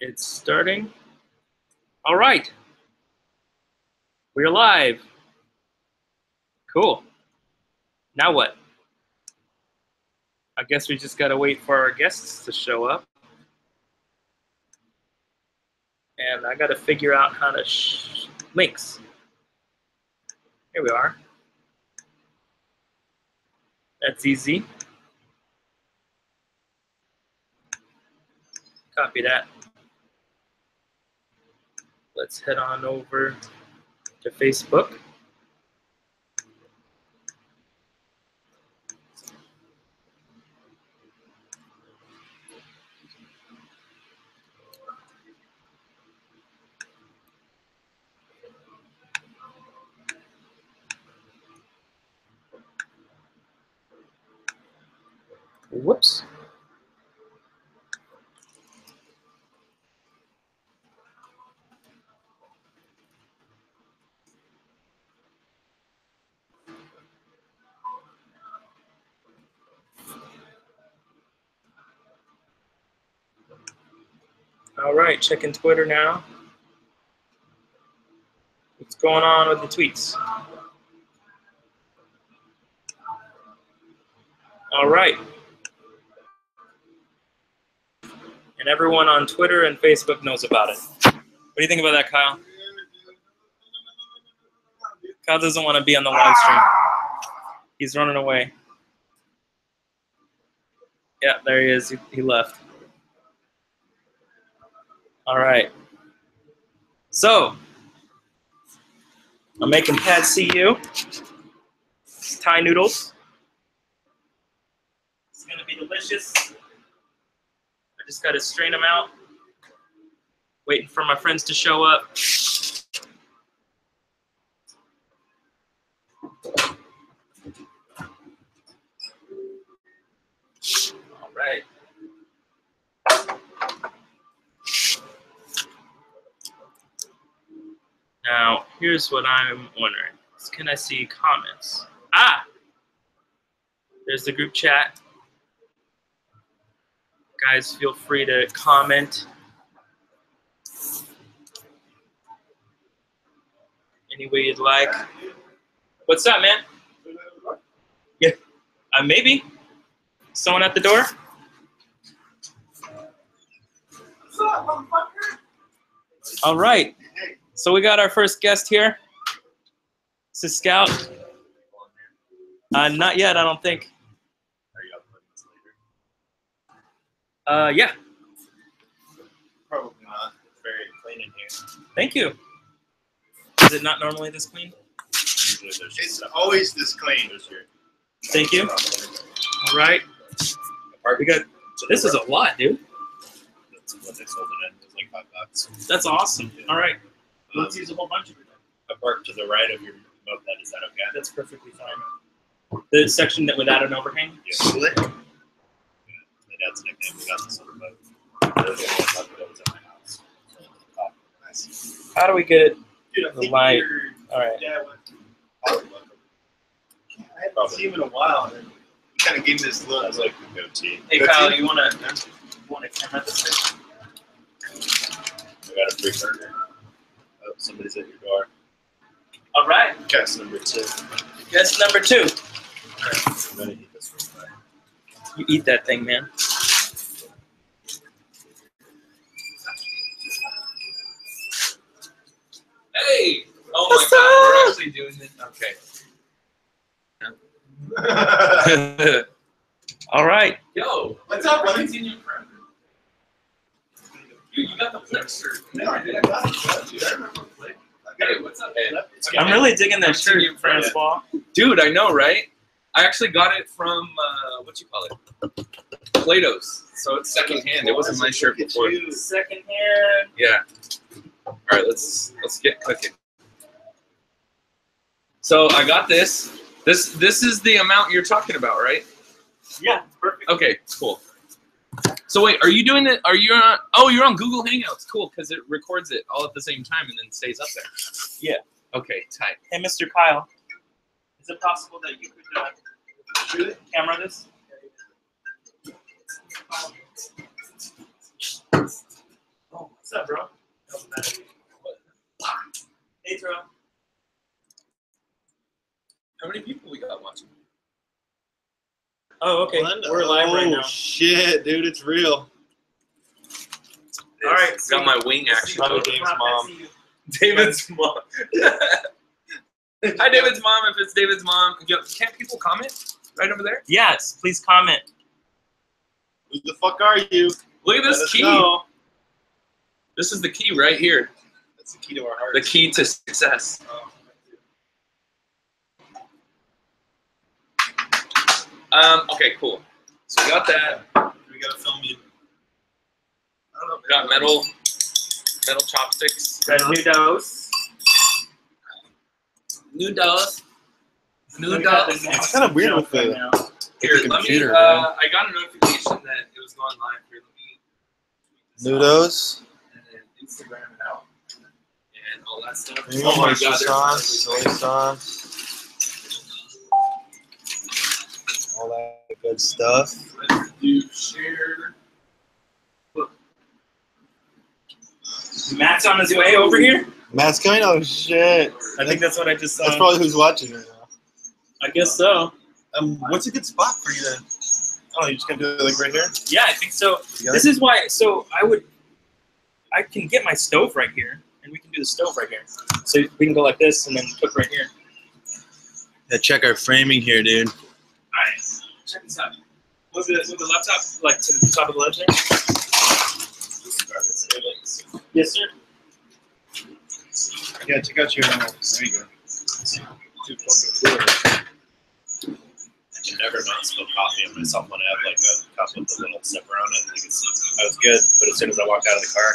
It's starting. All right. We're live. Cool. Now what? I guess we just gotta wait for our guests to show up. And I gotta figure out how to links. Here we are. That's easy. Copy that. Let's head on over to Facebook. Whoops. All right, checking Twitter now. What's going on with the tweets? All right. And everyone on Twitter and Facebook knows about it. What do you think about that, Kyle? Kyle doesn't want to be on the live stream. He's running away. Yeah, there he is. He left. All right. So, I'm making pad CU. It's Thai noodles. It's going to be delicious. I just got to strain them out. Waiting for my friends to show up. All right. Now, here's what I'm wondering. Can I see comments? Ah! There's the group chat. Guys, feel free to comment. Any way you'd like. What's up, man? Yeah, maybe. Someone at the door? All right. So we got our first guest here. This is Scout. Not yet, I don't think. Are you uploading this later? Yeah. Probably not. It's very clean in here. Thank you. Is it not normally this clean? Usually there's just stuff. Always this clean. Thank you. All right. We got. This is a lot, dude. That's what they sold it in. It was like $5. That's awesome. Yeah. All right. Let's use a whole bunch of it. I parked to the right of your moped. Is that okay? That's perfectly fine. The section that without an overhang? Yeah. Split? Yeah. My dad's nickname. We got this on the boat. They're the only ones that was at my house. Oh, nice. How do we get Dude, I the think light? All right. Dad went to I haven't seen him in a while. And he kind of gave me this look. I was like, goatee. Hey, Kyle, you want to camera this? I got a free burger. Oh, somebody's at your door. All right. Guest number 2. Guess number 2. All right. I'm gonna eat this real quick. You eat that thing, man. Hey! Oh my God, we're actually doing this. Okay. All right. Yo, What's up, buddy? Continue forever. Dude, you got the Flixer. Yeah, dude, I got it. Dude, I remember Flick. Hey, what's up, man? It's I'm really digging that shirt, Continue forever. Francois. Dude, I know, right? I actually got it from, what you call it? Plato's. So it's secondhand. It wasn't my shirt before. Second hand. Yeah. All right, let's get cooking. So I got this. This is the amount you're talking about, right? Yeah, perfect. Okay, cool. So wait, are you doing it? Are you on? Oh, you're on Google Hangouts. Cool, because it records it all at the same time and then stays up there. Yeah. Okay, tight. Hey, Mr. Kyle, is it possible that you could camera this? Oh Oh, okay. We're live right now. Oh shit, dude, it's real. All right. Got my wing action. Probably Dave's mom. David's mom. Hi, David's mom. If it's David's mom, can't people comment right over there? Yes, please comment. Who the fuck are you? Look at Let this us key. know. This is the key right here. That's the key to our heart. The key to success. Okay, cool. So we got that. We gotta film you. I don't know. We got metal chopsticks. Got noodles. Noodles. It's kind of weird with the Here, the let me. computer, man. I got a notification that it was going live. Here, let me. tweet this out Nudos. And then Instagram it out. And all that stuff. Oh my god, there's soy sauce. All that good stuff. Let's do share. Matt's on his way over here. Matt's coming. Oh shit. I think that's what I just saw. That's probably who's watching right now. I guess so. What's a good spot for you then? Oh, you just gonna do it like right here? Yeah, I think so. Together? This is why. So I can get my stove right here, and we can do the stove right here. So we can go like this, and then cook right here. Yeah, check our framing here, dude. Nice. Check this out. Move the laptop like to the top of the ledge there. Yes, sir. Yeah, check out your. There you go. Too fucking cool. I should never not spill coffee on myself when I have like a cup with a little sip around it. Like I was good, but as soon as I walked out of the car,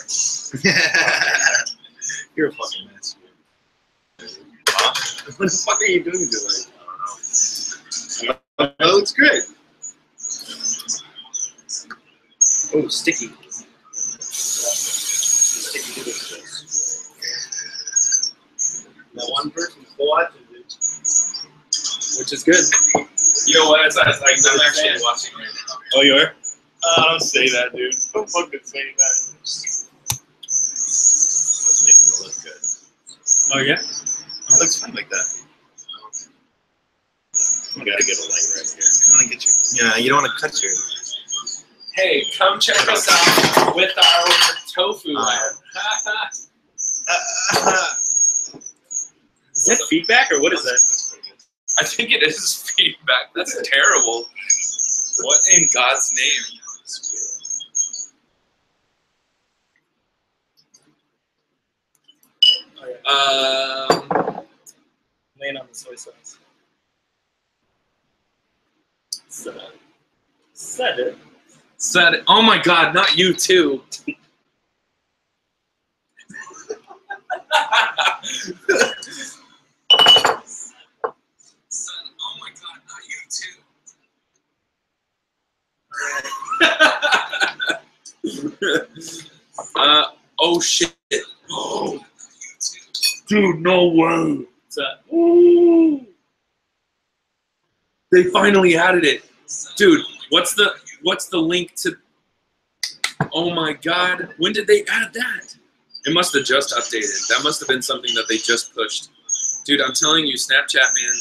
you're a fucking mess, dude. What the fuck are you doing today? I don't know. That looks great. Oh, sticky. That one person's watching, dude. Which is good. You know what? I'm actually watching right now. Oh, you are? Don't say that, dude. Don't fucking say that. I was making it look good. Oh yeah. It looks fine like that. I gotta get a light right here. I want to get you. Yeah, you don't want to cut your. Hey, come check us out with our tofu lab. Is that feedback or what is that? I think it is feedback. That's terrible. What in God's name? Laying on the soy sauce. Said it. Said it. Oh my God, not you too. Oh my God, not you too. Oh shit. Oh, dude, no way. What's that? Ooh. They finally added it. Dude, what's the link to? Oh my God, when did they add that? It must have just updated. That must have been something that they just pushed. Dude, I'm telling you, Snapchat, man.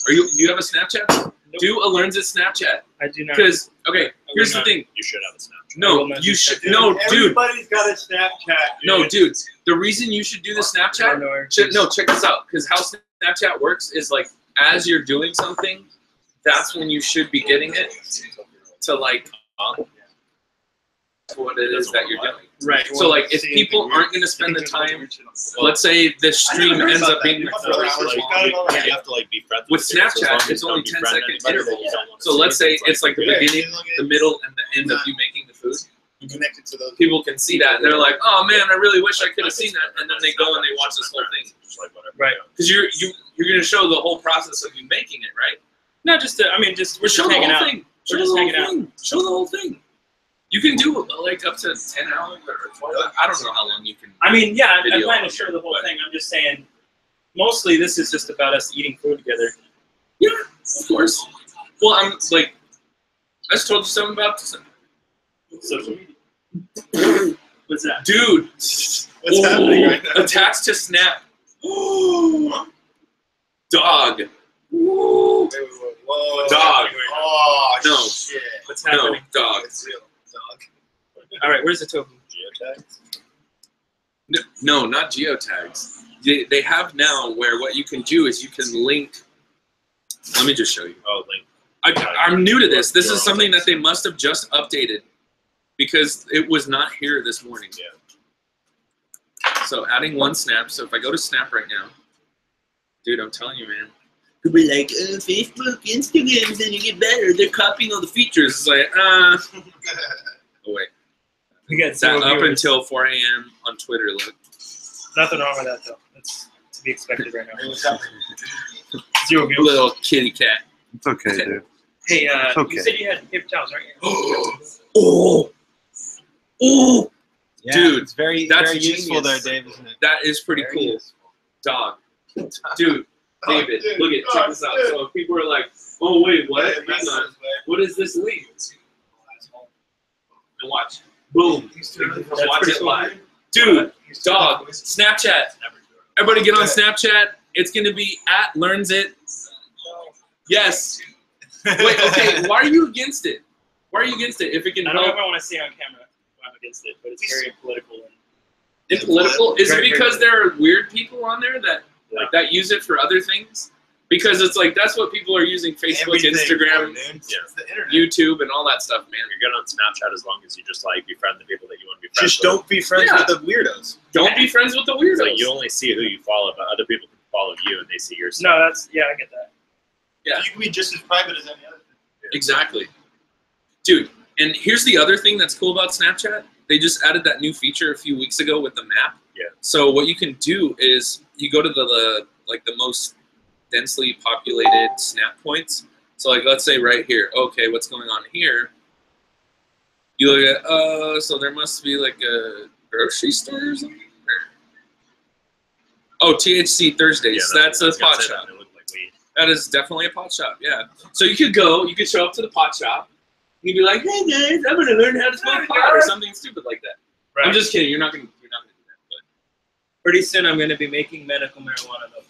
Do you have a Snapchat? Nope. Do Alern's Snapchat. I do not. Because, okay, here's the thing. You should have a Snapchat. No, you should. No, dude. Everybody's got a Snapchat. Dude. No, dude. The reason you should do the Snapchat. Check this out. Because how Snapchat works is like, as you're doing something, that's when you should be getting it to like what it is that you're doing. Right. So like, if people aren't going to spend the time, let's say this stream ends up being like 4 hours long. You have to like be friendly. With Snapchat, it's only 10-second intervals. So let's say it's like the beginning, the middle, and the end of you making the food. You connected to those. People can see that, and they're like, "Oh man, I really wish I could have seen that." And then they go and they watch this whole thing. Right. Because you're going to show the whole process of you making it, right? Not just. We're just Show hanging the out. whole thing. We're just hanging out. Show the whole thing. You can do like up to 10 hours or 12. I don't know how long you can. Yeah, I Video plan to show the whole thing. I'm just saying, mostly this is just about us eating food together. Yeah, of course. Well, I'm like, I just told you something about Social media. What's that? dude. What's happening right now? Attached to Snap. Dog. Wait, Whoa. Dog. Oh, No. shit. What's No, happening? dog. It's real. Dog. All right, where's the tofu? Geotags? No, not geotags. They have now where what you can do is you can link. Let me just show you. Oh, link. I'm new to this. This Your is own something links. that they must have just updated because it was not here this morning. Yeah. So adding one snap. So if I go to Snap right now, dude, I'm telling you, man. Could be like Facebook, Instagram, then you get better. They're copying all the features. It's like, oh wait, We got that zero up viewers. until 4 a.m. on Twitter. Look, Nothing wrong with that though. That's to be expected right now. Zero viewers. little kitty cat. It's okay, dude. Hey, It's okay. you said you had paper towels, right? Oh, oh, Yeah, Dude, it's very, that's very useful there, genius. Dave, isn't it? that is pretty Very cool. useful. Dog, dude, David, dude, look at check this out. So if people are like, oh wait, what? Hang on, what is this link? And watch, boom, watch pretty it cool. live, dude. Dog, Snapchat. Everybody get on Snapchat. It's gonna be at Learns It. Yes. Wait, okay. Why are you against it? Why are you against it? If it can I don't know help if I want to say on camera I'm against it, but it's very political. And in political, is it Very, very because good. there are weird people on there that like that use it for other things? Because it's like that's what people are using Facebook, Everything, Instagram, dude. Yeah. It's the internet. YouTube, and all that stuff, man. You're good on Snapchat as long as you just like befriend the people that you want to be friends Just with. don't be friends Yeah. with the weirdos. Don't be friends with the It's weirdos. like you only see who you follow, but other people can follow you and they see your stuff. no, that's I get that. Yeah. You can be just as private as any other thing. Exactly. Dude, and here's the other thing that's cool about Snapchat. They just added that new feature a few weeks ago with the map. Yeah. So what you can do is you go to the most densely populated snap points. So like let's say right here, okay, what's going on here? You look at so there must be like a grocery store or something. Oh, THC Thursdays. That's a pot shop. They look like weed. That is definitely a pot shop, yeah. So you could go, you could show up to the pot shop, you'd be like, hey guys, I'm gonna learn how to smoke pot or something stupid like that. Right. I'm just kidding, you're not gonna do that, but Pretty soon I'm going to be making medical marijuana though.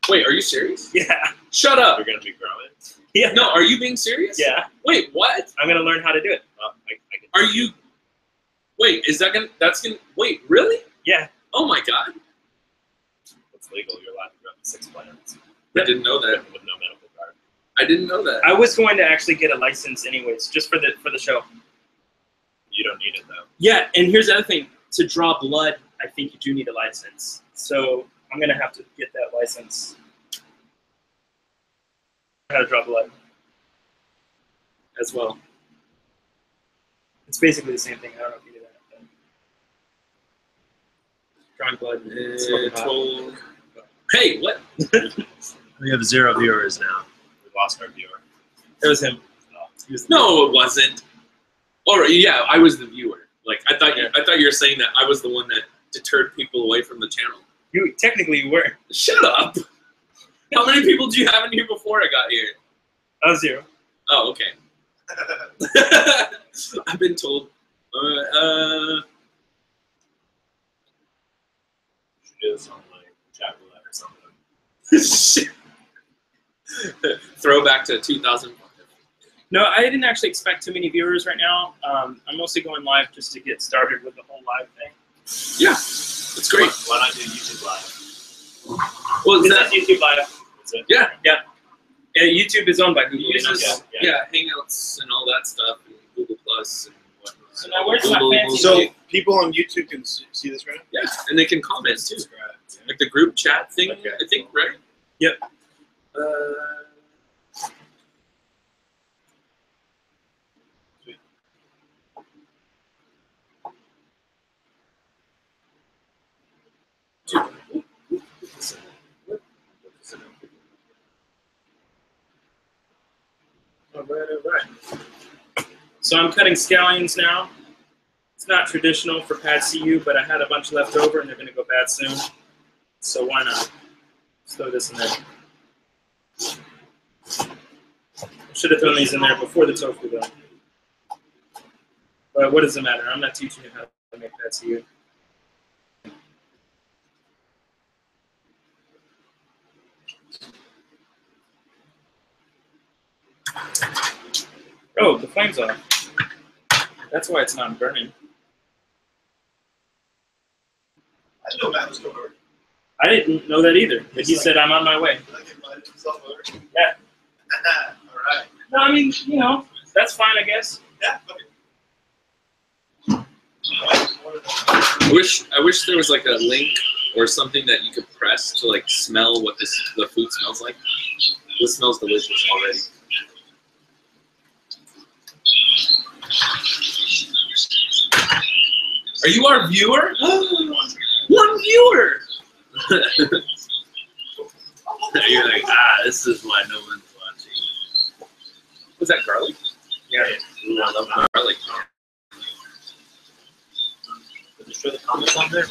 wait, are you serious? Yeah. Shut up. You're gonna be growing. Yeah. No, are you being serious? Yeah. Wait, what? I'm going to learn how to do it. Well, I can Are you wait, wait, really? Yeah. Oh my god. It's legal. You're allowed to grow 6 plants I didn't know that. with no medical card. I didn't know that. I was going to actually get a license anyways, just for the show. You don't need it though. Yeah, and here's the other thing. To draw blood, I think you do need a license. So I'm going to have to get that license. How to draw blood as well. It's basically the same thing. I don't know if you do that. But drawing blood. smoking pot. 12. Hey, what? We have 0 viewers now. We lost our viewer. It was him. No, it wasn't. Or yeah, I was the viewer. Like I thought you were saying that I was the one that deterred people away from the channel. You technically you were. Shut up. How many people do you have in here before I got here? I was 0. Oh, okay. I've been told. Should do this on like chat roulette or something. Shit. Throwback to 2005. No, I didn't actually expect too many viewers right now. I'm mostly going live just to get started with the whole live thing. Yeah, it's great. Why not do YouTube live? Well, This that, is YouTube live. That's it. yeah, YouTube is owned by Google. it uses Yeah. Hangouts and all that stuff, and Google Plus and whatnot. So now where's my Google- fancy- So people on YouTube can see this right now? yeah, and they can comment too, Subscribe. like the group chat thing. Okay. I think, right? Yep. All right. So I'm cutting scallions now. It's not traditional for Pad CU, but I had a bunch left over and they're going to go bad soon. So why not? Let's throw this in there. Should have thrown these in there before the tofu though. But what does it matter? I'm not teaching you how to make Pad CU. Oh, the flame's off. That's why it's not burning. I didn't know Matt was coming over. I didn't know that either, but he said I'm on my way. Did I get invited himself over? Yeah. All right. No, I mean, you know, that's fine, I guess. Yeah. Okay. I wish there was like a link or something that you could press to like smell what the food smells like. This smells delicious already. Are you our viewer? One viewer! You're like, this is why no one's watching. Was that garlic? Yeah. Ooh, I love garlic. Did you show the comments on there?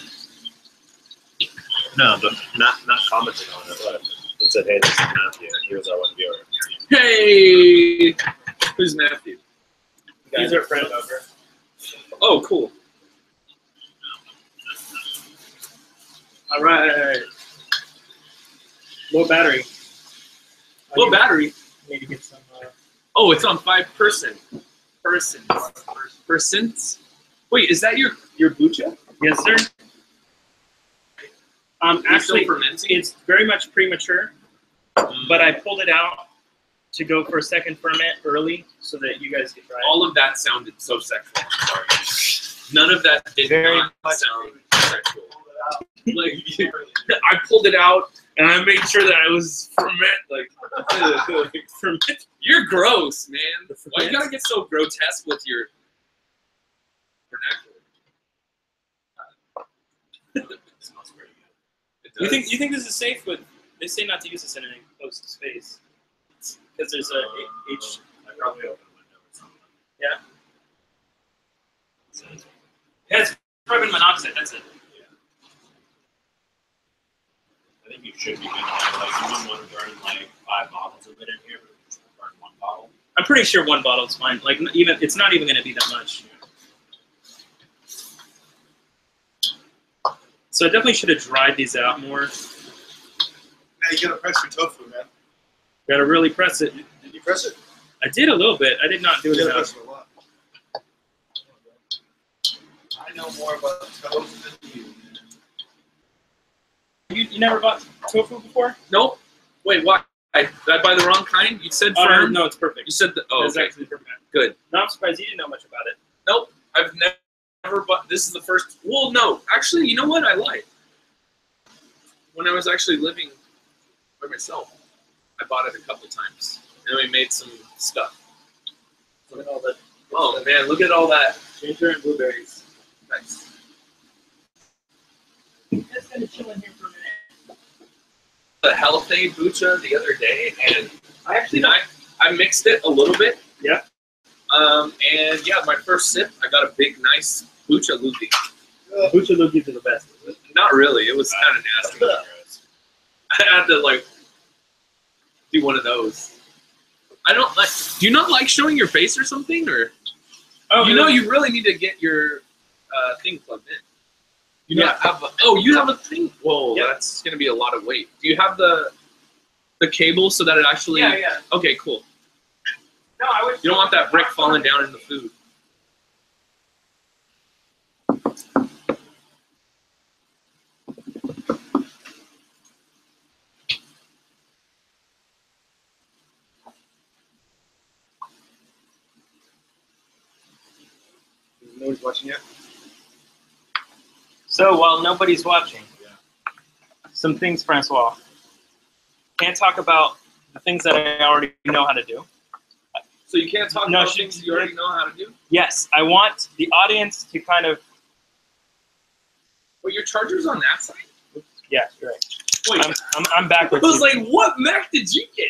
No, but not commenting on it. But it said, "Hey, this is Matthew. He was our one viewer." Hey! Who's Matthew? He's our friend over. Oh, cool. All right. Low battery. Low battery. Need to get some. Oh, it's on 5%. Persons. Wait, is that your bucha? Yes, sir. Actually, still fermenting? it's very much premature, but I pulled it out to go for a second ferment early so that you guys could try it. All of that sounded so sexual. I'm sorry. None of that did Very not sound sexual. Like, I pulled it out and I made sure that I was ferment. You're gross, man. Why you gotta get so grotesque with your vernacular? It smells pretty good. It does. You think this is safe? But they say not to use this in any close to space because there's a H. I probably opened a window or something. Yeah. It says, It has carbon monoxide. That's it. I think you should be good. Like, you wouldn't want to burn like 5 bottles of it in here, but just burn 1 bottle. I'm pretty sure 1 bottle is fine. Like even it's not even going to be that much. So I definitely should have dried these out more. Now you gotta press your tofu, man. Got to really press it. Did you press it? I did a little bit. I did not do You it gotta enough. press it a lot. I know more about tofu than you, man. You never bought tofu before? Nope. Wait, why? Did I buy the wrong kind? You said firm. No, it's perfect. You said the. Oh, It's okay. actually perfect. Good. No, I'm surprised you didn't know much about it. Nope. I've never bought. This is the first. Well, no. Actually, you know what? I lied. When I was actually living by myself, I bought it a couple times, and we made some stuff. Look at all the Oh man, look at all that. ginger and blueberries. Nice. Just gonna chill in here for a minute. The Healthade bucha the other day, and I actually I mixed it a little bit. Yeah. And yeah, my first sip, I got a big, nice bucha lugi. Bucha loogies are the best. Not really. It was kind of nasty. I had to like do one of those. I don't like. Do you not like showing your face or something, or Oh, you know you really need to get your thing plugged in. You not have a, oh, you have a thing. Whoa, Yep. that's gonna be a lot of weight. Do you have the cable so that it actually? Yeah. Okay, cool. No, I would. You don't want that brick falling down in the food. Nobody's watching yet? So while nobody's watching, some things, Francois. Can't talk about the things that I already know how to do. So you can't talk No, about she- things you already know how to do. Yes, I want the audience to kind of. Well, your charger's on that side. Yeah, you're right. Wait, I'm I backwards. was like, what Mac did you get?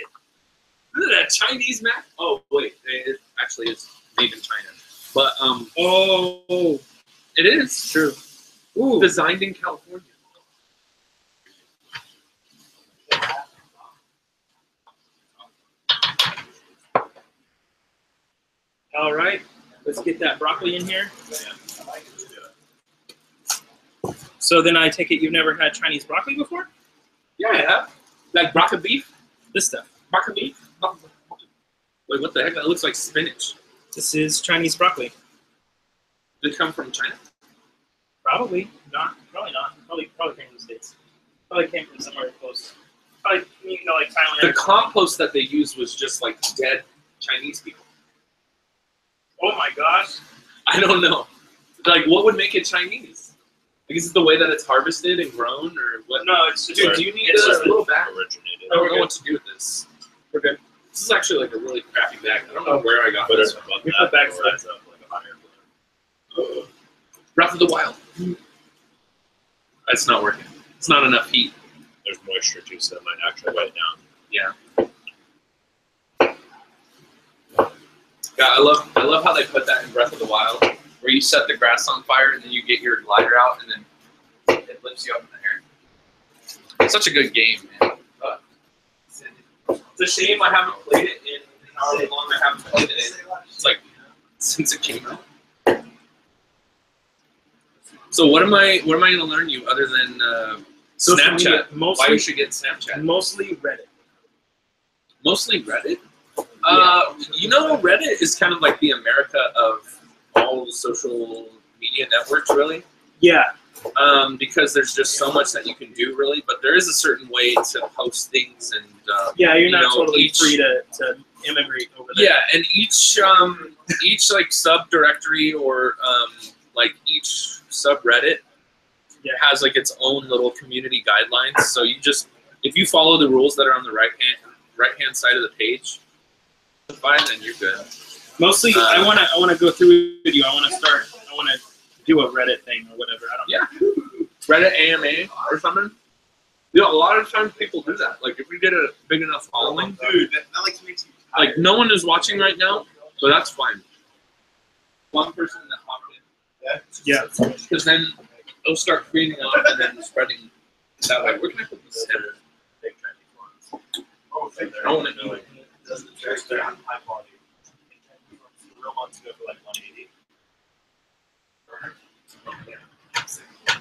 Is it a Chinese Mac? Oh wait, it actually is made in China. But oh, it is true. Ooh, designed in California. all right. Let's get that broccoli in here. So then I take it you've never had Chinese broccoli before? Yeah, I have. Like broccoli beef. This stuff. Broccoli beef. Wait, what the heck? That looks like spinach. This is Chinese broccoli. Did it come from China? Probably not. Probably not. Probably came from the States. Probably came from somewhere close. Probably, like Thailand. The compost that they used was just like dead Chinese people. Oh my gosh. I don't know. Like, what would make it Chinese? Like, is it the way that it's harvested and grown, or what? No, it's just. Dude, do you need it's a just little bag? Originated. I don't know what to do with this. We're good. This is actually like a really crappy bag. I don't know where I got Put this. it above We that, put bags or it's up like a higher floor. Breath of the Wild. That's not working. It's not enough heat. There's moisture too, so that might actually weigh it down. Yeah, I love how they put that in Breath of the Wild, where you set the grass on fire and then you get your glider out and then it lifts you up in the air. It's such a good game, man. It's a shame I haven't played it in however long I haven't played it. It's like since it came out. So what am I going to learn you other than Social media, Snapchat? Why mostly, you should get Snapchat? mostly Reddit. Mostly Reddit. Reddit is kind of like the America of all social media networks, really. Yeah. Because there's just so much that you can do, really. But there is a certain way to post things, and Yeah, you're not totally each- free to immigrate over there. yeah, and each like subdirectory or like each subreddit has like its own little community guidelines. So if you follow the rules that are on the right hand side of the page, then you're good. Mostly, I wanna go through with you. I wanna do a Reddit thing or whatever. I don't know. Reddit AMA or something. A lot of times people do that. Like if we get a big enough following, Dude, that like makes you like no one is watching right now, so that's fine. One person that hopped in. Yeah. Because then it'll start creating up and then spreading that way. Where can I put this in? Oh, I want to know it. They're high quality. Real ones go for like 180.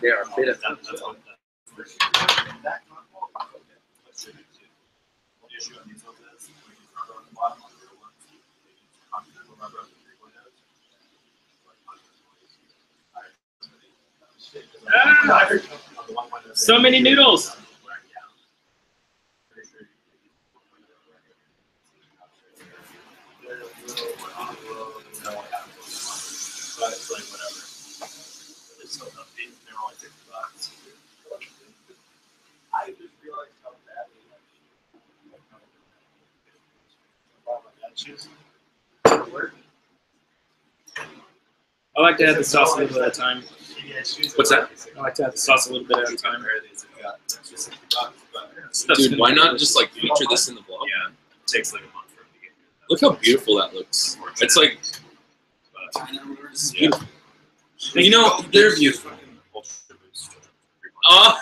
They are a bit of That's all. That issue on these ones is when you rubber on the bottom on the real ones, they use continental rubber on the big windows. So many noodles. But it's like whatever. It's so healthy. They're only $50. I just realized how badly I like to add the sauce a little bit at a time. What's that? I like to add the sauce a little bit at a time. Dude, why not just like feature this in the vlog? Yeah, it takes like a month for them to get here. Look how beautiful that looks. It's like But, beautiful. You know, they're beautiful. Oh,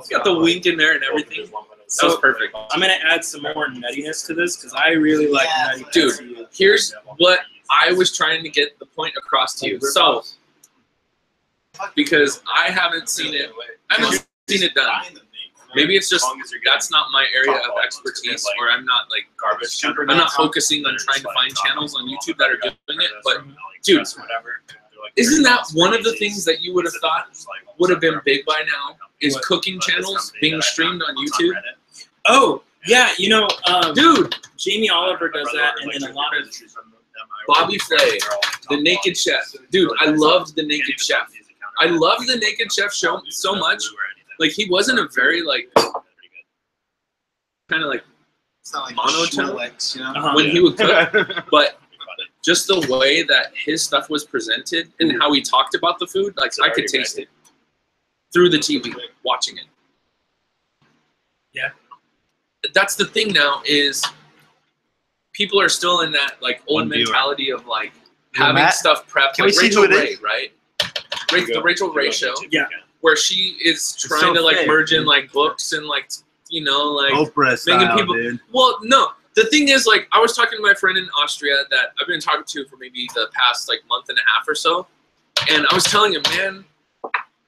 got the wink in there and everything. That was perfect. I'm gonna add some more nuttiness to this because I really like nutty. Dude, PSU. here's what I was trying to get the point across to you. So, because I haven't seen it, done. Maybe it's just that's not my area of expertise, or I'm not like garbage. I'm not focusing on trying to find channels on YouTube that are doing it. But dude, isn't that one of the things that you would have thought would have been big by now? Is cooking channels being streamed on YouTube? Oh yeah, Dude, Jamie Oliver does that, and then a lot of Bobby Flay, The Naked Chef. Dude, I loved The Naked Chef. I loved The Naked Chef show so much. Like he wasn't a very like kind of like monotone when he would cook, but just the way that his stuff was presented and how he talked about the food, like I could taste it through the TV watching it. Yeah. That's the thing now is people are still in that like old One viewer. mentality of like Yo, having Matt, stuff prepped, can we like see Rachel who it Ray, is? right? The Rachel Ray show, Yeah. where she is trying so to like fake. merge in like books and like like Oprah making style, people. dude. Well, no. The thing is, like, I was talking to my friend in Austria that I've been talking to for maybe the past like month and a half or so, and I was telling him, man,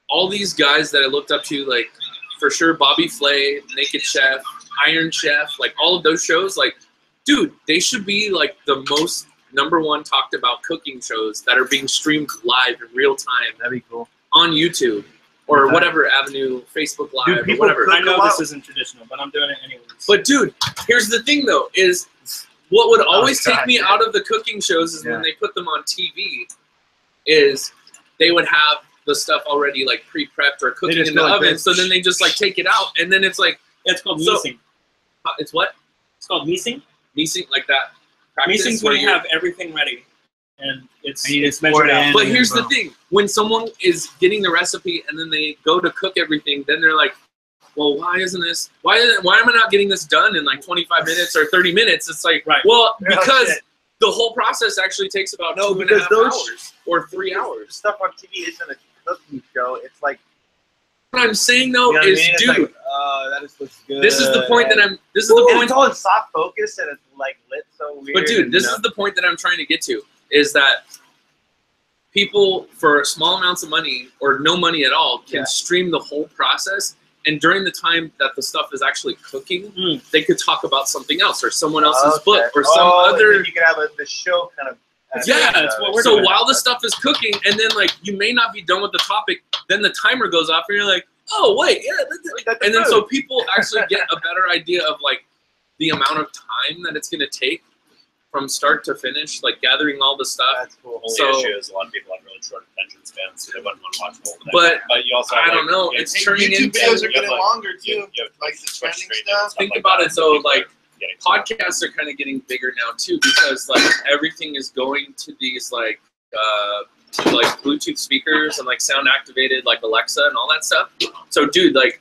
all these guys that I looked up to, like for sure, Bobby Flay, Naked Chef, Iron Chef, like all of those shows, like, dude, they should be like the most #1 talked about cooking shows that are being streamed live in real time That'd be cool. on YouTube or Okay. whatever avenue, Facebook Live or people whatever. cook I know a lot. this isn't traditional, but I'm doing it anyways. But dude, here's the thing though, is what would always God, take me yeah. out of the cooking shows is Yeah. when they put them on TV, is they would have the stuff already like pre-prepped or cooking just in the go like oven, this. so then they just like take it out, and then it's like, it's called So- measing. it's what? It's called measing. Measing, like that. practice Measing's where when you you're- have everything ready, and it's And you it's just pour measured it out. in. But and here's the boom. thing: when someone is getting the recipe and then they go to cook everything, then they're like, "Well, why isn't this? Why am I not getting this done in like 25 minutes or 30 minutes?" It's like, Right. well, Yeah, because shit. the whole process actually takes about No, 2.5 because those- hours or 3 hours. Stuff on TV isn't a cooking show. It's like, What I'm saying though you know what I is, mean? It's dude, like, that just looks good. this is the point that I'm. This is And the point. it's all in soft focus and it's like lit so weird. But dude, and, this you know, is the point that I'm trying to get to: is that people for small amounts of money or no money at all can Yeah. stream the whole process, and during the time that the stuff is actually cooking, Mm. they could talk about something else or someone else's okay. book or some Oh, and other. then you can have the show kind of. Yeah, that's what we're So doing. while the stuff is cooking, and then like you may not be done with the topic, then the timer goes off, and you're like, oh wait, yeah, That's and then good. so people actually get a better idea of like the amount of time that it's gonna take from start to finish, like gathering all the stuff. That's cool. Only So- issue is a lot of people have really short attention spans, so they wouldn't want to watch the whole thing. But you also I have, don't like, know, you have- it's turning YouTube into. videos are you have, getting like- longer too, you have like the Twitch trending streaming stuff. and Think like about that, it, so, people are like, getting- Podcasts are kind of getting bigger now too, because like everything is going to these like Bluetooth speakers and like sound activated like Alexa and all that stuff. So dude, like,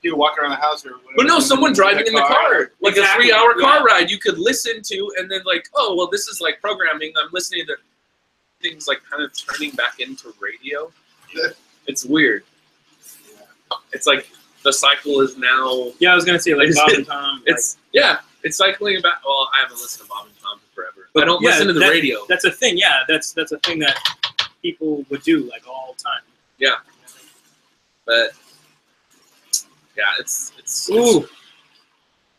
People walking around the house or whatever. but no, someone driving in the car, like Exactly, a 3-hour yeah. car ride, you could listen to, and then like, oh well, this is like programming. I'm listening to things like kind of turning back into radio. It's weird. It's like the cycle is now. Yeah, I was gonna say like Bob and Tom. It's it's cycling back. Well, I haven't listened to Bob and Tom forever. But I don't yeah, listen to the that- radio. that's a thing. Yeah, that's a thing that people would do like all the time. But yeah, it's Ooh,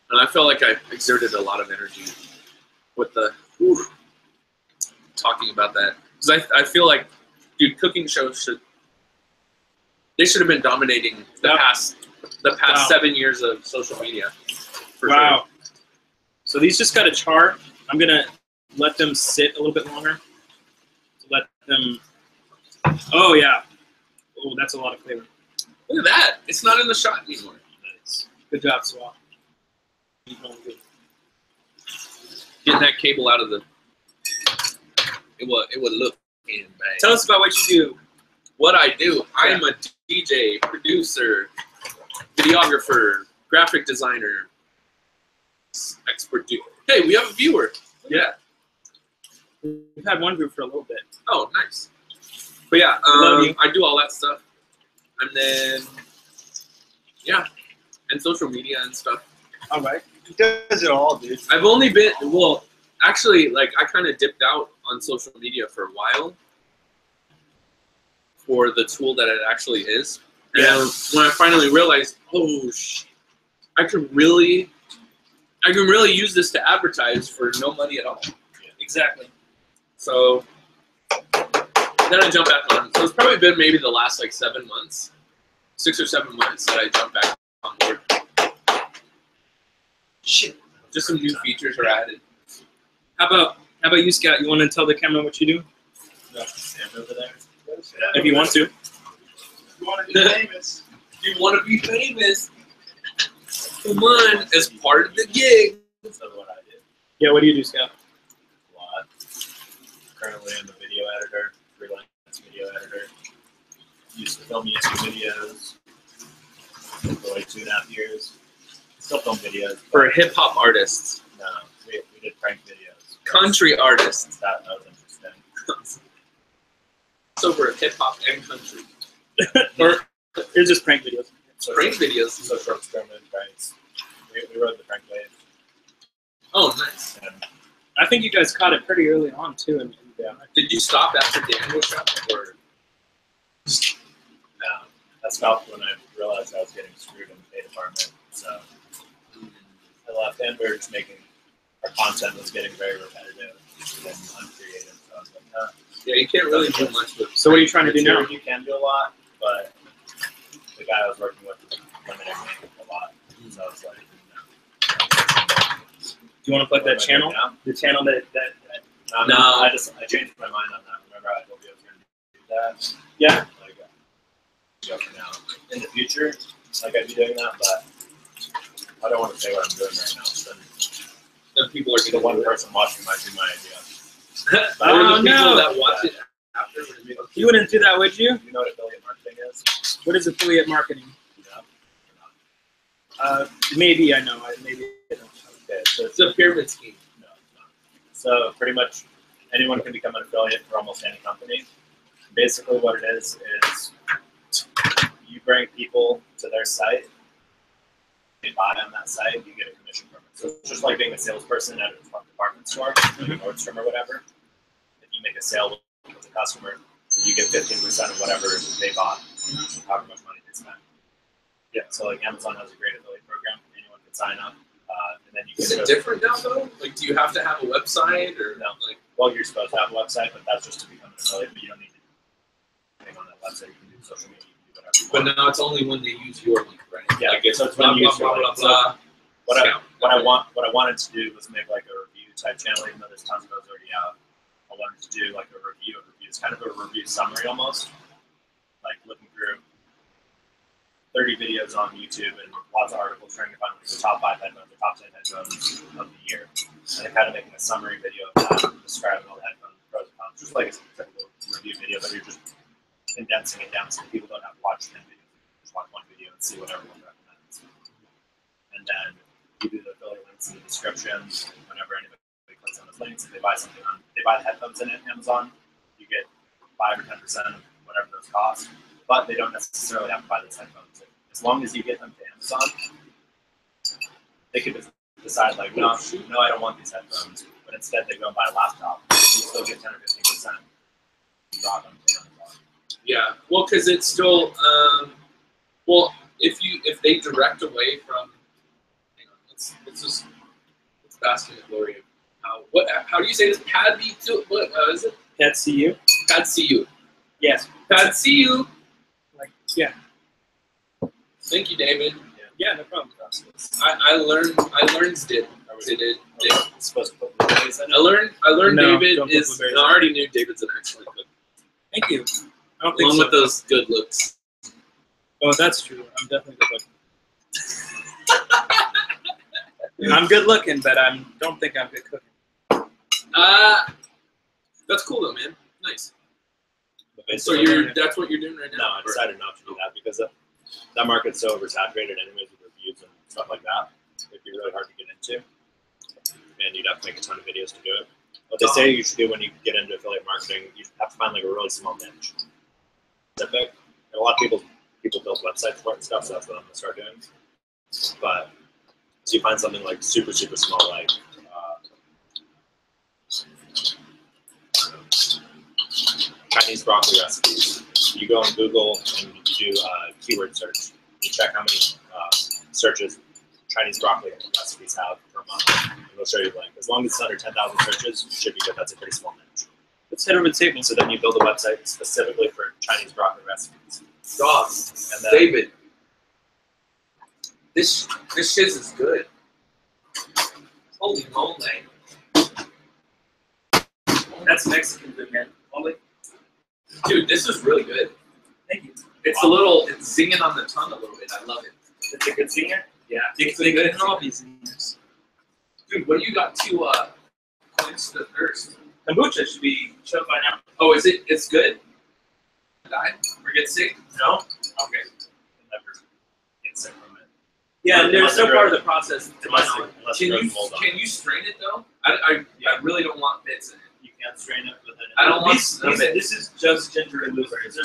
and I feel like I exerted a lot of energy with the talking about that, because I feel like, dude, cooking shows should have been dominating the Yep. past Wow. 7 years of social media. For wow. So these just got a char. I'm gonna let them sit a little bit longer. Let them. Oh yeah. Oh, that's a lot of flavor. sure. Look at that! It's not in the shot anymore. Good job, Swell. Keep going good. Getting that cable out of the. It would look in bad. Tell us about what you do. What I do. I'm a DJ, producer, videographer, graphic designer, expert. Hey, we have a viewer. Yeah. We've had one group for a little bit. Oh, nice. But yeah, Love you. I do all that stuff, and then yeah, and social media and stuff. All right. He does it all, dude. I've only been actually, like I kind of dipped out on social media for a while for the tool that it actually is. And Yeah. when I finally realized, oh shit, I can really use this to advertise for no money at all. Exactly. So then I jumped back on. So it's probably been maybe the last like 7 months, 6 or 7 months that I jumped back on board. Shit. Just some new features are added. How about you, Scott? You want to tell the camera what you do, Stand over there. if you want to? You want to be famous? You want to be famous? Come on, as part of the gig. So what I did Yeah. What do you do, Scott? a lot. Currently I'm a video editor, freelance video editor. Used to film YouTube videos for like 2.5 years. Still film videos. For but hip hop artists, no, we did prank videos. country artists. That was interesting. So for hip hop and country. Or it's just prank videos. So Prank videos. social experiment pranks. We rode the prank wave. Oh, nice. And I think you guys caught it pretty early on too. And yeah, Did you stop after Daniel shot? Or no, that stopped when I realized I was getting screwed in the pay department. So I left, and we were just making our content was getting very repetitive and uncreative. So I was like, Yeah, you can't really do much with. So what are you trying to do now? you can do a lot, but the guy I was working with was limiting me a lot. So I was like, Do you want to plug that what am I channel? doing now? The channel that No, No. I changed my mind on that. Remember I told you I was going to do that? yeah. Like, go for now. In the future, like I'd be doing that, but I don't want to say what I'm doing right now. So Then people are the gonna one do it. person watching might be my idea. Or the Oh, people no. that watch it after. You wouldn't do that, would you? You know what affiliate marketing is? What is affiliate marketing? You know? Maybe I know. Maybe I don't. Okay, so It's a pyramid scheme. no, it's not. So pretty much anyone can become an affiliate for almost any company. Basically what it is you bring people to their site, they buy on that site, you get a commission from it. So it's just like being a salesperson at a department store, like Nordstrom or whatever. If you make a sale with a customer, you get 15% of whatever they bought, however much money they spent. Yeah, so like Amazon has a great affiliate program. Anyone can sign up, and then you can Is it go- different now though? Like, do you have to have a website or No. like? Well, you're supposed to have a website, but that's just to become an affiliate. But you don't need to do anything on that website. You can do social media, you can do whatever you But want. now it's only when they use your link, right? Yeah, Like it's so it's blah when you blah use your blah blah link. So blah. What Scout. I wanted to do was make like a review type channel, even though there's tons of those already out. I wanted to do like a review of reviews, kind of a review summary almost, like looking through 30 videos on YouTube and lots of articles trying to find like the top 5 headphones, the top 10 headphones of the year, and then kind of making a summary video of that, describing all the headphones, pros and cons, just like a typical review video, but you're just condensing it down so people don't have to watch 10 videos. Just watch one video and see what everyone recommends. And then you do the affiliate links in the description. Whenever anybody clicks on those links, if they buy something they buy the headphones in Amazon, you get 5 or 10% of whatever those cost. But they don't necessarily have to buy those headphones. As long as you get them to Amazon, they could decide like, no, I don't want these headphones. But instead, they go and buy a laptop. You still get 10 or 15%. Drop them to Amazon. Yeah, well, because it's still well, if they direct away from, hang on, let's bask in the glory of how do you say this? What is it? Pad CU? Pad CU. Yes. Pad CU. Like, yeah. Thank you, David. Yeah, no problem. I learned did. It's supposed to put blueberries in it. I learned No, David don't put is. blueberries No, I in. already knew David's an excellent cook. Thank you. I don't think Along so. with those good looks. Oh, that's true. I'm definitely good looking. I'm good looking, but I don't think I'm good cooking. That's cool though, man. Nice. But So basically- that's what you're doing right No, now. I decided not to do that because that market's so oversaturated anyways with reviews and stuff like that. It'd be really hard to get into. And you'd have to make a ton of videos to do it. What they say you should do when you get into affiliate marketing, you have to find like a really small niche. Specific. And a lot of people build websites for it and stuff, so that's what I'm gonna start doing. But so you find something like super, super small, like Chinese broccoli recipes. You go on Google and you do keyword search. You check how many searches Chinese broccoli recipes have per month. And it'll show you like, as long as it's under 10,000 searches, you should be good. That's a pretty small niche. Let's head over to the table. So then you build a website specifically for Chinese broccoli recipes. God, And then David, this shiz is good. Holy moly! That's Mexican food, man. Only. Dude, this is really good. Thank you. It's zinging on the tongue a little bit. I love it. It's a good singer? Yeah. It's a good hobbies. Dude, what do you got to quench the thirst? Kombucha should be chilled by now. Oh, is it? It's good. Die or get sick? No? Okay. never get sick from it. Yeah, and there's Unless no it part of grows- the process. To my Unless knowledge. unless Can it you grows mold on it. strain it though? I really don't want bits in it. You can't strain it with I don't want These- no bits. This is just ginger and blueberries.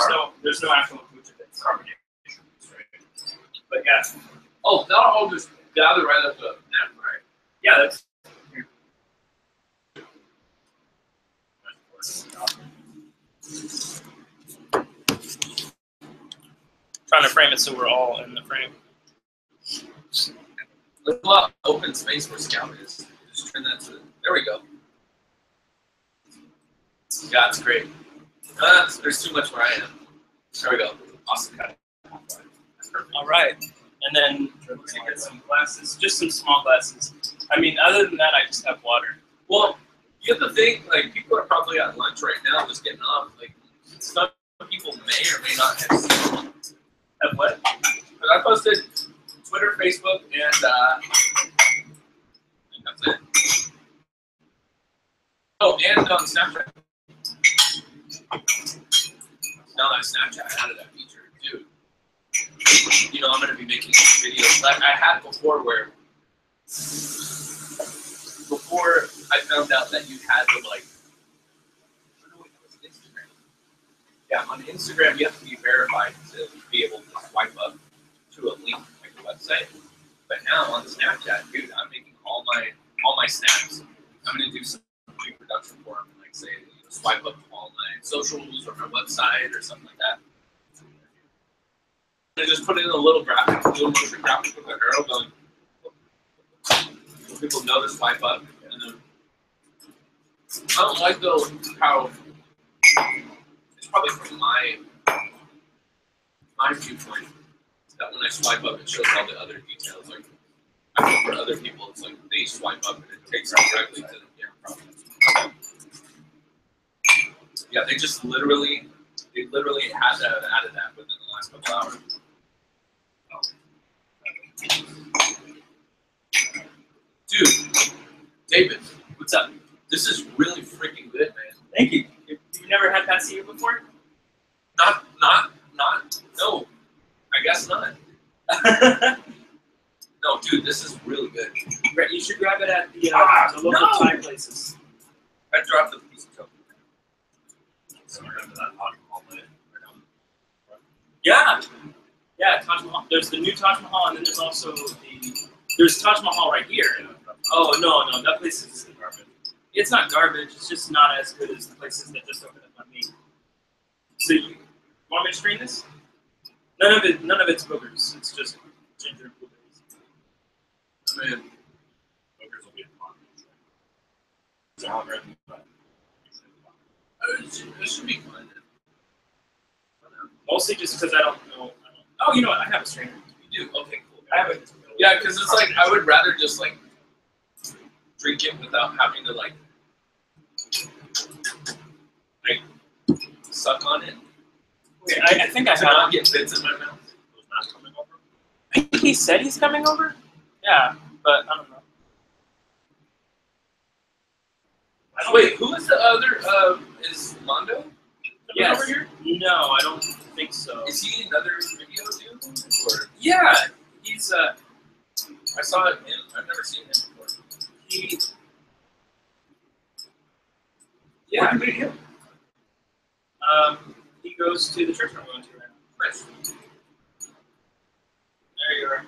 There's no actual kombucha bits. carbonation. But yeah, Oh, that'll all just gather right up the neck, right? yeah, that's trying to frame it so we're all in the frame. There's a lot of open space where Scout is. Just turn that to. There we go. Yeah, it's great. There's too much where I am. There we go. Awesome cut. All right. And then we're gonna get some glasses, just some small glasses. I mean, other than that, I just have water. Well, you have to think, like, people are probably at lunch right now, just getting off. Like, some people may or may not have seen. Have what? But I posted Twitter, Facebook, and that's it. Oh, and Snapchat. Now that Snapchat added that feature, dude. You know, I'm gonna be making videos like I had before, where before I found out that you had to like. Oh, wait, that was Instagram. Yeah, on Instagram you have to be verified to be able to swipe up to a link like a website. But now on Snapchat, dude, I'm making all my snaps. I'm gonna do some pre-production for them, like say swipe up all my socials or my website or something like that. And just put in a little graphic, a little motion graphic with an arrow going. So people know to swipe up, and then I don't like though how it's probably from my viewpoint that when I swipe up, it shows all the other details. Like I know for other people, it's like they swipe up and it takes them directly to the yeah. They just literally had that added that within the last couple hours. Dude, David, What's up? this is really freaking good, man. Thank you. You've never had Pad See Ew before? Not, no. I guess not. No, dude, this is really good. Right, you should grab it at the local no! Thai places. I dropped the piece of chocolate. So we're going to that hot all day. Yeah. Yeah, Taj Mahal. There's the new Taj Mahal, and then there's also there's Taj Mahal right here. Oh, no, that place is garbage. It's not garbage, it's just not as good as the places that just opened up on me. So you want me to screen this? None of it's boogers. It's just ginger and blueberries. I mean, Boogers will be fun. It's a hot red, but it should be fun. Mostly just because I don't know. Oh, you know what? I have a strainer. You do? Okay, cool. I have a. Yeah, because it's like, I would rather just like drink it without having to like suck on it. Okay, I think I To not have. get bits in my mouth. those not coming over. I think he said he's coming over. Yeah, but I don't know. Wait, who is the other? Is Mondo? Yes. Over here? No, I don't think so. Is he another video dude? Or Yeah, he's I saw him. I've never seen him before. he. Yeah. Where'd you meet him? He goes to the church I'm going to right now. Nice. There you are.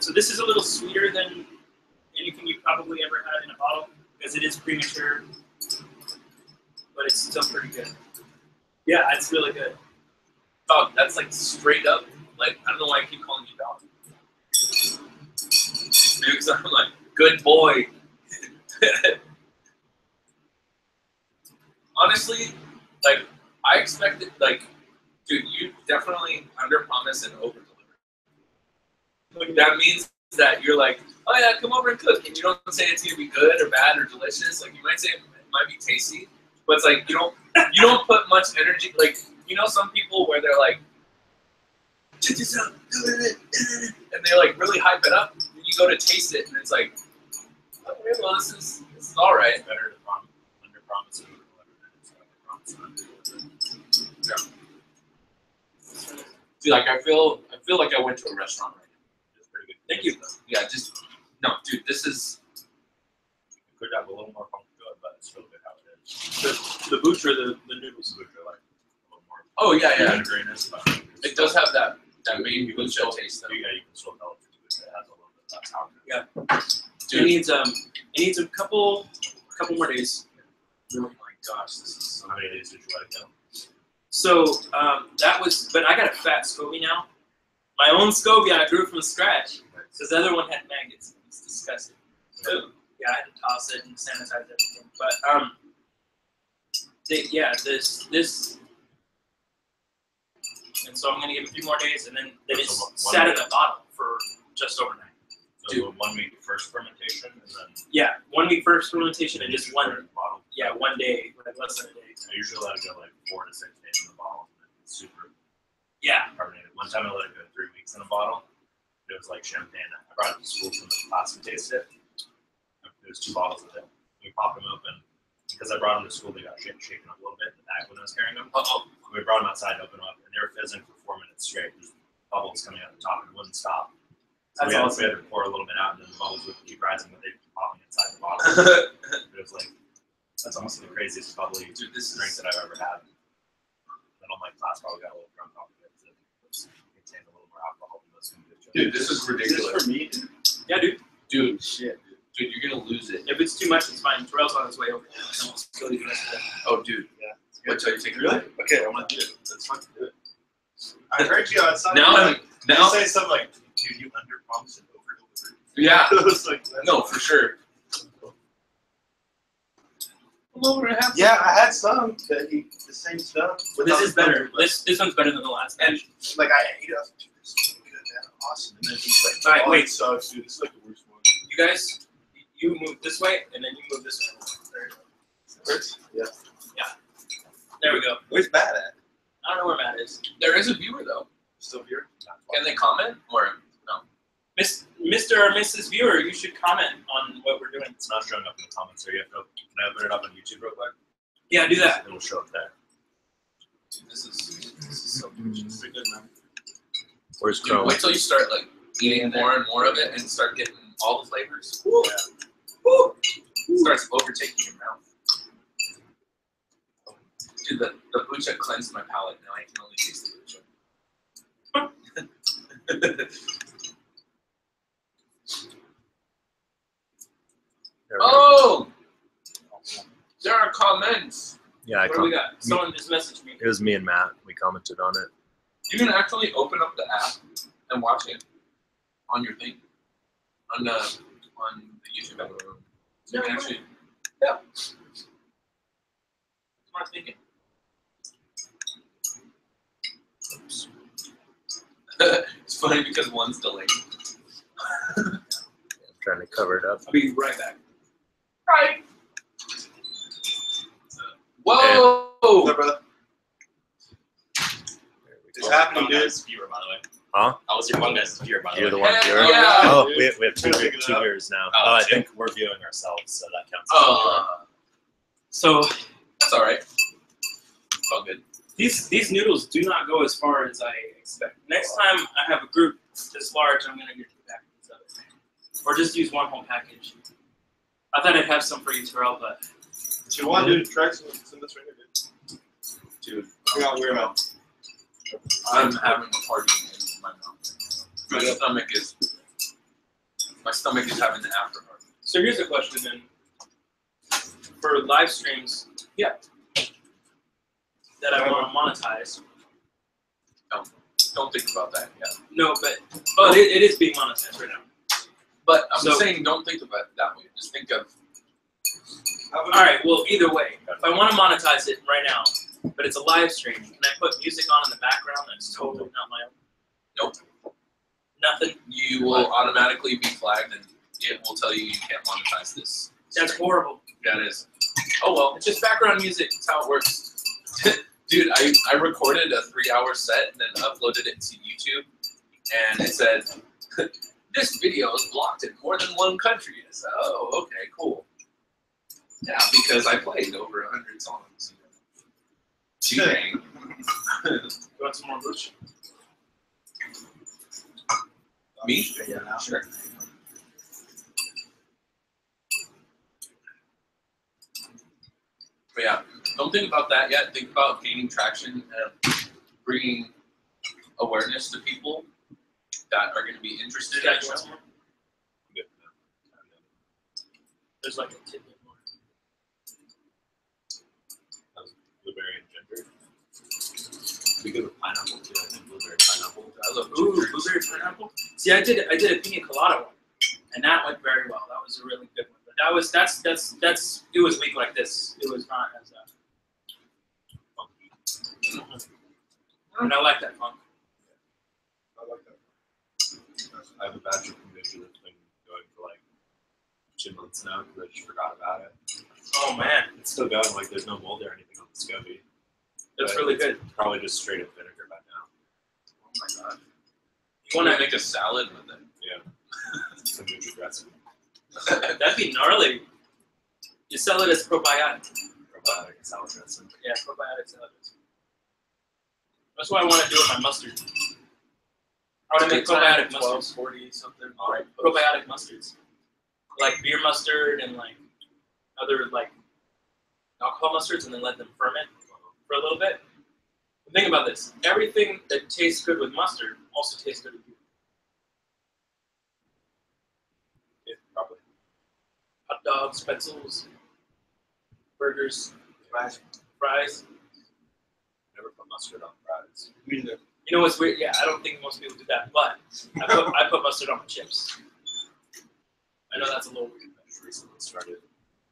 So this is a little sweeter than anything you've probably ever had in a bottle because it is premature, but it's still pretty good. Yeah, it's really good. Dog, that's like straight up. Like, I don't know why I keep calling you dog. Because I'm like, good boy. Honestly, like, I expected, like, dude, you definitely under-promise and over-deliver. That means that you're like, oh yeah, come over and cook. And you don't say it's gonna be good or bad or delicious. Like, you might say it might be tasty, but it's like, you don't put much energy. Like, you know some people where they're like, check this out, and they like really hype it up, and you go to taste it, and it's like, okay, well, this is all right. It's better to under promise and over deliver than it's under promise and under deliver. Yeah. Dude, like I feel like I went to a restaurant right now. It's pretty good. Thank you. Yeah, just no, dude. This is It could have a little more funk to it, but it's still good how it is. The booch or the noodles? Which are like a little more oh yeah. vinegary-ness, but It does have that main you can still still taste though. you can still tell it has a little bit of that sour. It Dude, needs a couple more days. oh my gosh, this is so How many days did you let it go? So that was, but I got a fat SCOBY now. My own SCOBY I grew from scratch because the other one had maggots. It's disgusting. Yeah, I had to toss it and sanitize everything. But this, and so I'm gonna give it a few more days, and then it's one sat in week. a bottle for just overnight. So 1 week first fermentation, and then 1 week first fermentation and just one bottle. 1 day, like less than a day. I usually let it go like 4 to 6 days in the bottle, and then it's super Yeah. carbonated. One time I let it go 3 weeks in a bottle. It was like champagne. I brought it to school from the class and tasted it. There was 2 bottles of it. We popped them open. Because I brought them to school, they got shaken up a little bit in the bag when I was carrying them. We brought them outside to open them up, and they were fizzing for 4 minutes straight. There's bubbles coming out the top, and it wouldn't stop. So we had to pour a little bit out, and then the bubbles would keep rising, but they'd be popping inside the bottle. It was like, that's almost the craziest bubbly drink that I've ever had. And all my class probably got a little drunk off of it, because it contained a little more alcohol than most individuals. Dude, this is Is ridiculous. this for me, dude? Yeah, dude. Dude, Shit, dude, you're gonna lose it. If it's too much, it's fine. Terrell's on his way over. And we'll still do the rest of it. Oh, dude. Yeah. Wait till you take a Really? bite. Okay, I want to do it. Let's fucking do it. I heard you on something. Now, You now, say something like, dude, you under promise and over deliver. yeah, I was like, that's no, for sure. Yeah, I had some that the same stuff. This is better. This one's better than the last And batch. like I ate it, I was like, dude, this is so good, man, awesome. And then he's like, Alright, oh, wait. it sucks, dude. This is like the worst one. You guys, you move this way, and then you move this way. Works? Yeah. There we go. Where's Matt at? I don't know where Matt is. There is a viewer though. Still here? Can they comment or no? Mr. or Mrs. Viewer, you should comment on what we're doing. It's not showing up in the comments, so you have to. Can I open it up on YouTube real quick? Yeah, do that. It'll show up there. Dude, this is so delicious. Pretty good, man. Where's Dude, wait till you start like eating more and more of it and start getting all the flavors. Woo. Woo. Starts overtaking your mouth. Dude, the bucha cleansed my palate. Now I can only taste the bucha. Oh! There are comments. Yeah, What do we got? Someone just messaged me. it was me and Matt. We commented on it. You can actually open up the app and watch it on your thing. On the YouTube app. So you can actually Smart thinking. it's funny because one's delayed. I'm trying to cover it up. I'll be right back. Right. Whoa! What's up, brother? There we It's go. happening, dude. viewer, by the way. Huh? I was your one guy's viewer, by the You're way. the one Heck viewer? yeah. Oh, dude. we have two, Trying to figure it out. viewers now. Oh, I two. think we're viewing ourselves, so that counts. So That's alright. All good. these noodles do not go as far as I expect. Next time I have a group this large, I'm gonna get 2 packages of it, or just use 1 whole package. I thought I'd have some for you, Terrell, but If you want, dude, try some of this right here, dude. Dude, We're not weird about. I'm having a party in my mouth. My stomach is having the after party. so here's a question then. For live streams, that I want to monetize. Don't think about that yet. No, but it is being monetized right now. But I'm So- saying don't think about it that way. Just think of All right. Well, either way, if I want to monetize it right now, but it's a live stream, can I put music on in the background that's totally not my own? Nope. Nothing. you will automatically be flagged and it will tell you can't monetize this. That's horrible. That is. Oh well, It's just background music. that's how it works. Dude, I recorded a 3-hour set and then uploaded it to YouTube and it said this video is blocked in more than 1 country. I said, oh, okay, cool. Yeah, because I played over 100 songs. G-Bang. You want some more bush? Me? Yeah, now. Sure. But yeah, don't think about that yet. Think about gaining traction and bringing awareness to people that are going to be interested Yeah, in you want some more? There's like a tidbit more. Blueberry and ginger. We good with pineapple too. I think blueberry pineapple. I love Ooh, ginger. blueberry pineapple. See, I did a pina colada one, And that went very well. That was a really good one. But that's it was weak like this. It was not as and I like that funk. I like that. I have a batch of conviction that's been going for like 2 months now because I just forgot about it. Oh man, It's still going. Like there's no mold or anything on the SCOBY. that's But really it's good. Probably just straight up vinegar by now. Oh my god. You want to make a salad with it? Some kombucha dressing. That'd be gnarly. You sell it as probiotic. Probiotic salad dressing. Yeah, probiotic salad. That's what I want to do with my mustard. I want to make probiotic mustards. 1240 something. Right. Probiotic mustards. Like beer mustard and like other like alcohol mustards and then let them ferment for a little bit. But think about this. Everything that tastes good with mustard also tastes good with beer. Yeah, probably. Hot dogs, pretzels, burgers, fries. Never put mustard on fries. Me neither. You know what's weird? Yeah, I don't think most people do that, but I put mustard on my chips. I know that's a little weird. I just recently started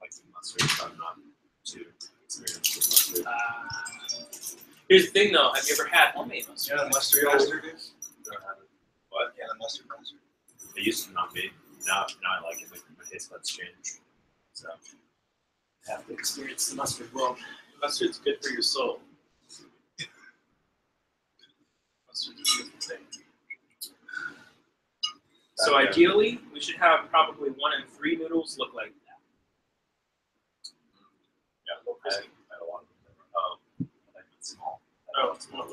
liking mustard, so I'm not too experienced with mustard. Here's the thing though, have you ever had homemade mustard? Yeah, mustard mustard is. Don't have it. What? Yeah, the mustard mustard. It used to not be. Now I like it. My taste buds change. So Have to experience the mustard world. Mustard's good for your soul. Mustard's a beautiful thing. So ideally, we should have probably 1 in 3 noodles look like that. yeah, I had a lot of them. I think it's small. Oh, it's more.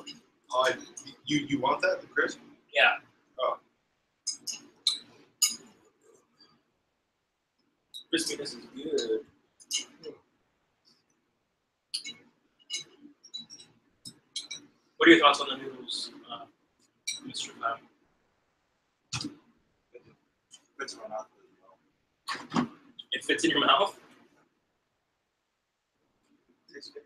You want that, the crisp? Yeah. Oh. Crispiness is good. What are your thoughts on the noodles, Mr. Cloud? Fits my mouth really well. It fits in your mouth? Tastes good.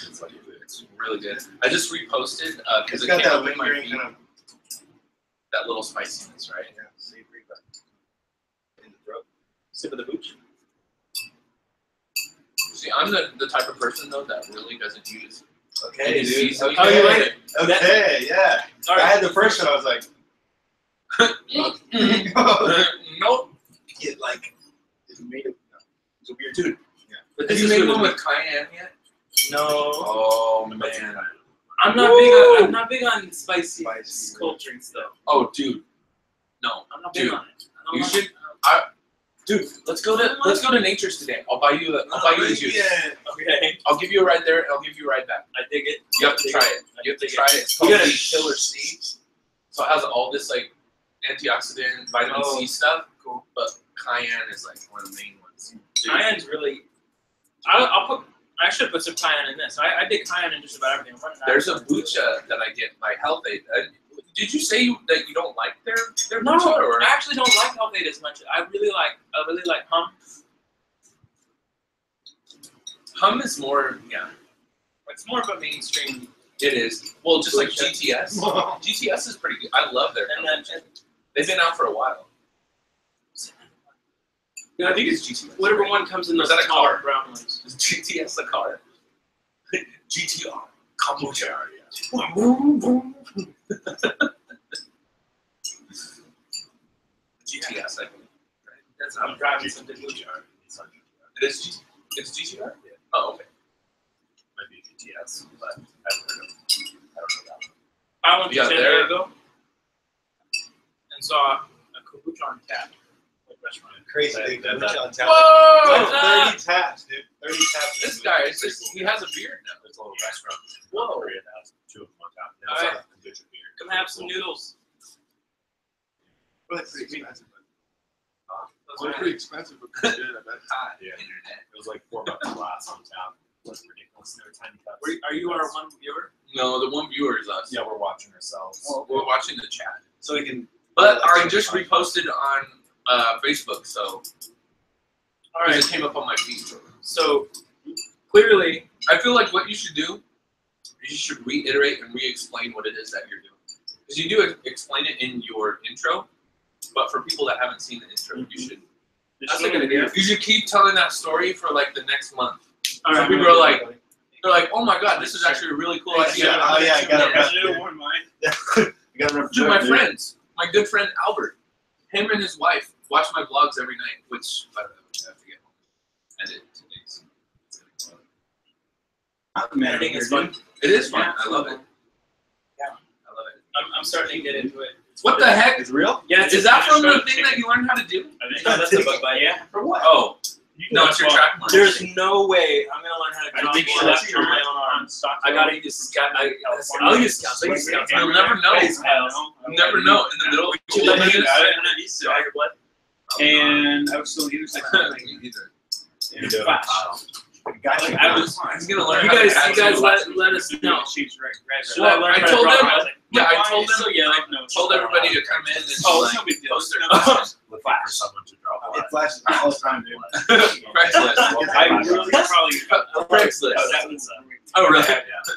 It's like It's really good. I just reposted because It's it got came that up in my lingering feed. kind of That little spiciness, right? savory, but in the throat. Sip of the hooch? See, I'm the type of person though that really doesn't use. Okay, any dude. seasoning. Oh, you like it? Okay, yeah. All I right. had the first one. I was like, Nope. it like it made it. It's a weird dude. But Have this you is made really one good. with cayenne yet? No. Oh man. I'm not big on spicy Spicy, culture and stuff. Oh dude. No. I'm not big Dude, on it. I don't you like should- it. Dude, let's go to Nature's today. I'll buy you the juice. Yeah. Okay. I'll give you a ride there and I'll give you a ride back. I dig it. You have to try it. You have to try it. It's called You gotta- the Killer C. So it has all this like antioxidant, vitamin Oh, C stuff. cool. But cayenne is like one of the main ones. Dude, Cayenne's really. I should put some cayenne in this. I dig cayenne in just about everything. I'm running out There's of a bucha that I get by Health Aid. Did you say that you don't like their No, bucha, or? I actually don't like Health Aid as much. I really like hum. Hum is more, yeah, It's more of a mainstream. it is. Well, just like Bucha. GTS. GTS is pretty good. I love their And hum. then They've been out for a while. I think it's GTS. whatever one comes in Or is those that a smaller car? brown ones. Is GTS the car? GTR. Kombucha. GTS, I think. That's I'm driving something bucha. It is it's GTR? Yeah. Oh, okay. might be GTS, but I haven't heard of it. I don't know that one. I went to Yeah, San there- Diego and saw a kombucha on tap like restaurant. Crazy That- big that- kombucha on tap. Whoa! What's up? 30 taps, dude. 30 taps. This guy is just, he has a beard now. There's a little restaurant in Whoa. Korea that has 2 of them on tap. Now Alright. it's a kombucha beer. Come have some noodles. Well, that's pretty expensive. Those Well, are pretty expensive, but pretty good, I bet. Hot Yeah. internet. It was like $4 a glass on tap. It was ridiculous. They were tiny cups. Are you our one viewer? No, the one viewer is us. Yeah, we're watching ourselves. We're watching the chat. So we can. But I just reposted on Facebook, so All right. it came up on my feed. So clearly, I feel like what you should do is you should reiterate and re-explain what it is that you're doing. Because you do explain it in your intro, but for people that haven't seen the intro, you should. That's a good idea. You should keep telling that story for like the next month. All Some right, people are like, they're like, oh my god, this is actually a really cool idea. Yeah, oh yeah, I gotta rep. You don't want mine. You gotta represent. Dude, my dude. friends, my good friend Albert, him and his wife watch my vlogs every night, which by the way, I have to get home and edit today's. Editing is fun. It is fun. Yeah, I love it. Yeah. I love it. I'm starting to get into it. What the heck? It's real? Yeah, Is that from the thing that you learned how to do? I think that's a bug bite. Yeah. For what? Oh, no, it's your track mark. There's no way I'm gonna learn how to I draw think more so. left from my own arm. I gotta use Scout. I'll use Scouts. I'll use Scouts. You'll never know. You never know. In the middle of You let me use it. Dagger Blood. And I was still using Me neither. Flash. Gotcha. He's gonna learn. You how to guys add let us know. She's right. Should I learn I how to told draw? them- I was like, Yeah, I why told is it them- so yellow? Told everybody to come in and Oh, like, it's no big deal. post their Looking questions. for someone to draw It flashes all the time, dude. Craigslist. I really probably Craigslist. that was Oh, really?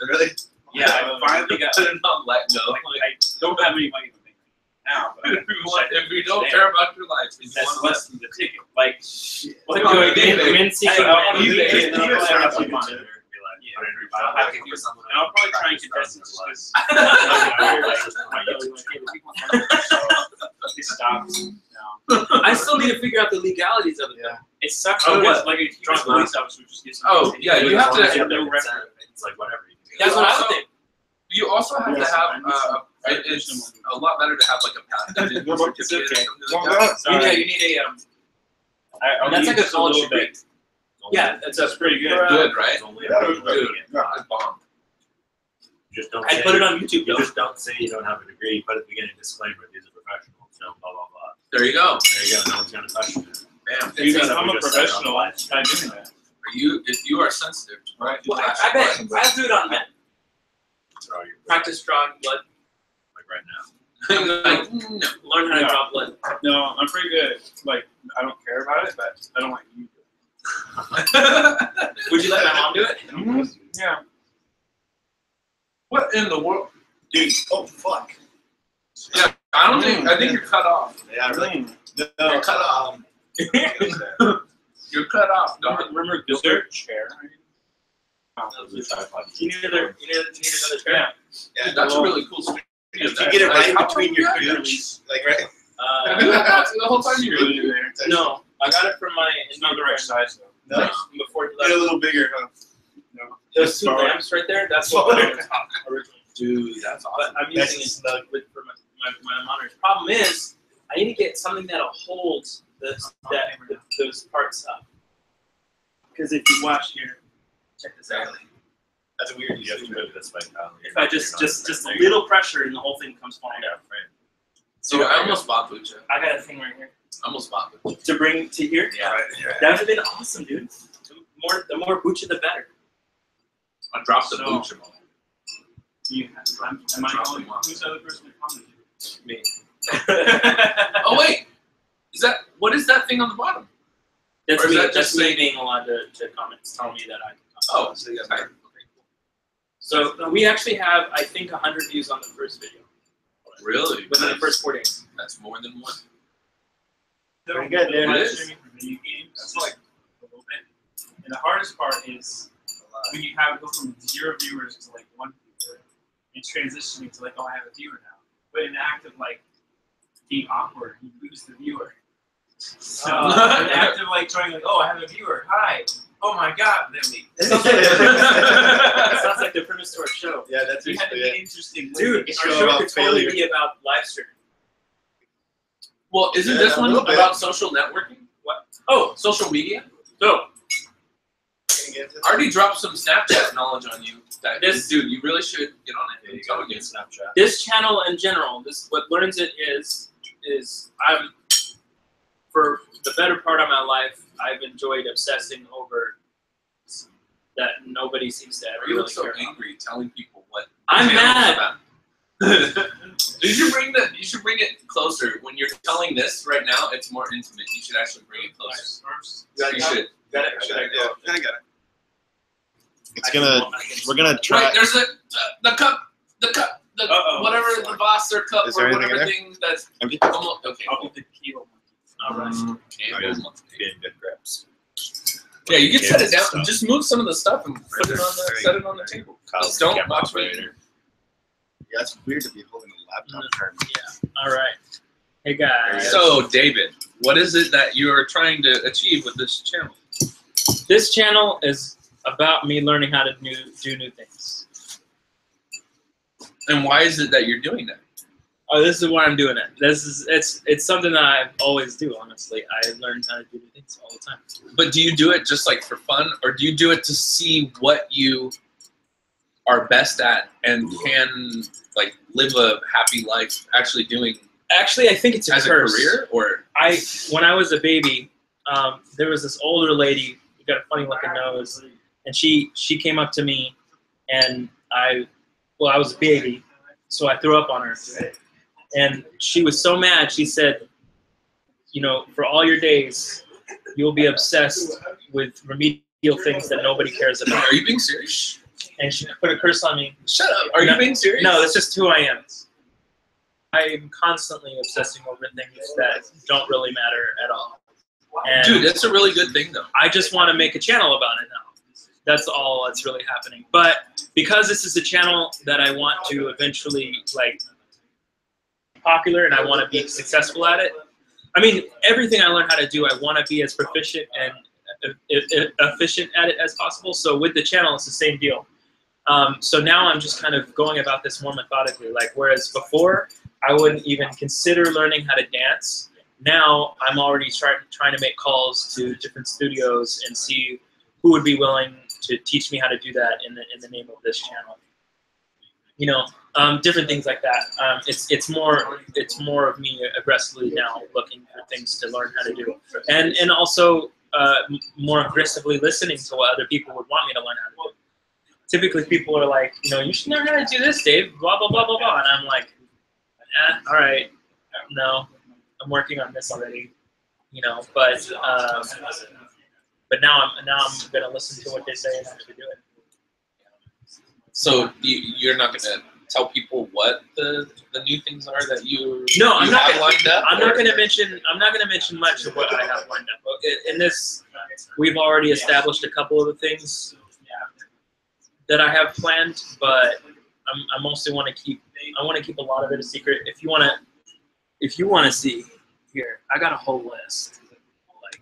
really. Yeah, I finally got. Put it on let go. Like, I don't have any money to make now, but If you don't care about your life, you that's want less than the ticket. Like, What do I get? Mincy Hey, I'll you do get it. it. I'll probably try and contest it just because it stops now. I still need to figure out the legalities of it. Yeah. It sucks. Oh, because, what? like, if you drunk police officer just gets. Oh, yeah, you have to- No record. It's like whatever. That's what I would think. You also have to Yes, have. I need some- It's a lot better to have like a patent No, but it's certificate okay. or something like that. Yeah, you need a I'll That's need like a just college little degree. bit. Yeah, that's pretty good. Good, right? Only Yeah, a Dude, that's bomb. just don't I say, put it on YouTube you though. just don't say you don't have a degree. Put at the beginning disclaimer, these are professionals, no blah blah blah. There you go. There you go, no one's gonna question it. Bam. You It's think a- I'm a we just said it on professional the by doing that. if you are sensitive, right? Well, I bet I'll do it on men. Draw your Practice drawing blood. like right now. like, no. Learn how to No. draw blood. No, I'm pretty good. Like, I don't care about it, but I don't like you. Would you let my mom do it? Yeah. What in the world? Dude, oh fuck. Yeah, I don't think. I think you're cut off. Yeah, really? No, You're cut off. You're cut off, dog. Remember Gilbert? Chair. You need another chair. Yeah. Dude, that's a really cool studio. If you get it right in Like, between your how come you gooch, like right. got- Have you had that the whole time you Really were in there. No, I got it from my It's not the right size though. No, before he Get a left. little bigger, huh? No. Those two lamps right there. That's what I was originally. Dude, that's awesome. But I'm That's using it snug. for my monitors. Problem is, I need to get something that'll hold those parts up. Because if you watch here, check this out. That's weird. You have to move this way, Kyle. If I just a little pressure and the whole thing comes falling down. So I almost bought Bucha. I got a thing right here I almost bought Bucha. to bring to here. Yeah. That would have been awesome, dude. The more Bucha, the better. I dropped the So- Bucha. Am I calling? Who's the other person that commented? Me. Oh wait, what is that thing on the bottom? That's Or is me. that That's just me saying- being allowed to comment. It's telling me that I can comment. Oh, so you got that. So we actually have, I think, 100 views on the first video Really? within the first 4 days. That's more than one. Pretty good, dude. It is. Streaming for video games, that's like a little bit. And the hardest part is when you go from 0 viewers to like 1 viewer and transitioning to like, oh, I have a viewer now. But in the act of like being awkward, you lose the viewer. So in the act of like trying like, oh, I have a viewer. Hi. Oh my God. Then we. It sounds like the premise to our show. Yeah, that's You had to basically be it. interesting. Dude, our show could totally be about live streaming. Well, isn't Yeah, this a one little bit. about social networking? What? Oh, social media. So, I already dropped some Snapchat knowledge on you. Dude, you really should get on it. There you I'm go, telling get you. Snapchat. this channel in general, what learns it is I'm, for the better part of my life, I've enjoyed obsessing over that nobody seems to ever You look really so care about. angry telling people what. I'm the channel's mad. about. You should bring it closer. When you're telling this right now, it's more intimate. You should actually bring it closer. You should. Got it? Should I go? I got it. It's gonna. We're gonna try. Wait, there's the cup. The the Uh-oh. whatever the Voss or cup Is there or anything whatever in there? thing that's Empty? almost okay. I'll get the kilo. All right. Okay. Getting good grips. Yeah, you can set it down. Stuff. Just move some of the stuff and put it on the There you set it on the table. Kyle's Just don't camera watch me. operator. Yeah, it's weird to be holding a laptop turned. All right. Hey guys. So, David, what is it that you are trying to achieve with this channel? This channel is about me learning how to do new things. And why is it that you're doing that? Oh, this is why I'm doing it. It's something that I always do. Honestly, I learn how to do new things all the time. But do you do it just like for fun, or do you do it to see what you are best at and can like live a happy life actually doing Actually, I think it's a as a curse. career? Or When I was a baby, there was this older lady who got a funny looking nose, and she came up to me, and I was a baby, so I threw up on her, and she was so mad. She said, you know, for all your days, you'll be obsessed with remedial things that nobody cares about. are you being serious? And she put a curse on me. Shut up! Are you being serious? No, that's just who I am. I'm constantly obsessing over things that don't really matter at all. And Dude, that's a really good thing though. I just want to make a channel about it now. That's all that's really happening. But because this is a channel that I want to eventually like popular and I want to be successful at it. I mean, everything I learn how to do, I want to be as proficient and efficient at it as possible. So with the channel, it's the same deal. So now I'm just kind of going about this more methodically. Like whereas before, I wouldn't even consider learning how to dance. Now I'm already trying to make calls to different studios and see who would be willing to teach me how to do that in the name of this channel. You know, different things like that. It's more of me aggressively now looking for things to learn how to do, and also more aggressively listening to what other people would want me to learn how to do. Typically, people are like, you know, you should learn how to do this, Dave. Blah blah blah blah blah, and I'm like, all right, no, I'm working on this already, you know. But now I'm gonna listen to what they say and actually do it. So you're not gonna tell people what the new things are that you I'm not have lined up? I'm not gonna mention much of what I have lined up. In this, we've already established a couple of the things that I have planned, but I mostly want to keep a lot of it a secret. If you want to see here, I got a whole list. Like,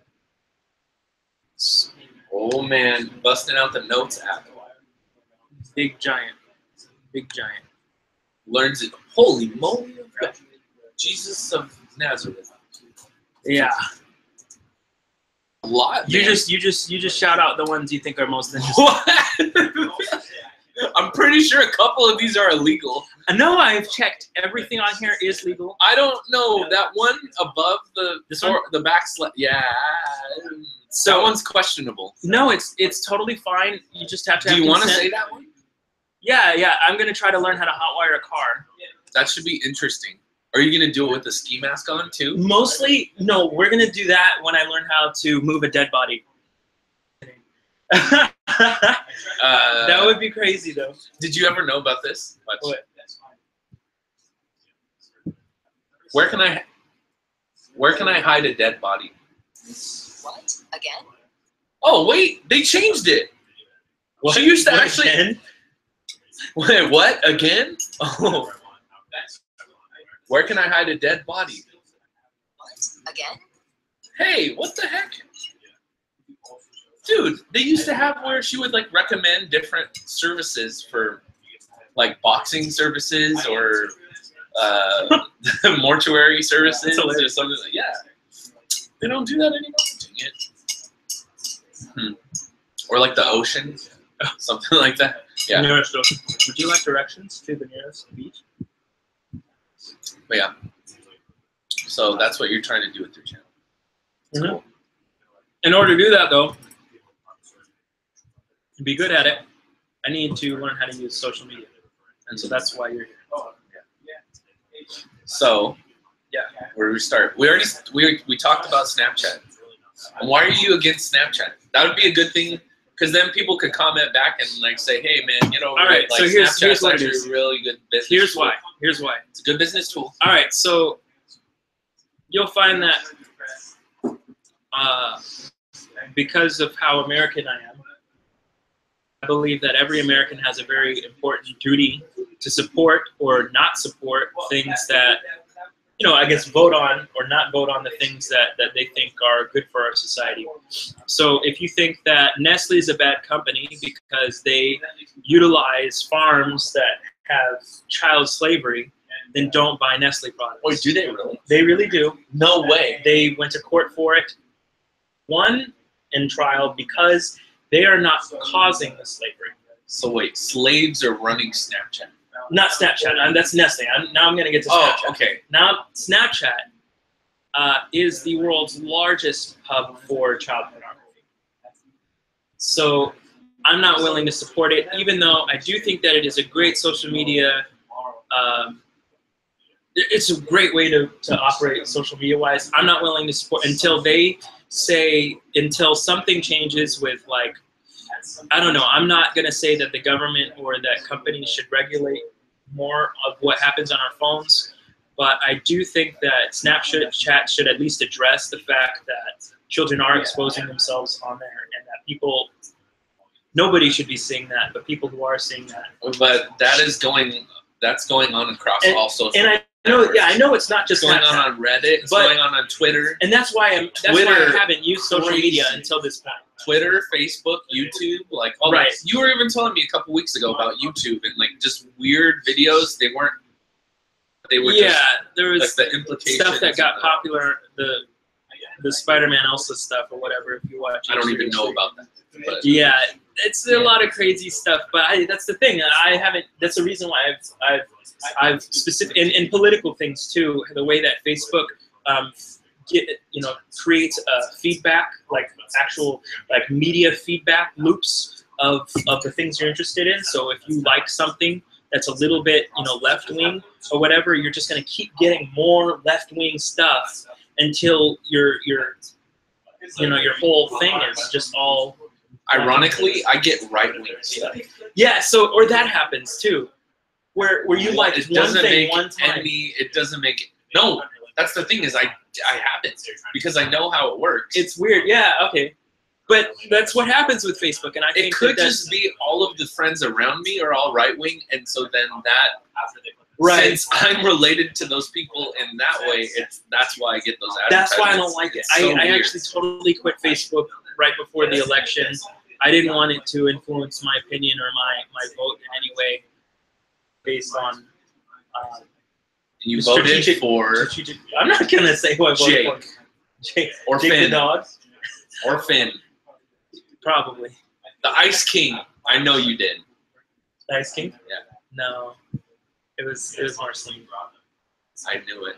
Oh man, busting out the Notes app. big giant. Learns it. Holy moly! Jesus of Nazareth. Yeah. A lot. You man. just shout out the ones you think are most interesting. What? I'm pretty sure a couple of these are illegal. No, I've checked. Everything on here is legal. I don't know that one above This one? the backslash. Yeah, So that one's questionable. no, it's totally fine. You just have to. Do have you want to consent. say that one? Yeah. I'm gonna try to learn how to hotwire a car. That should be interesting. Are you gonna do it with the ski mask on too? Mostly, no. We're gonna do that when I learn how to move a dead body. That would be crazy, though. Did you ever know about this? What? Where can I hide a dead body? What? Again? Oh wait, they changed it. What? She used to What actually. again? Wait, what again? Oh, where can I hide a dead body? What? Again? Hey, what the heck? Dude, they used to have where she would like recommend different services for like boxing services or mortuary services or something like yeah. They don't do that anymore. Dang it. Or like the ocean. Something like that. Yeah. Nearest ocean. Would you like directions to the nearest beach? But yeah. So that's what you're trying to do with your channel. Mm-hmm. In order to do that, though, to be good at it, I need to learn how to use social media, and so that's why you're here. So, Yeah. where do we start? We talked about Snapchat. And why are you against Snapchat? That would be a good thing Because then people could comment back and like say, "Hey, man, get over All right, it." Like so here's Snapchat's what it actually is. a really good business. Here's tool. why. Here's why. It's a good business tool. All right, so you'll find that because of how American I am, I believe that every American has a very important duty to support or not support things that, I guess vote on or not vote on the things that they think are good for our society. So if you think that Nestle is a bad company because they utilize farms that have child slavery, then don't buy Nestle products. Wait, do they really? They really do. No way. They went to court for it, won in trial because they are not causing the slavery. So wait, slaves are running Snapchat. Not Snapchat. That's Nestle. Now I'm going to get to Oh, Snapchat. okay. Now, Snapchat is the world's largest hub for child pornography. So I'm not willing to support it, even though I do think that it is a great social media. It's a great way to operate social media-wise. I'm not willing to support until something changes with, like, I don't know. I'm not going to say that the government or that companies should regulate more of what happens on our phones, but I do think that Snapchat should at least address the fact that children are exposing themselves on there, and that nobody should be seeing that, but people who are seeing that. But that's going on across all social. And I know it's not just going Snapchat, on Reddit. It's but- going on Twitter. and that's why I Twitter, haven't used social crazy. media until this point. Twitter, Facebook, YouTube, like all Right. that. You were even telling me a couple weeks ago about YouTube and like just weird videos. They were Yeah, there just was like the implications. stuff that got of popular, the Spider-Man Elsa stuff or whatever. If you watch, I don't even know about that. But Yeah, it's a lot of crazy stuff, but that's the thing. I haven't. That's the reason why I've specific in political things too. The way that Facebook creates feedback, like actual like media feedback loops of the things you're interested in. So if you like something that's a little bit left wing or whatever, you're just gonna keep getting more left wing stuff until your whole thing is just all. ironically, I get right wing stuff. Yeah, so or that happens too, where you like It one doesn't thing make one time. It doesn't make it. No, that's the thing is I haven't because I know how it works. It's weird, yeah, okay, but that's what happens with Facebook, and I think It could that's just be all of the friends around me are all right wing, and so then that right. since I'm related to those people in that way, that's why I get those That's why I advertisements. don't like it. It's so I weird. actually totally quit Facebook right before the election. I didn't want it to influence my opinion or my vote in any way based on You the voted strategic- for strategic. I'm not gonna say who I voted Jake. for. Jake or Jake the Finn dog, or Finn, probably. the Ice King. I know you did. Ice King? Yeah. No, it was Marceline. I knew it.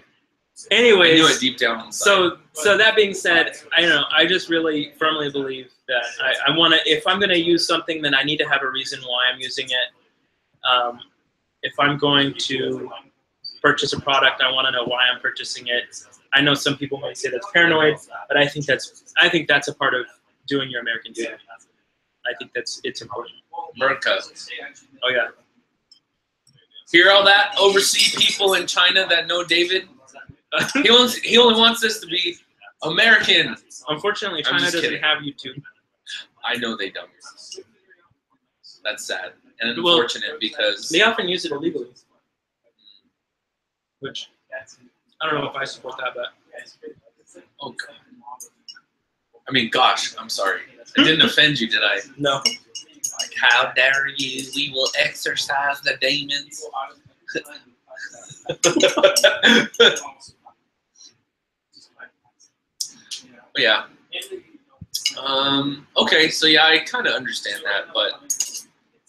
Anyways, I knew it deep down inside. So that being said, I just really firmly believe that I want to. If I'm going to use something, then I need to have a reason why I'm using it. If I'm going to purchase a product, I want to know why I'm purchasing it. I know some people might say that's paranoid, but I think that's a part of doing your American duty. I think it's important. America. Oh yeah. Hear all that overseas people in China that know David? He only wants us to be American. Unfortunately, I'm China just doesn't kidding. have YouTube. I know they don't. That's sad and Well, unfortunate because They often use it illegally, which I don't know if I support that, but oh God. I mean, gosh, I'm sorry. I didn't offend you, did I? no. Like, how dare you? We will exorcise the demons. But yeah. Okay, so yeah, I kind of understand that, but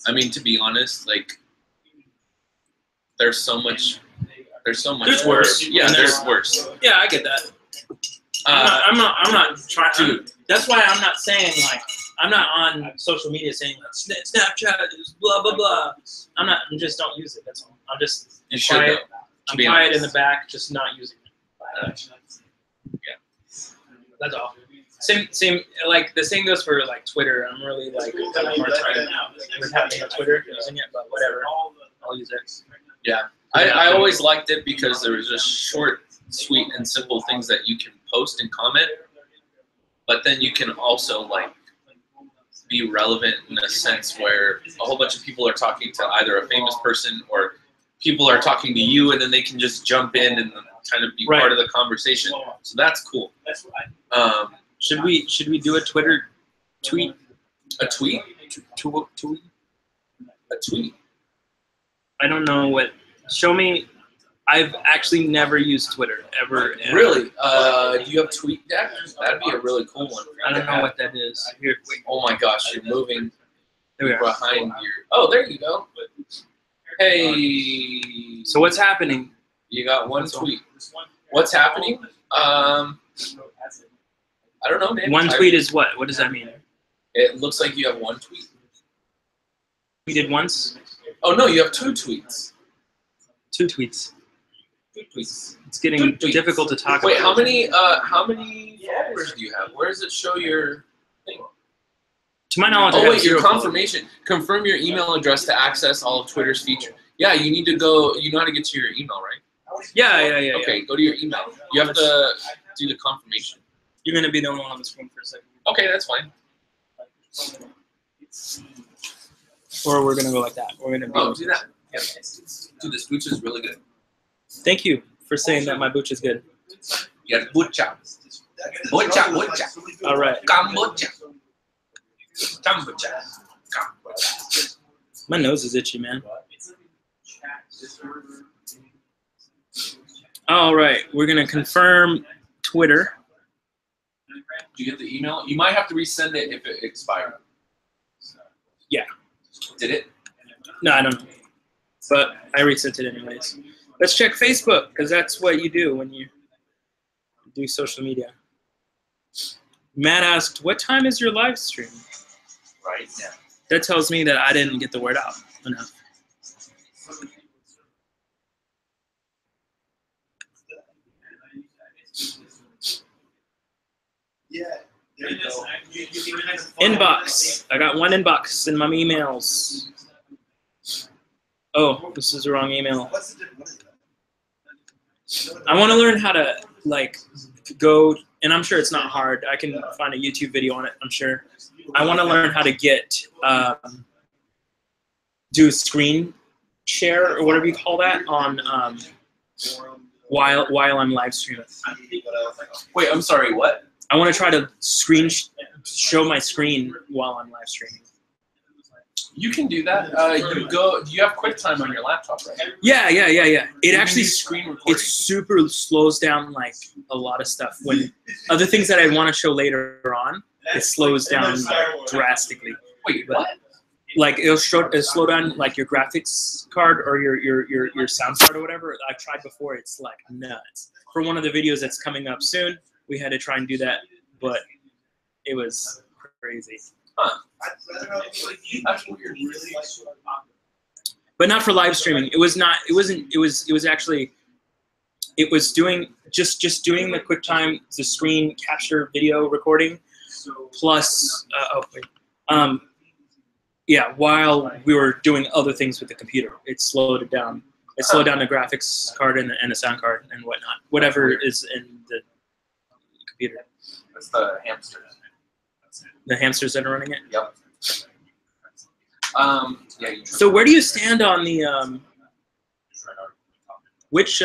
I mean, to be honest, like, there's so much. There's worse. Yeah, And there's worse. Yeah, I get that. I'm not trying. Dude. That's why I'm not saying like I'm not on social media saying like, Snapchat is blah blah blah. I just don't use it. That's all. I'm just You should, quiet. though, I'm be quiet honest. in the back, just not using it. Yeah. That's all. Same. Like the same goes for like Twitter. I'm really like having a hard time with having a Twitter using it, but whatever. I'll use it. Yeah, I always liked it because there was just short, sweet, and simple things that you can post and comment, but then you can also like be relevant in a sense where a whole bunch of people are talking to either a famous person or people are talking to you, and then they can just jump in and kind of be part of the conversation. So that's cool. Should we do a Twitter tweet? A tweet? Tweet? A tweet? I don't know what. Show me. I've actually never used Twitter ever. Really? Do you have TweetDeck? That'd be a really cool one. I don't know what that is. Here. Oh my gosh, you're moving There we are. behind your. Oh, there you go. Hey. So what's happening? You got one tweet. What's happening? I don't know, man. One tweet is what? What does that mean? It looks like you have one tweet. Tweeted once? Oh no, you have two tweets. Two tweets. Two tweets. It's getting Two tweets. difficult to talk Wait, about. how many followers do you have? Where does it show your thing? To my knowledge, I Oh have wait, your 0 followers. confirmation. Confirm your email address to access all of Twitter's features. Yeah, you need to go. You know how to get to your email, right? Yeah. Okay, go to your email. You have to do the confirmation. You're gonna be the only one on the screen for a second. Okay, that's fine. Or we're gonna go like that. We're gonna be. Oh, do that. Yeah. Dude, this booch is really good. Thank you for saying that my booch is good. Yeah, bucha. Bucha. All right. Kombucha. Kombucha. Kombucha. My nose is itchy, man. All right, we're gonna confirm Twitter. Did you get the email? You might have to resend it if it expired. Yeah. Did it? No, I don't know, but I resent it anyways. Let's check Facebook because that's what you do when you do social media. Matt asked, "What time is your live stream?" Right now. That tells me that I didn't get the word out enough. Yeah. There you go. Inbox. I got one inbox in my emails. Oh, this is the wrong email. What's the difference? I want to learn how to like go, and I'm sure it's not hard. I can find a YouTube video on it. I'm sure. I want to learn how to get do screen share or whatever you call that on while I'm live streaming. Wait, I'm sorry, what? I want to try to show my screen while I'm live streaming. You can do that. You have QuickTime on your laptop, right? Yeah. It actually screen recording. it super slows down like a lot of stuff. When other things that I want to show later on, it slows down drastically. Wait, what? Like it'll slow down like your graphics card or your sound card or whatever. I've tried before. It's like nuts. For one of the videos that's coming up soon, we had to try and do that, but it was crazy. Huh. That's weird. But not for live streaming. It was not. It wasn't. It was actually. It was doing just doing the QuickTime, the screen capture video recording, plus yeah. While we were doing other things with the computer, it slowed it down. It slowed down the graphics card and the sound card and whatnot. Whatever is in the computer. That's the hamster. The hamsters that are running it. Yep. Yeah. So where do you stand on the which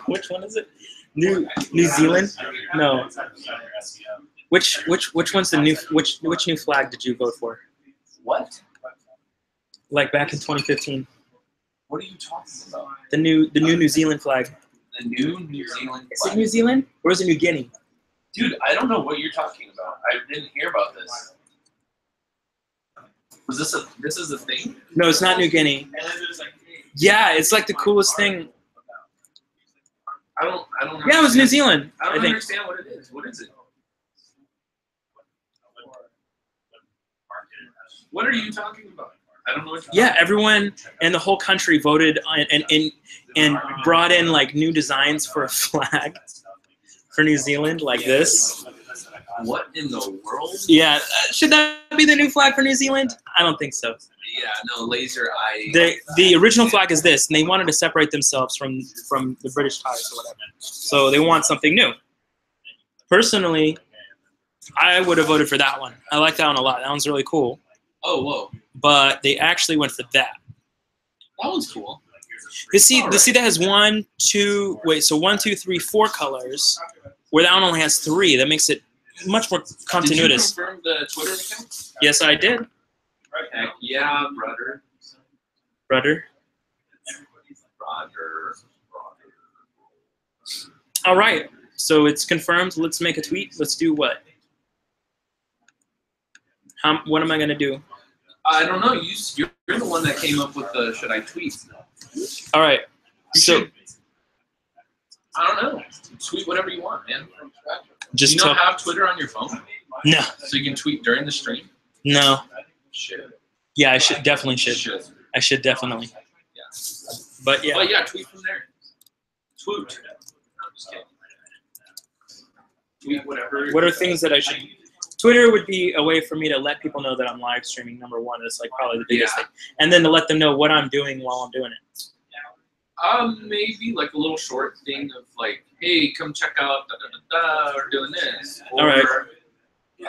which one is it? New Zealand? No. Which one's the new which new flag did you vote for? What? Like back in 2015. What are you talking about? The new New Zealand flag. The new New Zealand Is it flag. New Zealand or is it New Guinea? Dude, I don't know what you're talking about. I didn't hear about this. Was this is a thing? No, it's not New Guinea. Yeah, it's like the coolest thing. I don't Yeah, it was New Zealand. I don't I think. understand what it is. What is it? What are you talking about? I don't know what you're Yeah, everyone and the whole country voted on and brought in like new designs for a flag for New Zealand, like this. What in the world? Yeah, should that be the new flag for New Zealand? I don't think so. Yeah, no, laser eye. The original flag is this, and they wanted to separate themselves from the British ties or whatever. So they want something new. Personally, I would have voted for that one. I like that one a lot. That one's really cool. Oh, whoa. But they actually went for that. That one's cool. You see that has 1, 2, wait, so 1, 2, 3, 4 colors, where that one only has 3. That makes it much more continuous. Did you confirm the Twitter account? Yes, I did. Heck yeah, brother. Brother. Brother. All right. So it's confirmed. Let's make a tweet. Let's do what? What am I going to do? I don't know. You're the one that came up with the should I tweet? All right. So I don't know. Tweet whatever you want, man. just you don't have Twitter on your phone? No. So you can tweet during the stream? No. Shit. Yeah, I should definitely should. I should definitely. Yeah. But yeah. But yeah, tweet from there. Tweet. No, I'm just kidding. Tweet whatever. What are things that I should? Twitter would be a way for me to let people know that I'm live streaming. Number one, it's like probably the biggest thing, and then to let them know what I'm doing while I'm doing it. Maybe like a little short thing of like, hey, come check out da da da da, or doing this. Or, all right. You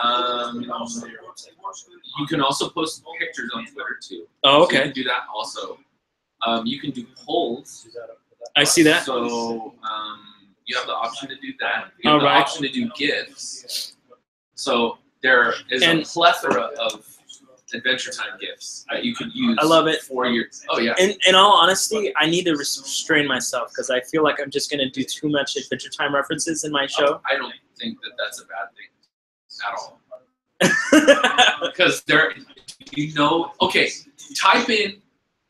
can also post pictures on Twitter too. Oh, okay. So you can do that also. You can do polls. I see that. So you have the option to do that. You have the option to do GIFs. So there is a plethora of Adventure Time GIFs that you could use. I love it. For your, oh yeah. In all honesty, I need to restrain myself because I feel like I'm just going to do too much Adventure Time references in my show. I don't think that that's a bad thing at all. Because there, okay, type in,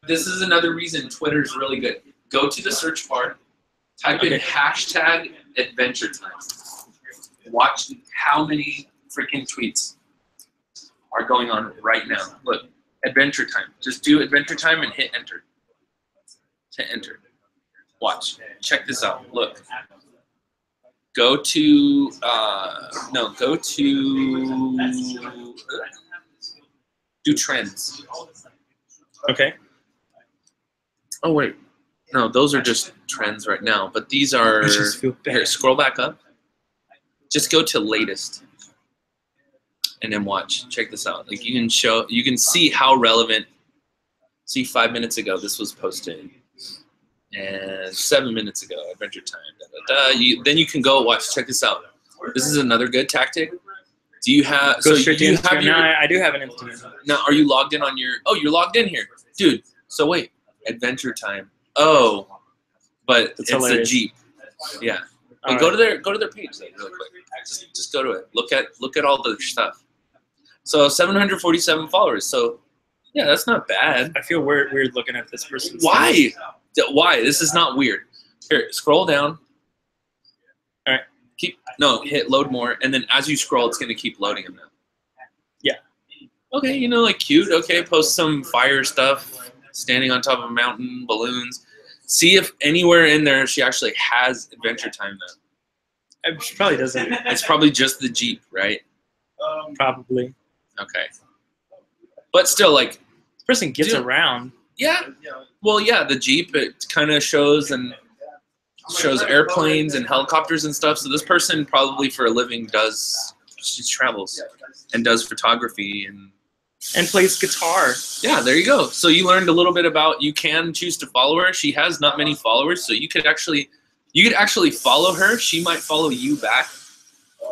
this is another reason Twitter is really good. Go to the search bar, type in hashtag Adventure Time. Watch how many freaking tweets are going on right now. Look, Adventure Time. Just do Adventure Time and hit enter. Hit enter. Watch. Check this out. Look. Go to, go to, do trends. Okay. Oh, wait. No, those are just trends right now. But these are, I just feel bad. Here, scroll back up. Just go to latest. And then watch. Check this out. Like you can see how relevant. See, 5 minutes ago this was posted, and 7 minutes ago Adventure Time. Then you can go watch. Check this out. This is another good tactic. Do you have? Go straight to Instagram. No, I do have an Instagram. Now, are you logged in on your? Oh, you're logged in here, dude. So wait, Adventure Time. Oh, but it's a Jeep. Yeah. But go to their page like, really quick. Just go to it. Look at all the stuff. So 747 followers. So yeah, that's not bad. I feel weird looking at this person. Why? Why? This is not weird. Here, scroll down. All right. Hit load more, and then as you scroll, it's gonna keep loading them now. Yeah. Okay, like cute. Okay, post some fire stuff. Standing on top of a mountain, balloons. See if anywhere in there she actually has Adventure Time though. She probably doesn't. It's probably just the Jeep, right? Probably. Okay. But still, like, this person gets around. Yeah. Well, yeah, the Jeep, it kind of shows airplanes and helicopters and stuff. So this person probably for a living she travels and does photography and plays guitar. Yeah, there you go. So you learned a little bit about, you can choose to follow her. She has not many followers, so you could actually follow her. She might follow you back.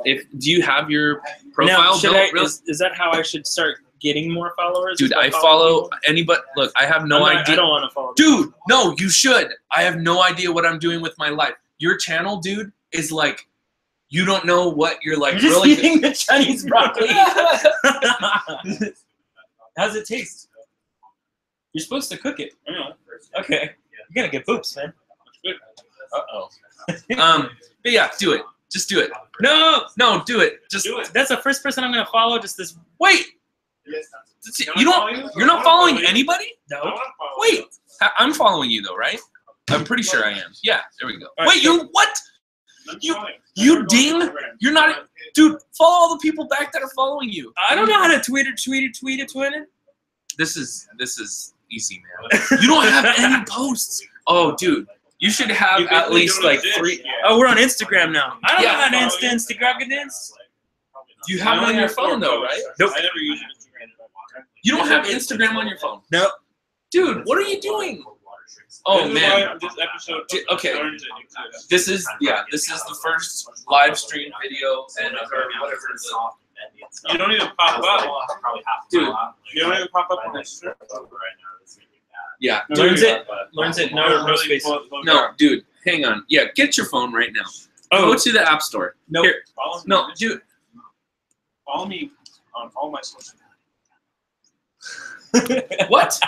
Do you have your profile built? Is that how I should start getting more followers? Dude, I follow anybody. Look, I have no idea. I don't want to follow. Dude, no, you should. I have no idea what I'm doing with my life. Your channel, dude, is like, you don't know what you're like. You're really eating the Chinese broccoli. How's it taste? You're supposed to cook it. Okay. You're gonna get poops, man. Uh-oh. But yeah, do it. Just do it. No, do it. Just do it. That's the first person I'm gonna follow. Just this. Wait. You're not following anybody? No. Wait. I'm following you though, right? I'm pretty sure I am. Yeah. There we go. Right, wait, you're what? You ding? You're not, dude. Follow all the people back that are following you. I don't know how to tweet it. This is easy, man. You don't have any posts. Oh, dude, you should have You at basically least doing like this. 3. Oh, we're on Instagram now. I don't Yeah. know how to Instagram cadence. You have it on your phone though, right? Nope. I never use Instagram. You don't have Instagram on your phone. No. Dude, what are you doing? Oh This is man. why this episode Okay. learns it exists. This is the first live stream video and whatever. You don't even pop up. Dude. You don't even pop up on Instagram. Yeah, Learns dude. it. Learns it. No space. No, dude, hang on. Yeah, get your phone right now. Go to the App Store. Nope. Here. Follow me. No, dude. Follow me on all my social What?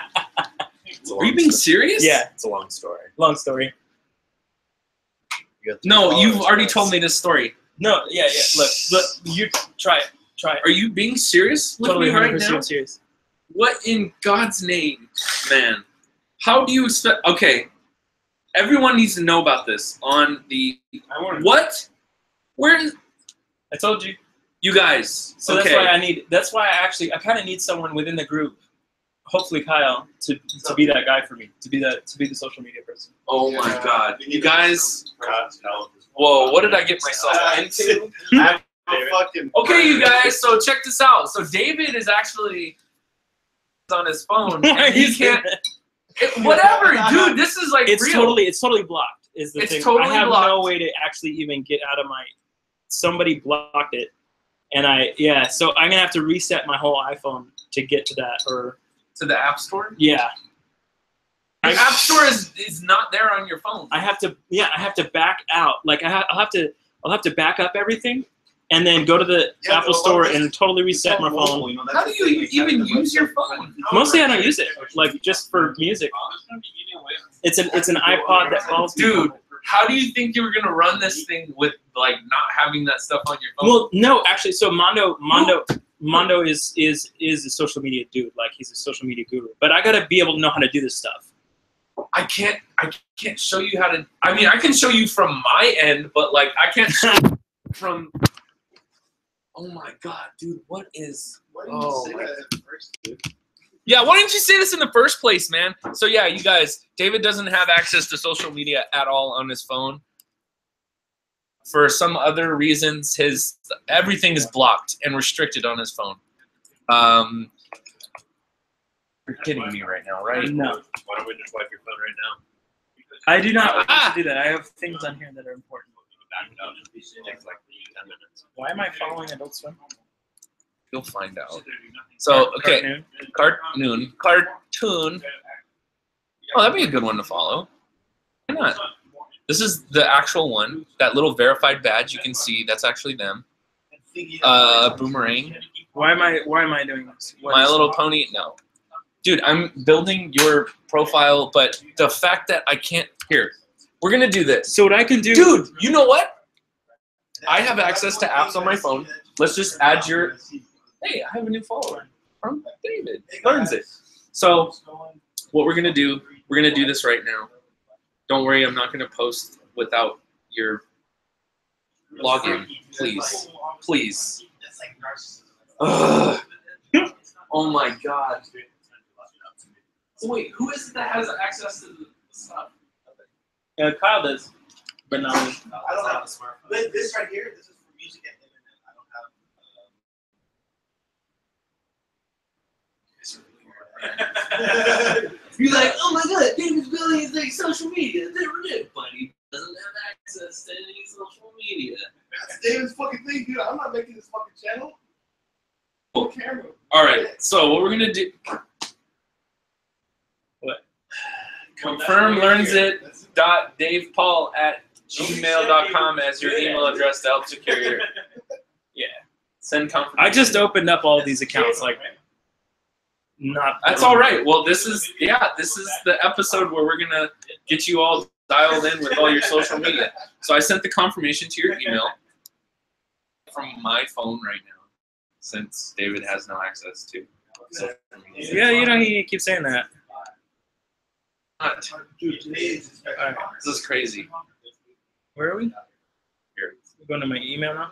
Are you being serious? Yeah. It's a long story. Long story. You got 3 No, you've followers, already guys. told me this story. No. Yeah. Look. You try it. Try it. Are you being serious with Totally me right 100% now? serious. What in God's name, man? How do you expect? Okay, everyone needs to know about this on the I want what? Where is I told you. you guys? So okay. that's why I kind of need someone within the group. Hopefully Kyle to be that guy for me, to be the social media person. Oh my God, you guys! Whoa, what did I get myself into? Okay, you guys. So check this out. So David is actually on his phone, and he can't. Whatever, dude. This is like It's real. totally blocked. Is the It's thing. totally I have blocked. no way to actually even get out of my. Somebody blocked it, and so I'm gonna have to reset my whole iPhone to get to that. Or to the App Store. yeah, The App Store is not there on your phone. I have to back out. Like I'll have to back up everything, and then go to the Apple Store and totally reset my phone. How do you even use your phone? Mostly I don't use it, like just for music. It's an iPod that follows Dude, how do you think you were gonna run this thing with like not having that stuff on your phone? Well, no, actually, so Mondo is a social media dude. Like he's a social media guru. But I gotta be able to know how to do this stuff. I can't show you how to. I mean, I can show you from my end, but like I can't show you from. Oh my God, dude, what is? Oh my. Yeah, why didn't you say this in the first place, man? So yeah, you guys, David doesn't have access to social media at all on his phone. For some other reasons, everything is blocked and restricted on his phone. You're kidding me right now, right? No, Why don't we just wipe your phone right now? I do not want to do that. I have things on here that are important. Back it up. It takes like 10 minutes. Why am I following Adult Swim? You'll find out. So okay, Cartoon. cartoon. Oh, that'd be a good one to follow. Why not? This is the actual one. That little verified badge you can see. That's actually them. Boomerang. Why am I doing this? What My is- Little Pony. No, dude, I'm building your profile, but the fact that I can't. Here, we're gonna do this, So what I can do, dude. You know what? I have access to apps on my phone. Let's just add your. Hey, I have a new follower from David. Learns it. So what we're gonna do this right now. Don't worry, I'm not gonna post without your login, please, please. Ugh. Oh my God. Wait, who is it that has access to the stuff? Kyle does, but not me. I don't have a smartphone. This right here, this is for music and internet. I don't have. You're like, oh my God, David's building his like social media. But he doesn't have access to any social media. That's David's fucking thing, dude. I'm not making this fucking channel. Full camera. All right, so what we're gonna do? What? Confirm learns it. DavePaul@gmail.com as your email address to help secure your. Yeah. Send confirmation. I just opened up all these accounts, like not. That's all right. Well, this is the episode where we're gonna get you all dialed in with all your social media. So I sent the confirmation to your email from my phone right now, since David has no access to social media. Yeah, he keeps saying that. What? Dude, today is All right. This is crazy. Where are we? Going to my email now.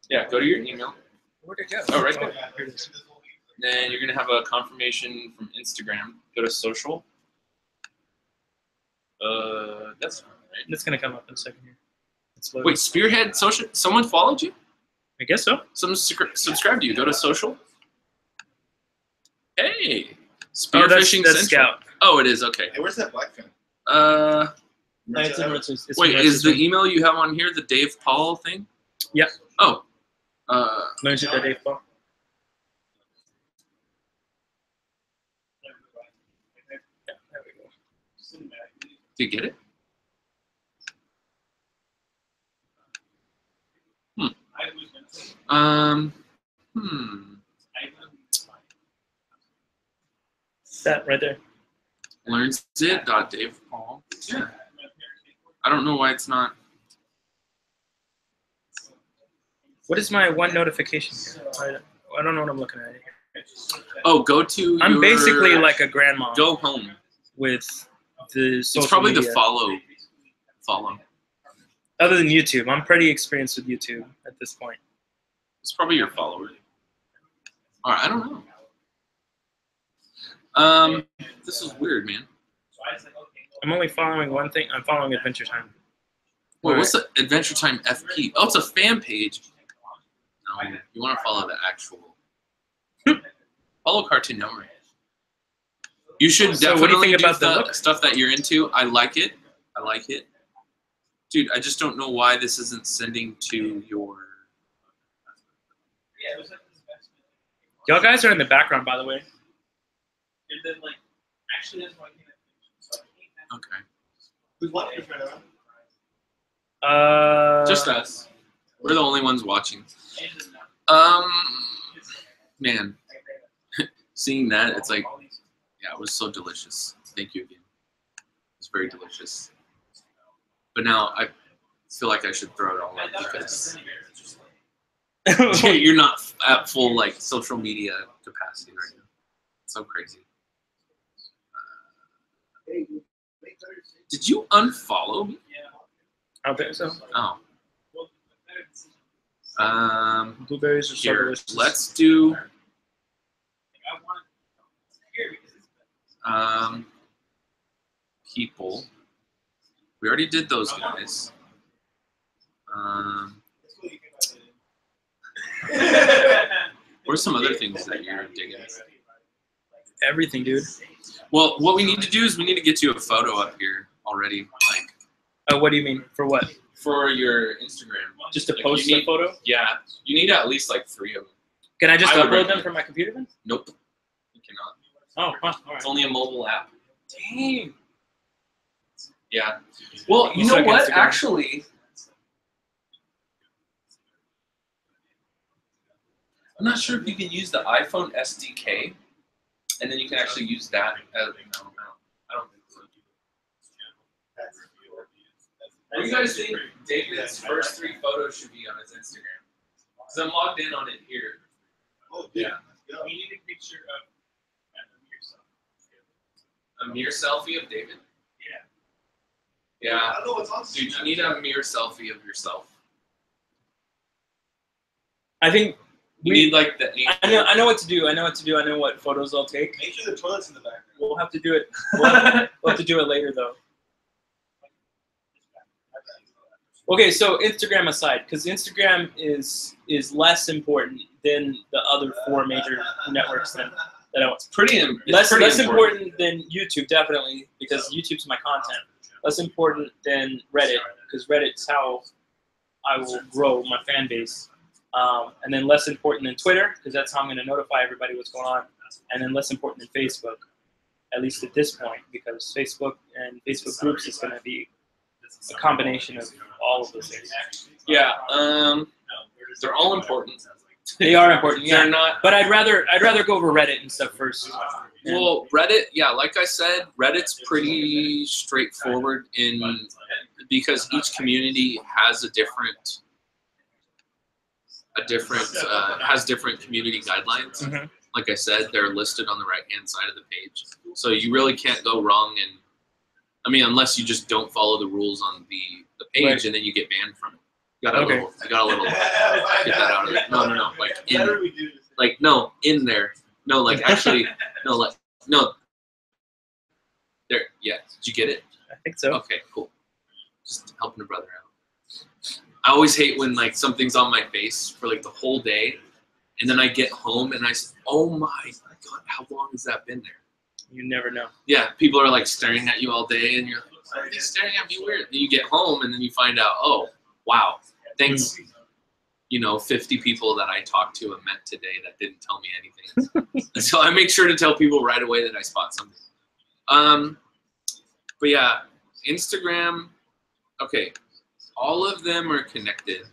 Yeah, go to your email. Where'd it go? Oh, right there. Here it is. Then you're gonna have a confirmation from Instagram. Go to social. That's fine, right? It's gonna come up in a second here. It's loading. Wait, Spearhead Social. Someone followed you? I guess so. Someone subscribed to you. Go to social. Hey, Oh, that's Spearfishing that's Central. Scout. Oh, it is okay. Hey, where's that black fan? It's in Rich's- it's Wait, in is the Rich's email you have on here the Dave Paul thing? Yeah. Oh. Learns it, Dave Paul. There we go. Did you get it? That right there. Learns it. Dave Paul. Yeah. I don't know why it's not. What is my one notification here? I don't know what I'm looking at here. Oh, go to. I'm your- basically like a grandma Go home. with the social It's probably media. the follow. Other than YouTube, I'm pretty experienced with YouTube at this point. It's probably your follower. All right, I don't know. This is weird, man. I'm only following one thing. I'm following Adventure Time. Wait, what's the Adventure Time FP? Oh, it's a fan page. No, you want to follow the actual. Follow Cartoon Network. You should So what do you definitely think do about the the look? stuff that you're into. I like it. Dude, I just don't know why this isn't sending to your. Y'all guys are in the background, by the way. Okay. Who's watching this right now? Just us. We're the only ones watching. Man, seeing that, it's like, yeah, it was so delicious. Thank you again. It's very delicious. But now I feel like I should throw it all up because you're not at full like social media capacity right now. It's so crazy. Did you unfollow me? I don't think so. Oh. Blueberries are so Here, delicious. let's do people. We already did those guys. What are some other things that you're digging? Everything, dude. Well, what we need to do is we need to get you a photo up here already, like What do you mean? For what? for your Instagram. Just to Like, post you the need- photo? Yeah, you need at least like 3 of them. Can I just I would upload them recommend- from my computer then? Nope, you cannot. Oh, huh, all right. It's only a mobile app. Dang. Yeah. Well, you You know suck what? Instagram. Actually, I'm not sure if you can use the iPhone SDK, and then you can actually use that as. No, I don't think so. What do you guys think David's first 3 photos should be on his Instagram? Because I'm logged in on it here. Oh, Yeah. We need a picture of yourself. A mirror selfie of David. Yeah. Yeah. I don't know what's on. Dude, you need a mirror selfie of yourself. I think You need like the. I know what to do. I know what photos I'll take. Make sure the toilet's in the background. We'll have to do it. We'll have to do it later though. Okay, so Instagram aside, because Instagram is less important than the other 4 major networks that I want. It's Less important than YouTube, definitely, because YouTube's my content. Less important than Reddit, because Reddit's how I will grow my fan base. And then less important than Twitter, because that's how I'm going to notify everybody what's going on. And then less important than Facebook, at least at this point, because Facebook and Facebook groups is going to be a combination of all of those things. Yeah. They're all important. They are important, yeah. They're not. But I'd rather go over Reddit and stuff first. Well, Reddit, yeah, like I said, Reddit's pretty straightforward because each community has has different community guidelines. Mhm. Like I said, they're listed on the right-hand side of the page, so you really can't go wrong in I mean, unless you just don't follow the rules on the page, Right. and then you get banned from it. You got a Okay. little. You got a little. Get that out of there. No. Like How do in. we do this? Like no, in there. No, like actually. No, like no. There. Yeah. Did you get it? I think so. Okay. Cool. Just helping a brother out. I always hate when like something's on my face for like the whole day, and then I get home and I say, "Oh my God, how long has that been there?" You never know. Yeah, people are like staring at you all day, and you're like, "Why are they staring at me weird?" Then you get home, and then you find out, "Oh, wow, thanks." 50 people that I talked to and met today that didn't tell me anything. So I make sure to tell people right away that I spot something. But yeah, Instagram. Okay, all of them are connected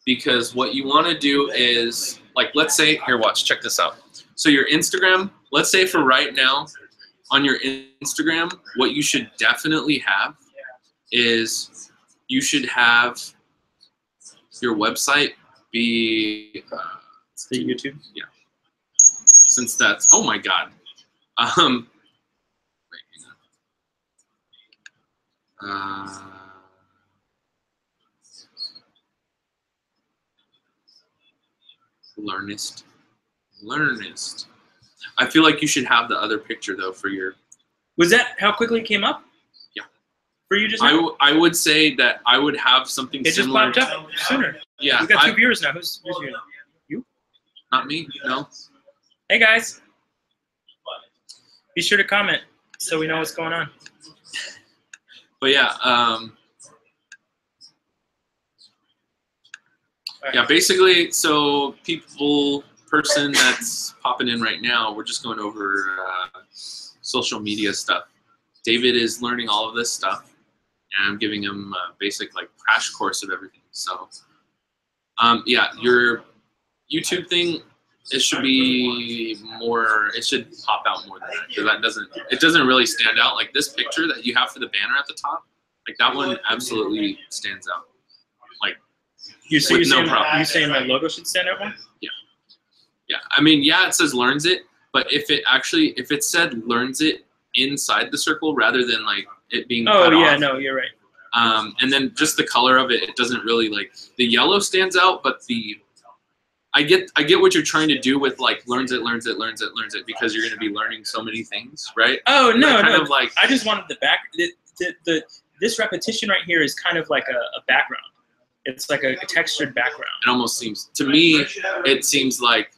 because what you want to do is like, let's say here, watch, check this out. So your Instagram, let's say for right now, on your Instagram, what you should definitely have is you should have your website be The YouTube. yeah. Since that's oh my God. Wait, hang on. Learnist. I feel like you should have the other picture though for your. Was that how quickly it came up? Yeah. For you just now? I would say that I would have something It just similar. popped up sooner. Yeah, We got 2 viewers now. Who's viewing? not me. No. Hey guys. Be sure to comment so we know what's going on. But yeah, yeah. Basically, so person that's popping in right now, we're just going over social media stuff. David is learning all of this stuff, and I'm giving him a basic like crash course of everything. So, yeah, your YouTube thing, it should be more. It should pop out more than that because it doesn't really stand out. Like this picture that you have for the banner at the top, like that one absolutely stands out. Like You're with no saying, problem. you saying my logo should stand out more? Yeah, I mean, yeah, it says learns it, but if it said learns it inside the circle rather than like it being cut Oh yeah, off, no, you're right. and then just the color of it, it doesn't really like the yellow stands out, but I get what you're trying to do with like learns it because you're going to be learning so many things, right? Oh no, Kind no. of like I just wanted the back. This repetition right here is kind of like a background. It's like a textured background. it almost seems to me. It seems like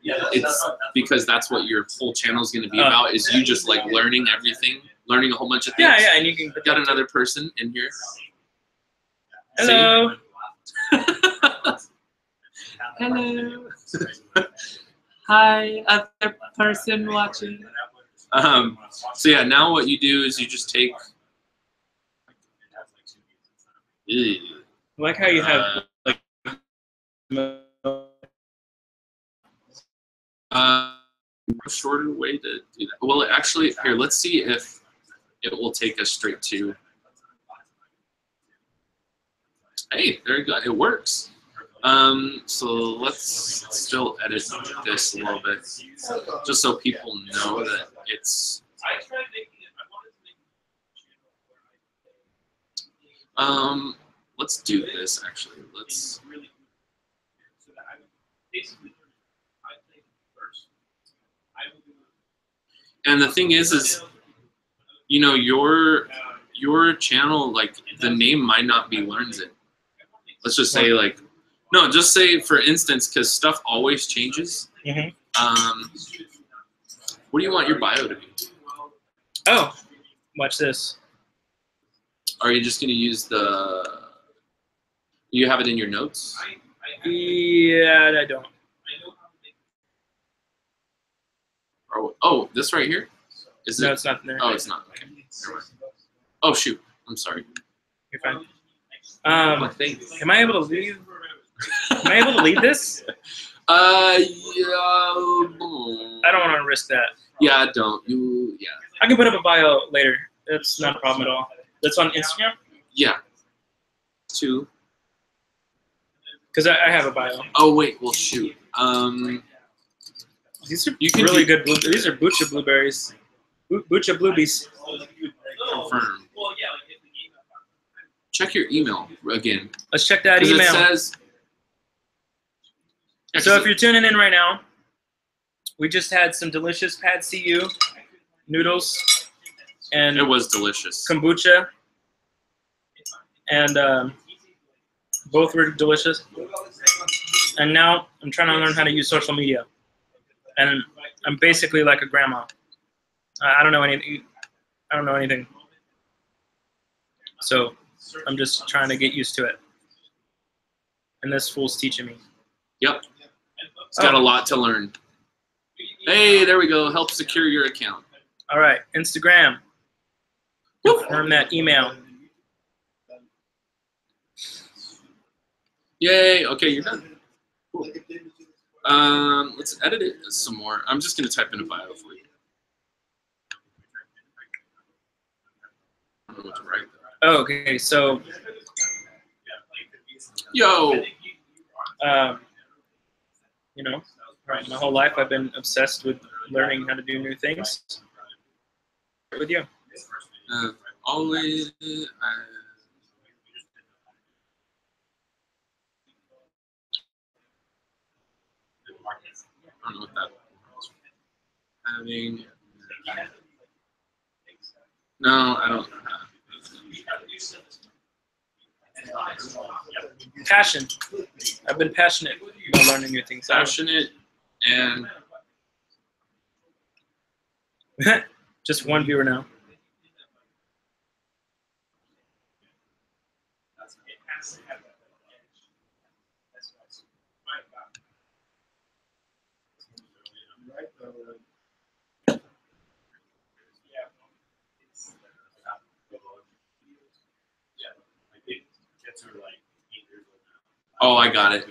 it's because that's what your whole channel is going to be about. Is you just like learning everything, learning a whole bunch of things. Yeah, and you can put Got another person in here. Hello. Hello. Hi, other person watching. So yeah, now what you do is you just take. Ew. I like how you have like. A shorter way to do that. Well, actually, here, let's see if it will take us straight to. Hey, very good. It works. So let's still edit this a little bit, just so people know that it's. Let's do this actually. Let's. And the thing is, your channel, like the name might not be Learns It. Let's just say like, no, just say for instance, because stuff always changes. Mhm. What do you want your bio to be? Oh, watch this. Are you just gonna use you have it in your notes? Yeah, I don't. Or, oh, this right here? Is it? No, it's not there. Oh, it's not. Okay. Never mind. Oh shoot! I'm sorry. You're fine. My thing. Am I able to leave? Am I able to leave this? Yeah. I don't want to risk that. Yeah, don't. Yeah. I can put up a bio later. That's not a problem at all. That's on Instagram? Yeah. 2. Because I have a bio. Oh wait. Well, shoot. These are You can really do- good. These are Bucha blueberries. Bucha bluebies. confirm. Well, yeah, like if the game. Check your email again. Let's check that 'Cause email. It says. Yeah, So 'cause if you're tuning in right now, we just had some delicious Pad CU noodles and it was delicious. kombucha, and both were delicious. And now I'm trying to learn how to use social media, and I'm basically like a grandma. I don't know anything. I don't know anything. So I'm just trying to get used to it. And this fool's teaching me. Yep. It's got a lot to learn. Hey, there we go. Help secure your account. All right, Instagram. Confirm that email. Yay. Okay, you're done. Cool. Let's edit it some more. I'm just gonna type in a bio for you. I don't know what to write there. Oh, okay, so Yo. you know, right, my whole life I've been obsessed with learning how to do new things. With you. Always. I don't know what that was. Having. No, I don't. Passion. I've been passionate about learning new things. Passionate and Just one viewer now. oh, I got it.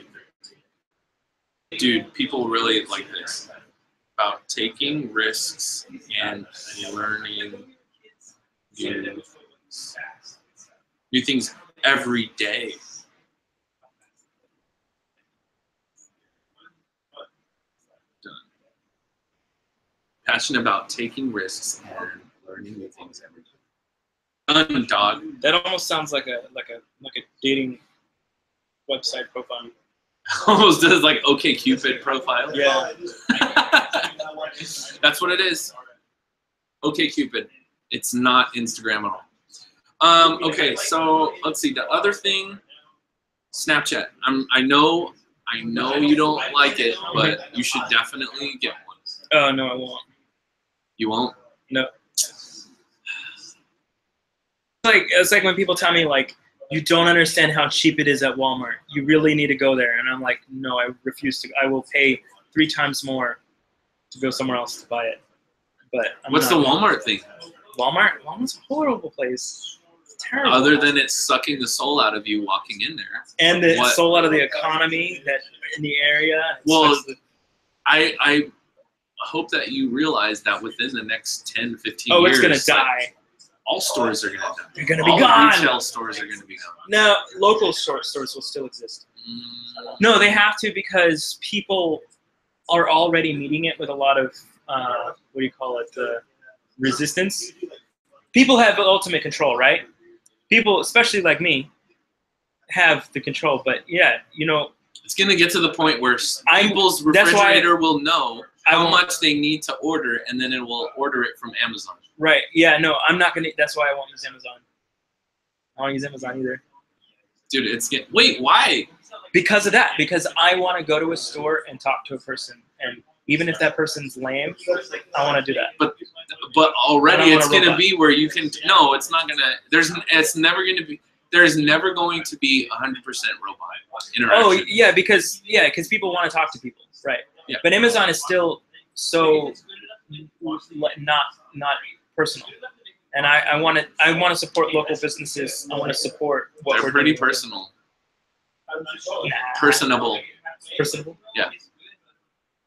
Dude, people really like this. About taking risks and learning new things every day. Done. Passionate about taking risks and learning new things every day. Done, dog. That almost sounds like a dating website profile. Almost does like OkCupid profile. Yeah. That's what it is. OkCupid. It's not Instagram at all. Okay, so let's see. The other thing, Snapchat. I know you don't like it, but you should definitely get one. Oh no, I won't. You won't? No. It's like when people tell me like, you don't understand how cheap it is at Walmart. You really need to go there. And I'm like, no, I refuse to. I will pay 3 times more to go somewhere else to buy it. But What's the Walmart thing? Walmart's a horrible place. It's terrible. Other than it's sucking the soul out of you walking in there. And the What? soul out of the economy that in the area. Well, sucks the- I hope that you realize that within the next 10, 15 oh, years. it's gonna die. All stores are gonna die. They're gonna be All gone. retail stores are gonna be gone. No, local stores will still exist. No, they have to because people are already meeting it with a lot of what do you call it? Resistance. People have ultimate control, right? People, especially like me, have the control. But yeah, you know, It's gonna get to the point where people's that's why refrigerator will know I how won't- much they need to order, and then it will order it from Amazon. right? Yeah, no, I'm not gonna. That's why I won't use Amazon. I won't use Amazon either. Dude, wait, why? Because of that. Because I want to go to a store and talk to a person, and even if that person's lame, I want to do that. But I already don't it's want a gonna robot. be where you can. No, it's not gonna. It's never gonna be. There's never going to be 100% robot interaction. Oh yeah, because people want to talk to people, right? Yeah. But Amazon is still so not personal, and I want to support local businesses. I want to support what They're we're pretty doing. personal, Nah. personable. Personable. Yeah.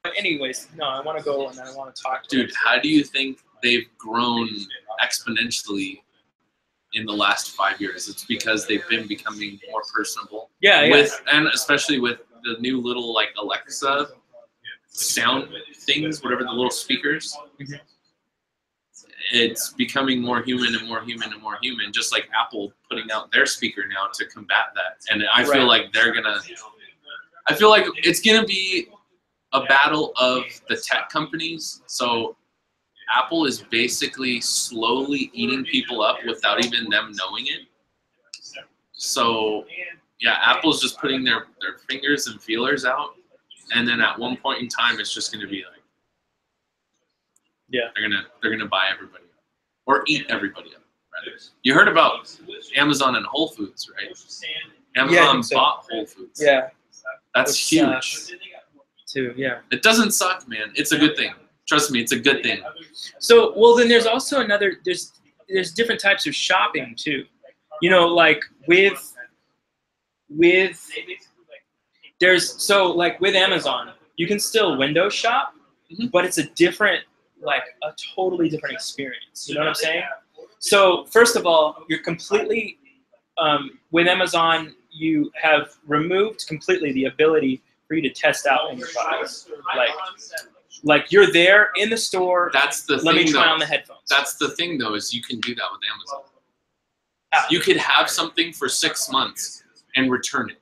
But anyways, no, I want to go and I want to talk. To Dude, how do you think they've grown exponentially in the last 5 years? It's because they've been becoming more personable. Yeah. And especially with the new little like Alexa sound things, whatever the little speakers. Mhm. it's becoming more human and more human and more human, just like Apple putting out their speaker now to combat that. And I feel like I feel like it's gonna be a battle of the tech companies. So Apple is basically slowly eating people up without even them knowing it. So yeah, Apple's just putting their fingers and feelers out, and then at one point in time, it's just gonna be like, yeah, they're gonna buy everybody up or eat everybody up. Rather, you heard about Amazon and Whole Foods, right? Amazon bought Whole Foods. Yeah, that's huge. Too. Yeah, it doesn't suck, man. It's a good thing. Trust me, it's a good thing. So, well, then there's also another. There's different types of shopping too. You know, like with with Amazon, you can still window shop, but it's a totally different experience. You know what I'm saying? So first of all, you're completely with Amazon, you have removed completely the ability for you to test out any products. Like you're there in the store. That's the thing. Let me try on the headphones. That's the thing, though, is you can do that with Amazon. You could have something for 6 months and return it.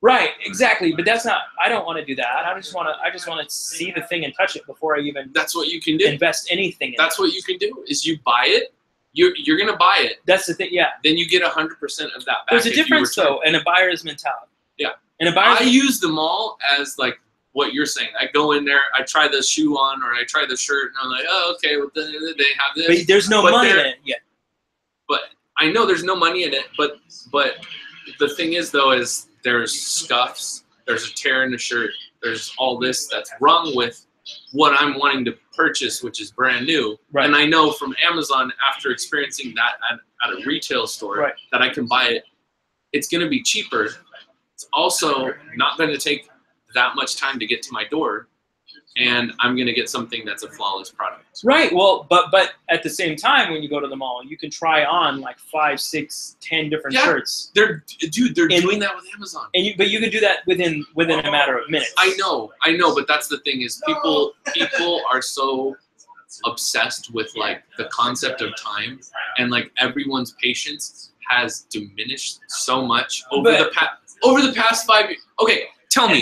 Right, exactly. But that's not. I don't want to do that. I just want to see the thing and touch it before I even. That's what you can do. Invest anything. That's what you can do. Is you buy it. You're gonna buy it. That's the thing. Yeah. Then you get 100% of that back. There's a difference though, in a buyer's mentality. Yeah. And a buyer's. I use them all as like what you're saying. I go in there, I try the shoe on, or I try the shirt, and I'm like, oh, okay. Well, then they have this. But there's no money in it yet. But I know there's no money in it. But the thing is, though, is there's scuffs. There's a tear in the shirt. There's all this that's wrong with what I'm wanting to purchase, which is brand new. Right. And I know from Amazon, after experiencing that at a retail store, that I can buy it. It's going to be cheaper. It's also not going to take that much time to get to my door, and I'm going to get something that's a flawless product. Right. Well, but at the same time, when you go to the mall, you can try on like 5, 6, 10 different shirts. They're doing that with Amazon. And but you can do that within a matter of minutes. I know, but that's the thing is people are so obsessed with like the concept of time, and like everyone's patience has diminished so much over the past 5 years. Okay, tell me,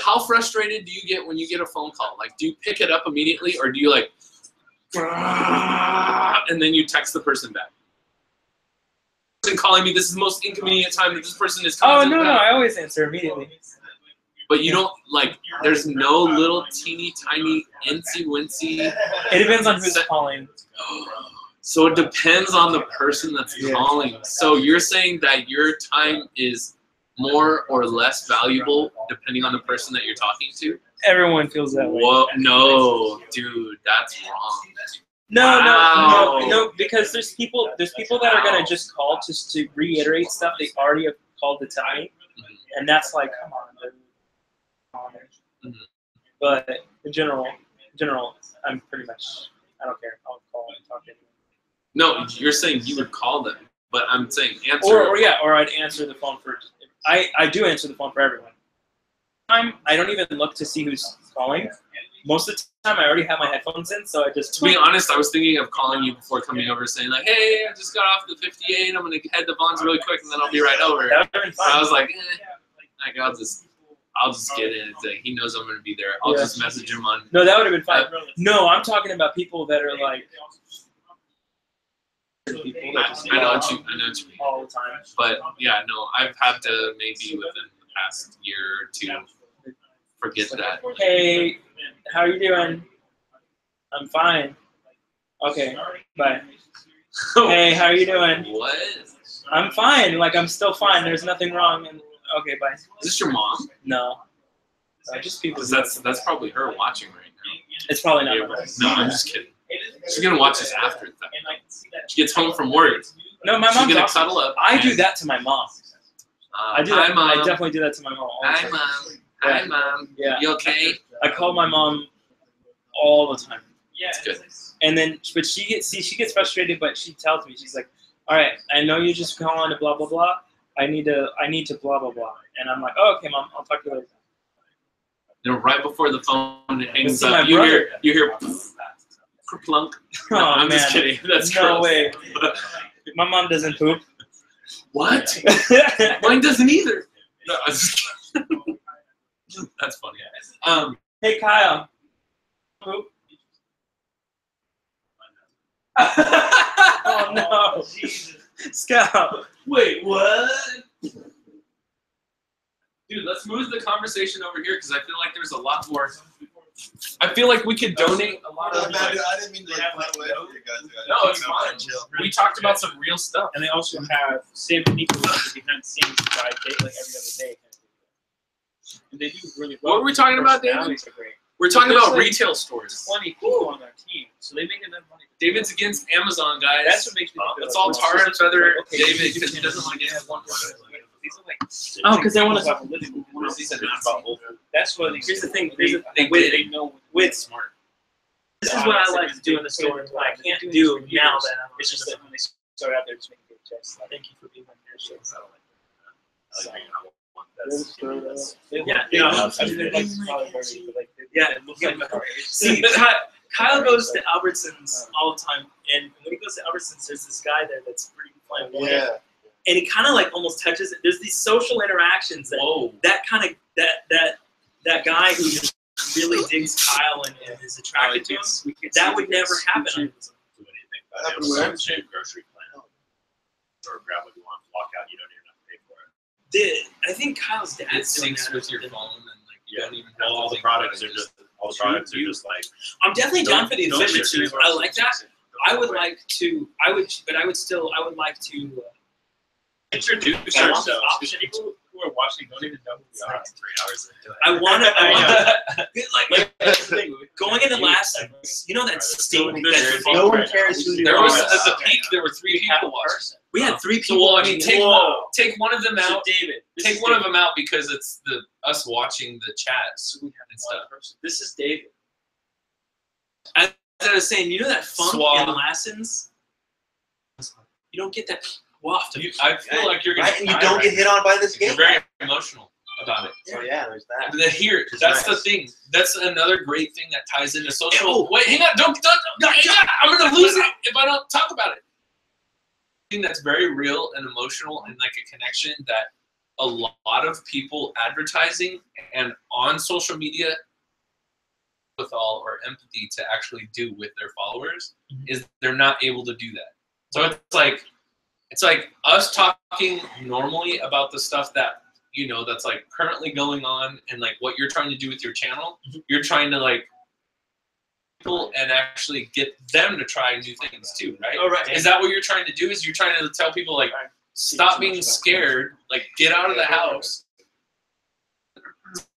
how frustrated do you get when you get a phone call? Like, do you pick it up immediately, or do you like, and then you text the person back? Person calling me, this is the most inconvenient time that this person is calling. Oh no, I always answer immediately. But you don't like. There's no little teeny tiny incy wincy. It depends on who's calling. So it depends on the person that's calling. So you're saying that your time is more or less valuable depending on the person that you're talking to? Everyone feels that way. Whoa, no, dude, that's wrong. No, because there's people that are gonna just call just to reiterate stuff they already have called to tell me, and that's like, come on, dude. But in general, I'm pretty much, I don't care. I'll call and talk to anyone. No, you're saying you would call them, but I'm saying answer. Or I'd answer the phone for. I do answer the phone for everyone. I don't even look to see who's calling. Most of the time, I already have my headphones in, so I just. To be honest, I was thinking of calling you before coming over, saying like, "Hey, I just got off the 58. I'm gonna head to Vaughn's really quick, and then I'll be right over." That would've been fine. I was like, like I'll just get in. It's like, he knows I'm gonna be there. I'll just message him on. No, that would have been fine. No, I'm talking about people that are like. People that just I know what you mean. All the time. But yeah, no, I've had to maybe within the past year or two forget that. Hey, how are you doing? I'm fine. Okay, bye. Hey, how are you doing? What? I'm fine. Like, I'm still fine. There's nothing wrong. And okay, bye. Is this your mom? No. Just people. That's probably her watching right now. It's probably not. No, I'm just kidding. She's gonna watch this after that. She gets home from work. No, my mom's She's gonna awesome. cuddle up. I do that to my mom. I do that. Hi, Mom. I definitely do that to my mom. All the Hi, time. Mom. Hi, Mom. Yeah. You okay? I call my mom all the time. That's good. And then, but she gets frustrated, but she tells me, she's like, "All right, I know you just call on to blah blah blah. I need to blah blah blah." And I'm like, "Oh, okay, Mom, I'll talk to you later." You know, right before the phone hangs See, my up, you brother- hear. Plunk. Oh, I'm man. just kidding. That's No gross. way. My mom doesn't poop. What? Mine doesn't either. No, I just, that's funny. Hey, Kyle. Poop. Oh no. Scout. Wait, what? Dude, let's move the conversation over here because I feel like there's a lot more. I feel like we could donate a lot of. I didn't mean to like away from you guys. No, it's fine. We talked about some real stuff. And they also have Sam Nicholas behind the scenes guide like every other day. And they do really well. What were we talking about, David? Personalities are great. We're talking There's about like retail stores. 20 people on their team, so they make enough money. David's against Amazon, guys. That's what makes me think It's all tar and feather okay, David because he doesn't like it. These are like Oh, because they want to. that's what Here's the thing. they know With Smart. this is what I like to do in the store. What I can't do now that I'm. it's just that when they start out there, just making good checks. Thank you for being on your show. Yeah, Yeah. See, Kyle goes to Albertsons all the time, and when he goes to Albertsons, there's this guy there that's pretty flamboyant, Yeah. and he kind of like almost touches it. There's these social interactions that Whoa. that kind of that guy who just really digs Kyle and is attracted to him. That would never happen. Do anything about Happened Amazon where? same grocery plan. Or grab what you want, walk out, you don't even have to pay for it. I think Kyle's It dad's doing syncs that. with your phone and like you don't even have All to the think products about are it, just like I'm definitely down for the don't efficiency. share I like that. I would like to. I would like to introduce I want ourselves. the Because option. people who are watching don't even know who we are. 3 hours into it. I want like That's the thing. going into last. You know that state. No one cares who you There are. was at the peak there were 3 people watching. We had 3 So people. well, I mean watching. take one of them So out. David, this Take is one of David. them out because it's us watching the chats We have and one stuff. person. This is David. As I was saying, you know that funk Suave. in Lassens? You don't get that waft. I feel like you're gonna. Right, and you don't get hit on by this You're game. very emotional about it. So yeah, there's that. Here, It's that's the nice. thing. That's another great thing that ties into social. Oh. Wait, hang on! Don't hang on! I'm gonna lose it if I don't talk about it. Thing that's very real and emotional and like a connection that a lot of people advertising and on social media with all or empathy to actually do with their followers is they're not able to do that. So it's like us talking normally about the stuff that you know that's like currently going on and like what you're trying to do with your channel. You're trying to like people and actually get them to try new things too, right? Oh, right. Is that what you're trying to do? Is you're trying to tell people like stop being scared, like get out of the house,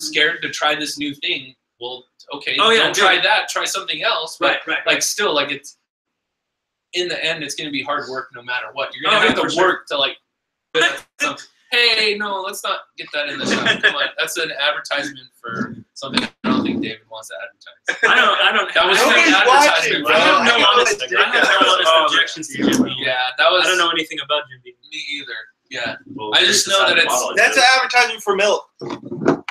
scared to try this new thing. Well, okay, Oh, yeah, don't try that. Try something else. But Right. like still, like it's in the end, it's going to be hard work no matter what. You're Oh, going to yeah, have for to sure. work to like. Hey, no, let's not get that in the shop. Come on, that's an advertisement for something I don't think David wants to advertise. I don't. That was Nobody's an watching, advertisement. bro. I have no I know honest. it's I have no honest objections to Jim Beam. Yeah, that was. I don't know anything about Jim Beam. Me either. Yeah. Well, I just know that it's- That's an advertisement for milk.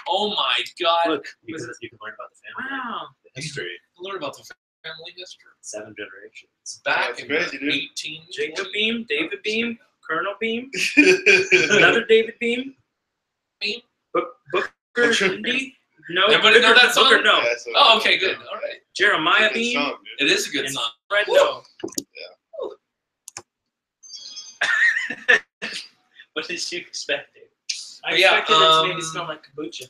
Oh my God. Look, You can learn about the family, wow. the history, Learn about the family history. 7 generations. It's back That's in crazy, dude. 18. Jacob Beam, David Beam, Colonel Beam, another David Beam, Beam. Booker Indy. No, Everybody know that song? Booker, no. Yeah, so- Oh, okay, good. All right. Jeremiah Good Beam. song, dude. It is a good And song. Fred, no. What did you expect, David? I But yeah, expected it to maybe smell like kombucha.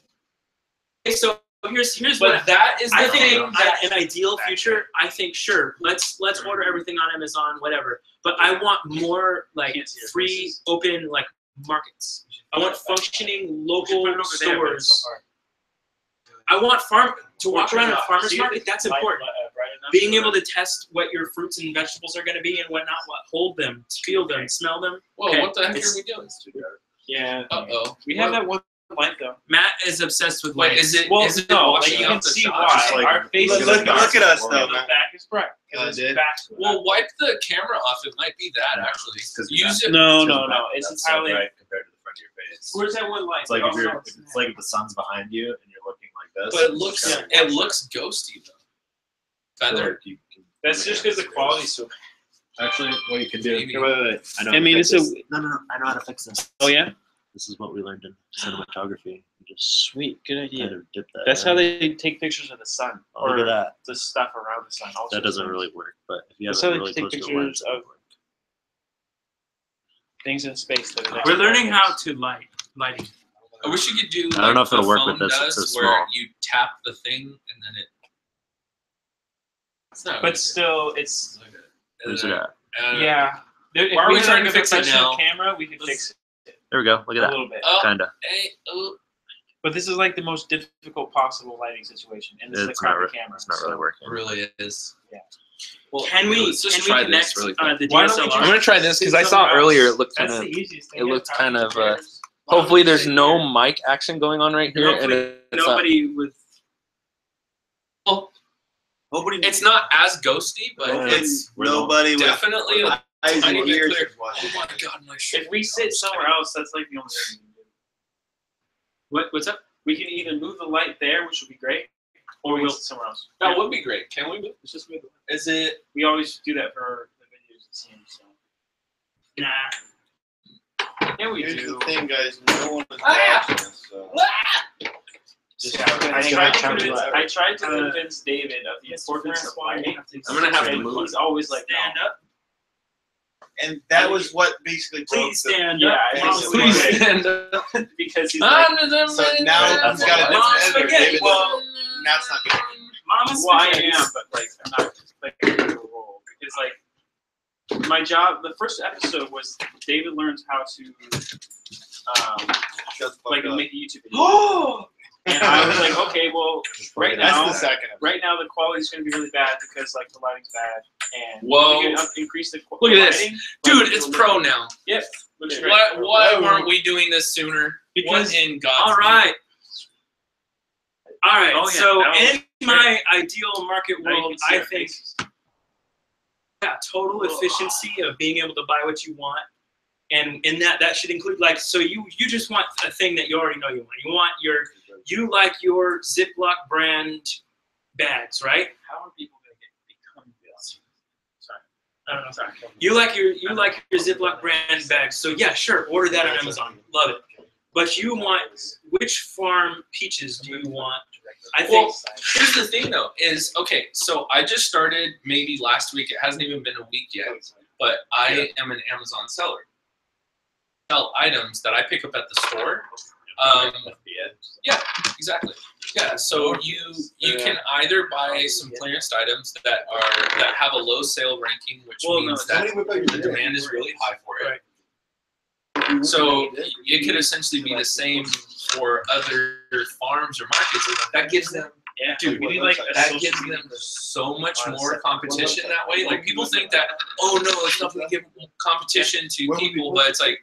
Okay, so here's But what that is the I thing. think. An ideal future. I think sure. Let's order everything on Amazon, whatever. But I want more like Can't see your free, faces. open like markets. I want functioning local stores. I want to walk around a farmer's market. That's important. Being able to test what your fruits and vegetables are going to be and whatnot, hold them, feel them, smell them. Whoa, Okay, what the heck are it's- we doing? Yeah. Uh-oh. We have that one light though. Matt is obsessed with Wait, lights. is it Well, is it no, washing like you out can the see shot? why. Just like- Our face Look, is look at us Or though, the man. back is bright. I did. Well, wipe the camera off. It might be that actually. 'Cause Use it. No, Because no, no. that- It's that's so entirely. bright compared to the front of your face. Where's that one light? It's like Oh, if you're, no, it's like if the sun's behind you and you're looking like this. But it looks Yeah. it looks ghosty though. Feather. You can That's just because the quality's so. Actually, what you can do. Maybe. Here, wait. I know. I how to mean, fix it's a- this. No. I know how to fix this. Oh yeah. This is what we learned in cinematography. You just Sweet, good idea. kind of dip that. That's in. how they take pictures of the sun Oh, look at that. The stuff around the sun. all That sorts of doesn't things. really work, but if you have That's it how they really take close to the pictures lens, it of- would work. Things in space that are We're learning how to lighting. I wish you could do. I don't know if the it'll work phone with this, it's does, so where small. you tap the thing and then it. It's not. But still, it's Where's it at? yeah. If Why are we had, trying like, to a fix it professional now? camera, we could Let's- fix it There we go. Look a at that. little bit. Oh, Kinda. hey, oh. But this is like the most difficult possible lighting situation, and this is a It's not. crappy Re- camera. it's not really so- working. It really is. Yeah. Well, Can we let's just can try we connect this really quick. the Why don't we DSLR? just- I'm gonna try this because I do saw something earlier. else? It looked That's kind the of. easiest thing. it Yeah, looked probably kind of, compares. Hopefully, there's Why don't no we mic action going on right here, and Hopefully it's not, Nobody with Nobody. it's not as ghosty, but Nobody- it's nobody with definitely a eyes tiny and bit ears clear. is watching. Oh my god, my shit. If we sit somewhere else, that's like the only thing we can do. what's up? We can either move the light there, which would be great, or we'll sit somewhere else. That would be great. Can we? Let's just move it. Is it? We always do that for the videos, it seems. So. Nah. Yeah, we Here's do. the thing, guys. No one is Ah! watching us, so. Just, Yeah. I tried to convince David of the importance of lighting. I'm gonna have to and move. He's always like, Stand no. up. And that was what basically broke Please the. stand Yeah, up. I Mom, know. Please spaghetti. stand up. because he's like, So now Right, he's got a Mom, different editor. spaghetti. David, well, now it's not good. Mama well, I spaghetti. am, but like, I'm not like a role because like my job. The first episode was David learns how to Shut the fuck like up. make a YouTube video. And I was like, okay, well, right That's now, the second. right now the quality's going to be really bad because like the lighting's bad, and Whoa. we can increase the Look at this. lighting, Dude, like, it's it'll pro look- now. Yep, looks great. Why weren't we doing this sooner? Because- what in God's All right. All right. Oh, yeah, so that was in my ideal market Now you world, can see I our think faces. total efficiency of being able to buy what you want, and in that should include like so you just want a thing that you already know you want. You like your Ziploc brand bags, right? How are people going to become this? Sorry. I don't know. Sorry. You like your Ziploc brand bags. So yeah, sure, order that on Amazon. Love it. But you want which farm peaches do you want? I think Well, here's the thing though, is okay, so I just started maybe last week, it hasn't even been a week yet, but I am an Amazon seller. Sell items that I pick up at the store. Yeah, exactly. Yeah, so you can either buy some clearance items that have a low sale ranking, which means that the demand is really high for it. So it could essentially be the same for other farms or markets. That gives them, Yeah, dude, we need like a that social gives media them so much more competition that way. Like people think that, oh no, it's not going to give competition to people, but it's like,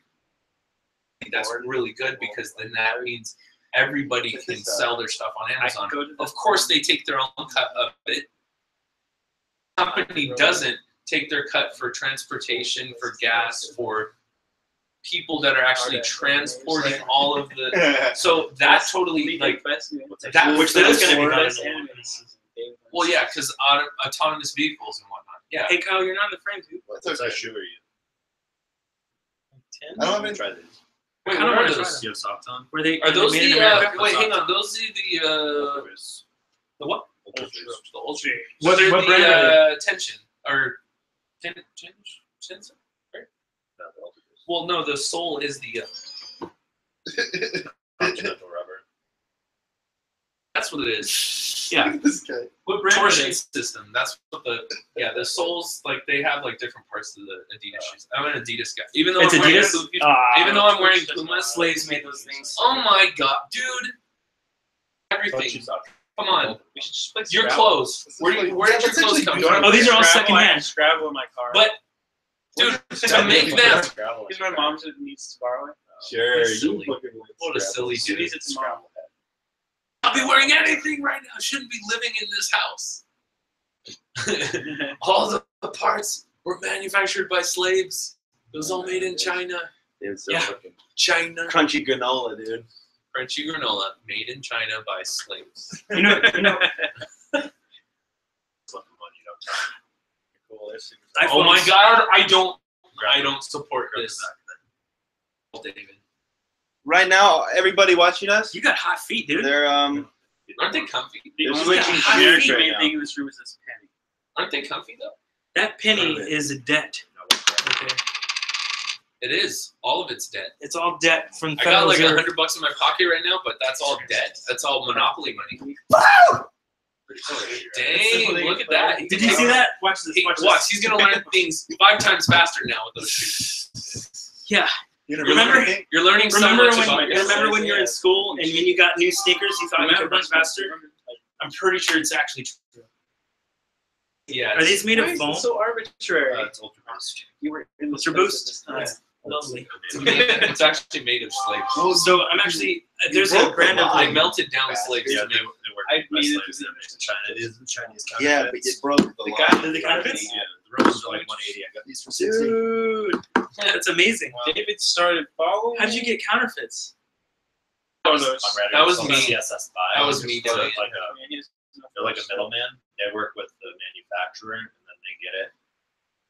I think that's really good because then that means everybody can sell their stuff on Amazon. Of course, they take their own cut of it. The company doesn't take their cut for transportation, for gas, for people that are actually transporting all of the. So that totally like that, which that's going to be Best done. anime season. well, yeah, because autonomous vehicles and whatnot. Yeah. Hey Kyle, you're not in the frame, dude. What's okay. size shoe are you? I don't have any. Try these. Wait, I what don't are wanna those? You have soft on? Were they? Are those made in the? America? Wait, hang on. Those are the what? Ultra. The ultra. What- They're what the brand are tension or tension, right? Well, no, the sole is the. Continental rubber. That's what it is. Yeah, This guy. What brand are torsion they? system. That's what the soles like. They have like different parts of the Adidas shoes. I'm an Adidas guy, even though It's I'm wearing Adidas? even though I'm wearing Torch does Puma not. Slaves made those things. Oh my god, dude! Everything. Come on, We should just play your Scrabble. clothes. Where did your That's clothes actually come good. from? Oh, these are all Scrabble, I have secondhand. Scrabble in my car. But dude, to make them. because my mom needs to borrow it. Sure, Silly. you fucking like What a silly She dude. needs it tomorrow. I'll be wearing anything right now. I shouldn't be living in this house. All the parts were manufactured by slaves. It was all made in China. It's so Yeah. fucking China. crunchy granola, dude. Crunchy granola made in China by slaves. You know, Fucking Well, they're super Oh my God! I don't support this. David, Right now, everybody watching us, You got hot feet, dude. they're aren't they comfy? The They're only switching hot gears feet, right main now. thing in this room is this penny. Aren't they comfy though? That penny is a debt. Okay. It is. All of it's debt. It's all debt from I got Federal like Reserve. $100 in my pocket right now, but that's all debt. That's all Monopoly money. Dang! Look at that. Did you see that? Watch this. Hey, Watch watch. this. He's gonna learn things 5 times faster now with those shoes. Yeah. Remember? You're learning so Remember much when, about yourself. remember when you were in school and when you got new sneakers, you thought you could run faster? I'm pretty sure it's actually true. Yeah. Are these made Why of is foam? it so arbitrary? It's ultra boost. You were in the Ultra space Boost? at this time. That's lovely. It's actually made of slaves. So I'm actually there's a brand of They like melted down slaves Yeah, to they make. work I by made it slaves to that made in China. It is the Chinese Yeah, but you broke the The line. guy the counterfeits? Yeah, the roses are like 180. I got these for 60. dude. That's amazing. David started following. How did you get counterfeits? On Reddit, That was it's called me. CSS Buy. That was me They're doing it. like they're like a middleman. They work with the manufacturer, and then they get it.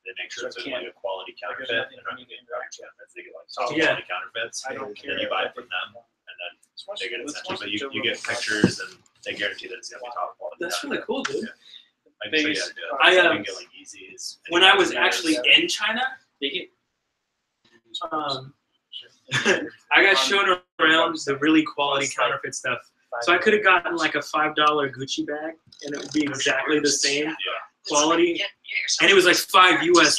They make sure So it's I can't- like a quality counterfeit. They're not going to get direct counterfeits. They get like top Yeah. quality counterfeits, I don't and care. then you buy it from them, and then they get it sent to you. But you get pictures, and they guarantee that it's going to be top quality. That's really cool, dude. I can show you how to do it. I, You um, can get like Yeezys. When I was actually in China, I got shown around the really quality counterfeit stuff. So I could have gotten like a $5 Gucci bag, and it would be exactly the same quality, and it was like $5 US.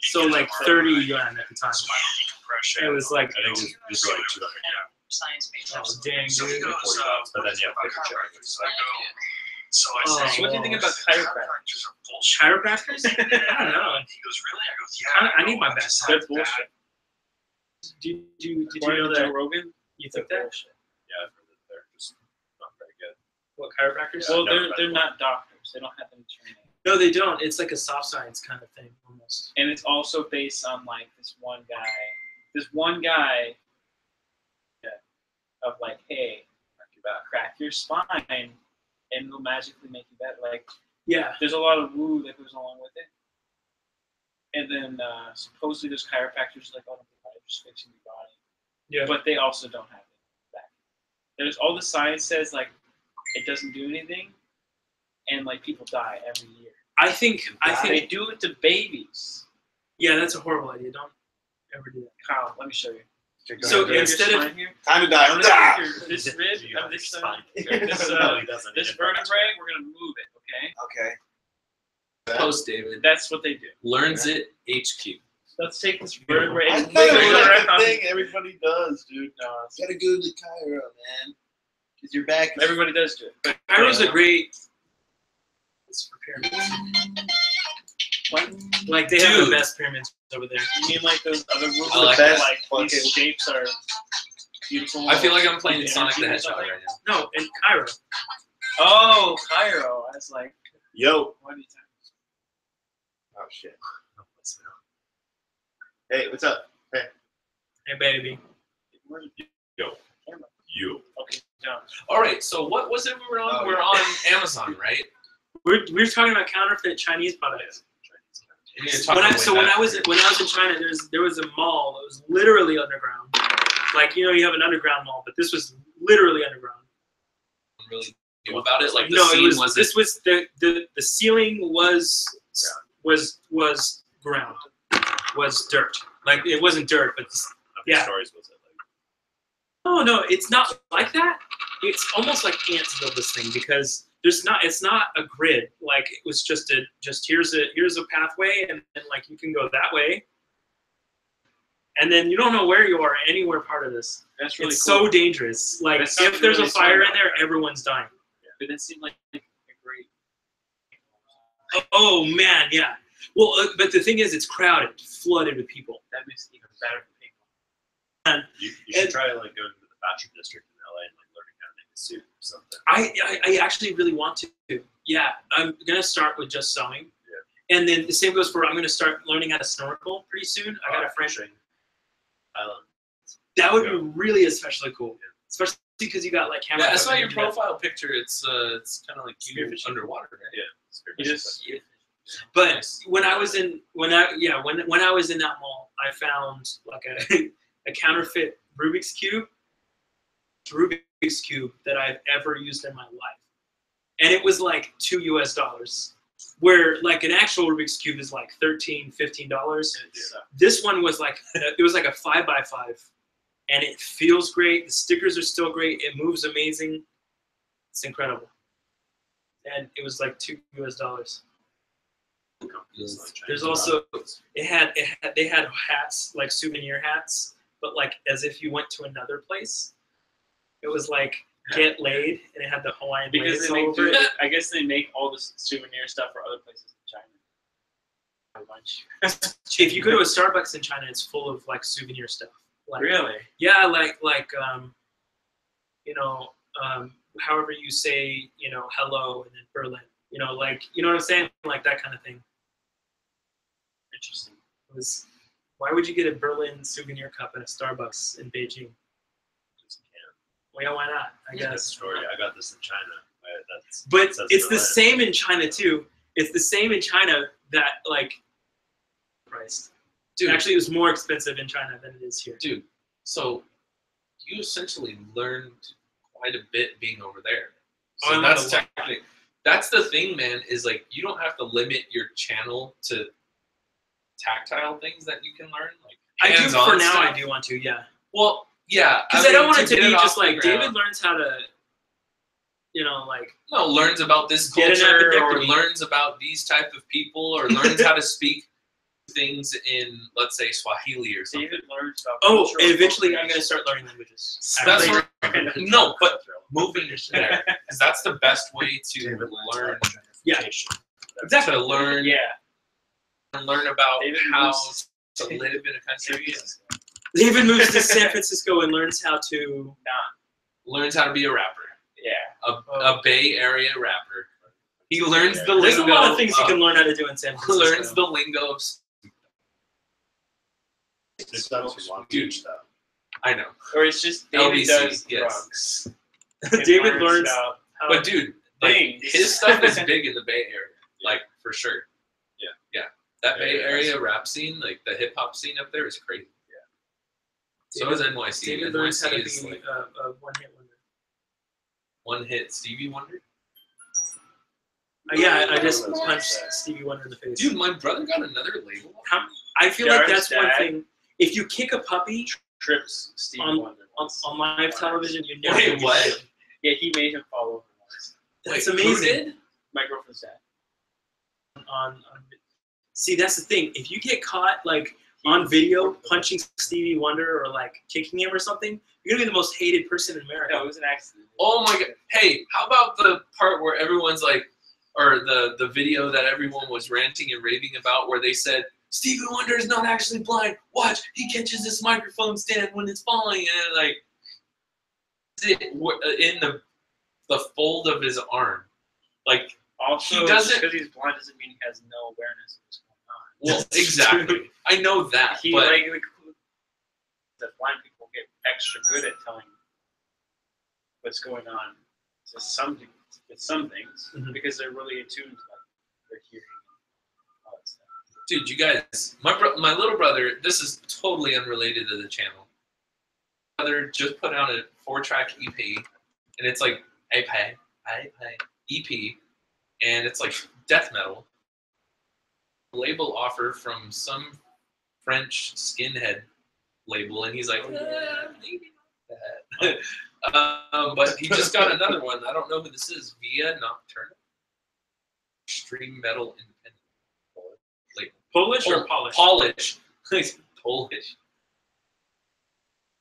So like 30 yuan at the time. It was like, I think these are like 200. oh dang, So dude. $40, but then you have paper shipping, which is like So I Oh, said, So what do you think about chiropractors? Chiropractors? I don't know. He goes, really? I go, yeah. I need my best. They're bullshit. Did you know that? Rogan? You think that? yeah, they're just not very good. What, chiropractors? Well, never they're been not doctors. They don't have any training. No, they don't. It's like a soft science kind of thing, almost. And it's also based on like this one guy of like, hey, crack your spine and it'll magically make you better. Like, Yeah. there's a lot of woo that goes along with it. And then supposedly there's chiropractors like, oh, I'm just fixing your body. Yeah. But they also don't have it back. There's all the science says like it doesn't do anything, and like people die every year. I think. They do it to babies. Yeah, that's a horrible idea. Don't ever do that. Kyle, let me show you. So Your instead of spine here, Time to die. Ah! this rib, You got this spine. this No, he doesn't. He this didn't. vertebrae, we're gonna move it. Okay, Okay. Post David that's what they do. learns it HQ. Let's take this vertebrae I and thought wiggle it it was like around. the thing everybody does, dude. No, it's- You gotta go to Cairo, man. Cause your back is everybody does do it. But Cairo's a great. It's for pyramids. what? Like they have Dude. the best pyramids over there. You mean like those other movies I like that that. like these Fucking- shapes are beautiful? I feel like I'm playing With Sonic the energy or Hedgehog something? right now. No, in Cairo. Oh, Cairo. I was like, Yo. what are you talking Oh shit. Hey, what's up? Hey, baby. about? Where are you? You. Okay, down. All right, so what was it we were on? Oh, we're yeah. on Amazon, right? We're talking about counterfeit Chinese products. We need to talk When our I way so when back. I was in China, there was a mall that was literally underground. Like you have an underground mall, but this was literally underground. really knew about it. Like the No, scene it was. wasn't. This was the ceiling was ground, was dirt. Like it wasn't dirt, but How many Yeah. stories was it? Like, oh no, it's not like that. It's almost like ants build this thing because it's not a grid. Like it was just here's a pathway and like you can go that way. And then you don't know where you are anywhere part of this. That's really It's cool. so dangerous. Like That sounds if there's really a fire in smart. there, everyone's dying. But that seemed like a great. Oh man, yeah. Well, but the thing is, it's crowded, flooded with people. That makes it even better for people. you should And- try like going to the fashion district in LA and like learning how to make a suit or something. I actually really want to. Yeah, I'm gonna start with just sewing. Yeah. And then the same goes for I'm gonna start learning how to snorkel pretty soon. I got a friend. Fishing Island. That would be really especially cool, especially because you got like camera. Yeah, I saw your equipment and profile picture. It's kind of like you Spearfishing? underwater, right? Yeah. You just But when I was in when I was in that mall, I found like a counterfeit Rubik's cube that I've ever used in my life, and it was like $2 US, where like an actual Rubik's cube is like $13-15. This one was like it was like a 5x5, and it feels great. The stickers are still great. It moves amazing. It's incredible, and it was like $2 US. There's also they had hats, like souvenir hats, but like as if you went to another place. It was like get laid, and it had the Hawaiian Because lace they all make, over it. I guess they make all the souvenir stuff for other places in China. A bunch. If you go to a Starbucks in China, it's full of like souvenir stuff. Like, Really? yeah, like however you say, hello, and then Berlin. Like, you know what I'm saying? Like that kind of thing. Interesting. It was, why would you get a Berlin souvenir cup at a Starbucks in Beijing? Well, yeah, why not? I That's guess. the story. I got this in China. But Says it's it the right. same in China too. It's the same in China that like priced. Dude, Actually, it was more expensive in China than it is here. dude, so you essentially learned quite a bit being over there. Oh, I So learned that's a lot. technically, that's the thing, man, is like you don't have to limit your channel to tactile things that you can learn. Like I do hands-on for now. stuff. I do want to, yeah. Well, yeah. Because I don't want to it to get be off just the like ground. David learns how to, like No, learns about this Get an culture, or appendectomy. learns about these type of people, or learns how to speak things in, let's say, Swahili or something. David learns about oh, cultural eventually I'm gonna start learning languages. That's After- where, no, but moving there, because that's the best way to learn. Yeah. Exactly. To learn Yeah. and learn about David how moves- to live in a country. And David moves to San Francisco and learns how to. learns how to be a rapper, Yeah. a Bay Area rapper. He learns the There's a lingo. lot of things you can learn how to do in San Francisco. Learns the lingo of. There's stuff you want Dude. stuff. I know, Or it's just David LBC, does yes. drugs. David learns about how. but dude, like, things. his stuff is big in the Bay Area, like for sure. Yeah. Yeah, that Bay Yeah, Area rap scene, like the hip hop scene up there, is crazy. So is NYC. David learns how to NYC is be like a one-hit wonder. one hit Stevie Wonder. Yeah, I just punched Stevie Wonder in the face. Dude, my brother got another label. I feel like Jared's that's one dad- thing. If you kick a puppy Trips Stevie On- Wonder. on live television, you never Wait, get what? it. Yeah, he made him fall over once. That's Wait, who amazing. did? My girlfriend's dad. See, that's the thing. If you get caught like on video punching Stevie Wonder or like kicking him or something, you're gonna be the most hated person in America. No, it was an accident. Oh my god! Hey, how about the part where everyone's like, or the video that everyone was ranting and raving about, where they said Stevie Wonder is not actually blind. Watch, he catches this microphone stand when it's falling, and like, in the fold of his arm, like. Also, He doesn't- because he's blind doesn't mean he has no awareness of what's going on. Well, exactly. I know that, He but like that blind people get extra good at telling what's going on to some things Mhm. because they're really attuned to like their hearing and all that stuff. dude, you guys, my little brother. This is totally unrelated to the channel. My brother just put out a 4-track EP, and it's like EP, and it's like death metal. Label offer from some French skinhead label, and he's like, maybe not that. But he just got another one. I don't know who this is. Via Nocturna, extreme metal independent label. Polish or polished? Polish. Polish.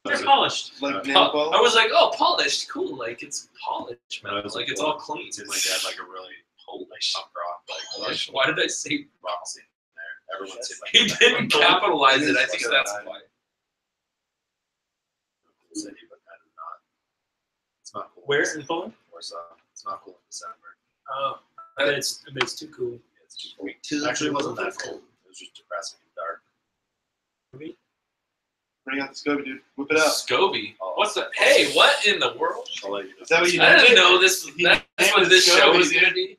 They're polished. Like I nail polish? was like, oh, polished, cool. Like it's polished metal. It's Like like it's all clean. Seems like they had like a really Polish punk rock, like Polish. Why did I say? rock scene there. Everyone seemed like He didn't capitalize it. I think So that's bad. why. City, but kind of not. It's not cool. Where in Poland? Warsaw. It's not cool in December. Oh, I bet it's too cool. It's just Actually, it wasn't that cold. It was just depressing and dark. Bring out the SCOBY, dude. Whip it out. Scobie. What's the? Hey, what in the world? I'll let you know. Is that what you I did? didn't know this. That's what this show was Scobie, gonna be.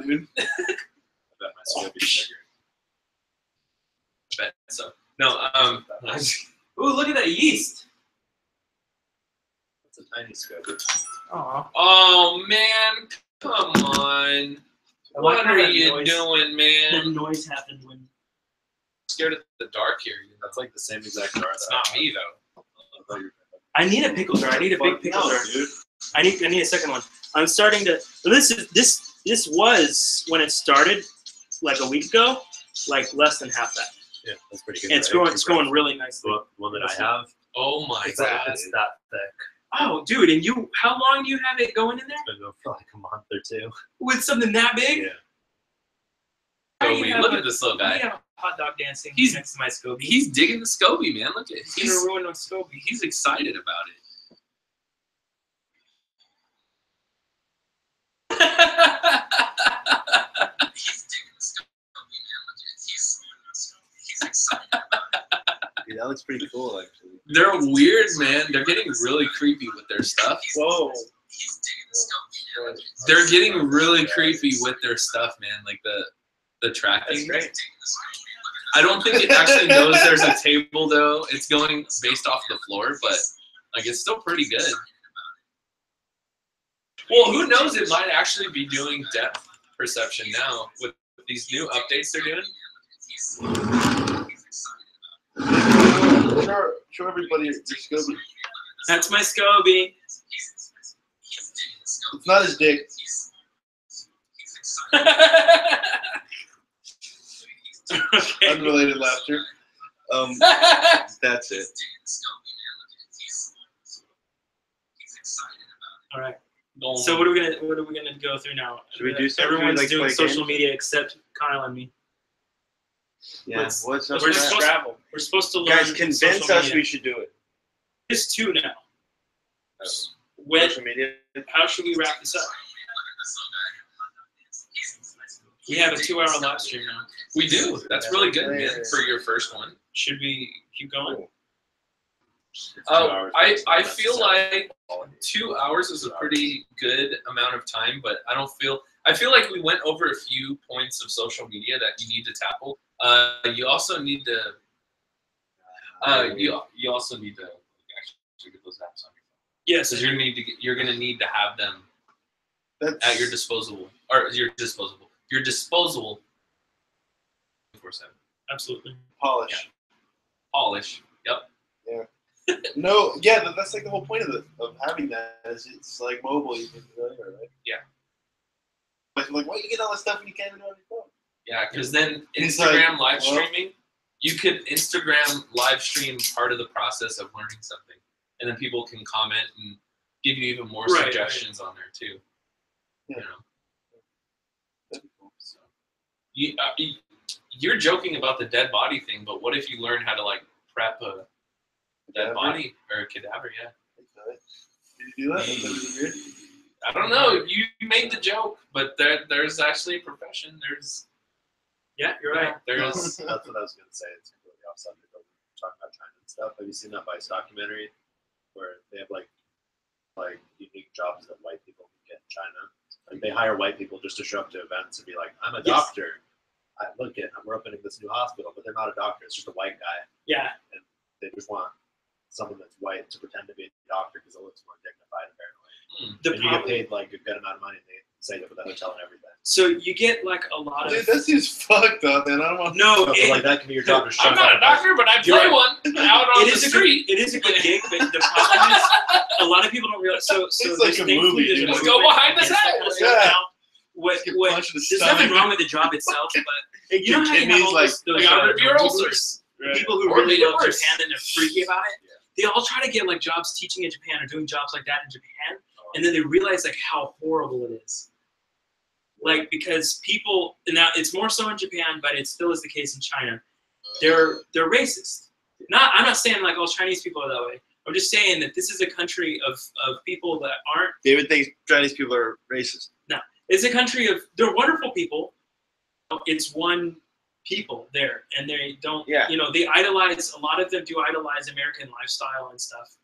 dude. I bet my Scoby's bigger. Bet so. No, Ooh, look at that yeast. It's a tiny Scoby. Aw. oh man, come on. I What like how are that you noise- doing, That man? noise happened when. Scared of the dark here. That's like the same exact jar. It's not me though. I need a pickle jar. I need a big pickle jar. dude. I need a second one. I'm starting to. This was when it started, like a week ago, like less than half that. Yeah, that's pretty good. And it's right? growing. It's growing really nicely. The one that I have, Oh my it's, god. it's that thick. Oh, dude, and you? How long do you have it going in there? It's been going for like a month or two. With something that big? Yeah. How do Scoby, you have look a- at this little how do guy. you have a hot dog dancing He's- next to my Scoby. He's digging the Scoby, man. Look at it. He's gonna ruin my Scoby. He's excited about Dude, that looks pretty cool, actually. They're weird, man. They're getting really creepy with their stuff. Whoa. They're getting really creepy with their stuff, man. Like the tracking. That's great. I don't think it actually knows there's a table though. It's going based off the floor, but like it's still pretty good. Well, who knows? It might actually be doing depth perception now with these new updates they're doing. Show everybody your Scoby. That's my Scoby. It's not his dick. Okay. Unrelated laughter. That's it. All right. Golden. So what are we gonna go through now? Should we do something? Everyone's Like doing play social games? media except Kyle and me. Yeah. Let's- What's up We're with supposed, that? we're supposed to learn Guys, convince social us media. we should do it. There's two now. When? Social media. How should we wrap this up? We have a 2-hour live stream now. We do. That's really good, man, for your first one. Should we keep going? I feel like 2 hours is a pretty good amount of time, but I feel like we went over a few points of social media that you need to tackle. You also need to you also need to actually get those apps on your phone. Yes. Because you're gonna need to have them That's at your disposal 24/7. Absolutely. polish. Polish. Yep. No, yeah, that's like the whole point of having that. Is it's like mobile, you can do it anywhere, right? Yeah. But like, why you get all this stuff when you can't do it on your phone? Yeah, because then It's Instagram like, live well- streaming, you could Instagram live stream part of the process of learning something, and then people can comment and give you even more Right, suggestions on there too. Yeah. You know, so you're joking about the dead body thing, but what if you learn how to like prep a dead Cadaver? body or a cadaver? Yeah, Did you do that? Is that weird? I don't know. You made the joke, but there's actually a profession. Yeah, you're right. There's That's what I was going to say. It's completely off subject. But we're talking about China and stuff. Have you seen that Vice documentary where they have like unique jobs that white people can get in China? Like they hire white people just to show up to events and be like, "I'm a Yes. doctor. We're opening this new hospital," but they're not a doctor. It's just a white guy. Yeah. They just want someone that's white to pretend to be a doctor because it looks more dignified, apparently. The And you get problem, paid like a good amount of money. And they say that with the hotel and everything. so you get like a lot Dude, of that seems fucked up, man. I don't want. no. But like that can be your job to show I'm not a doctor, but I You're play right. one out on It the is a street. good, it is a good gig, but the problem is a lot of people don't realize. So It's like there's a thankfully movie, there's dude. a Let's movement go behind the against that set. kind of stuff Yeah. now. Get What punched in the there's nothing stomach. wrong with the job itself, but Hey, you know your how you have kidneys, all like, those, I gotta rip your people ulcers. who Or really make it love worse. Japan and are freaky about it. They all try to get like jobs teaching in Japan or doing jobs like that in Japan, and then they realize like how horrible it is. Like because people, and now it's more so in Japan, but it still is the case in China. They're racist. I'm not saying like all Chinese people are that way. I'm just saying that this is a country of people that aren't. David thinks Chinese people are racist. It's a country of they're wonderful people. It's one people there, and they don't. Yeah. You know, they idolize. A lot of them do idolize American lifestyle and stuff.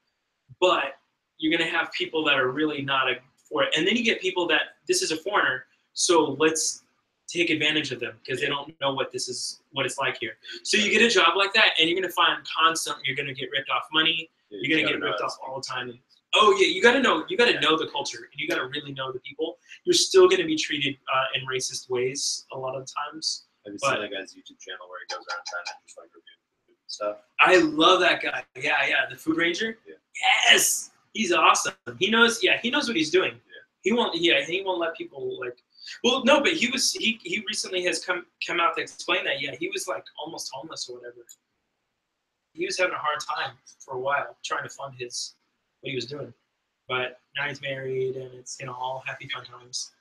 But you're gonna have people that are really not for it, and then you get people that this is a foreigner, so let's take advantage of them because they don't know what it's like here. So you get a job like that, and you're gonna find constantly you're gonna get ripped off money. You're gonna get ripped off all the time. Oh yeah, you gotta know the culture, and you gotta really know the people. You're still gonna be treated in racist ways a lot of times. Have you seen that guy's YouTube channel where he goes around trying to just like review food and stuff? I love that guy. Yeah, the Food Ranger. Yeah. Yes, he's awesome. He knows what he's doing. Yeah. He won't let people like. Well, no, but he recently has come out to explain that. Yeah, he was like almost homeless or whatever. He was having a hard time for a while trying to fund what he was doing, but now he's married and it's all happy fun times.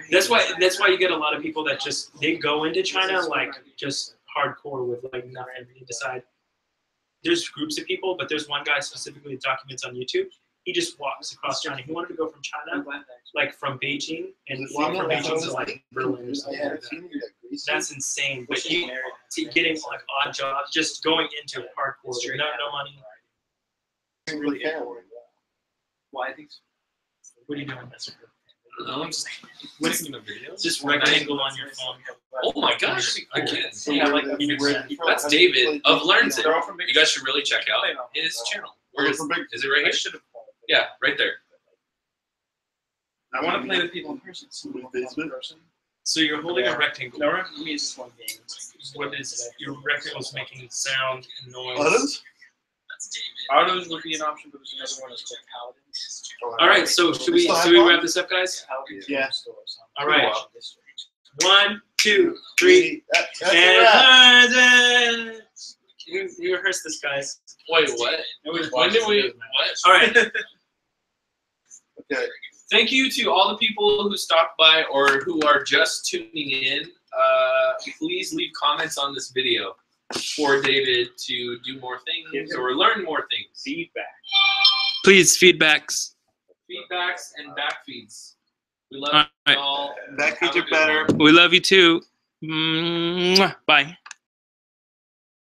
That's why you get a lot of people that they go into China like just hardcore with like nothing. They decide. There's groups of people, but there's one guy specifically that documents on YouTube. He just walks across China. He wanted to go from China, like from Beijing, and walk from Beijing to like Berlin or something like that. That's insane. But getting like odd jobs, just going into hardcore, no money. Really Why I think so. What are you doing? No, I'm just listening to videos. Just rectangle on your phone. Oh my gosh, again. Yeah, like That's David of Learns It. You guys should really check out his channel. Where is it right here? Yeah, right there. I want to play with people in person. So you're holding a rectangle. No, for me, it's just one game. What is your rectangle is making sound and noise? Autos? Autos would be an option, but there's another one that's called Paladins. All right, so should we wrap this up, guys? Yeah. All right. 1, 2, 3, That's and we rehearsed this, guys. Wait, what? When did we? What? All right. Okay. Thank you to all the people who stopped by or who are just tuning in. Please leave comments on this video for David to do more things or learn more things. Feedback. Please, feedbacks. Feedbacks and back feeds. We love you all. Back feeds Have a are good better. one. We love you too. Mwah. Bye.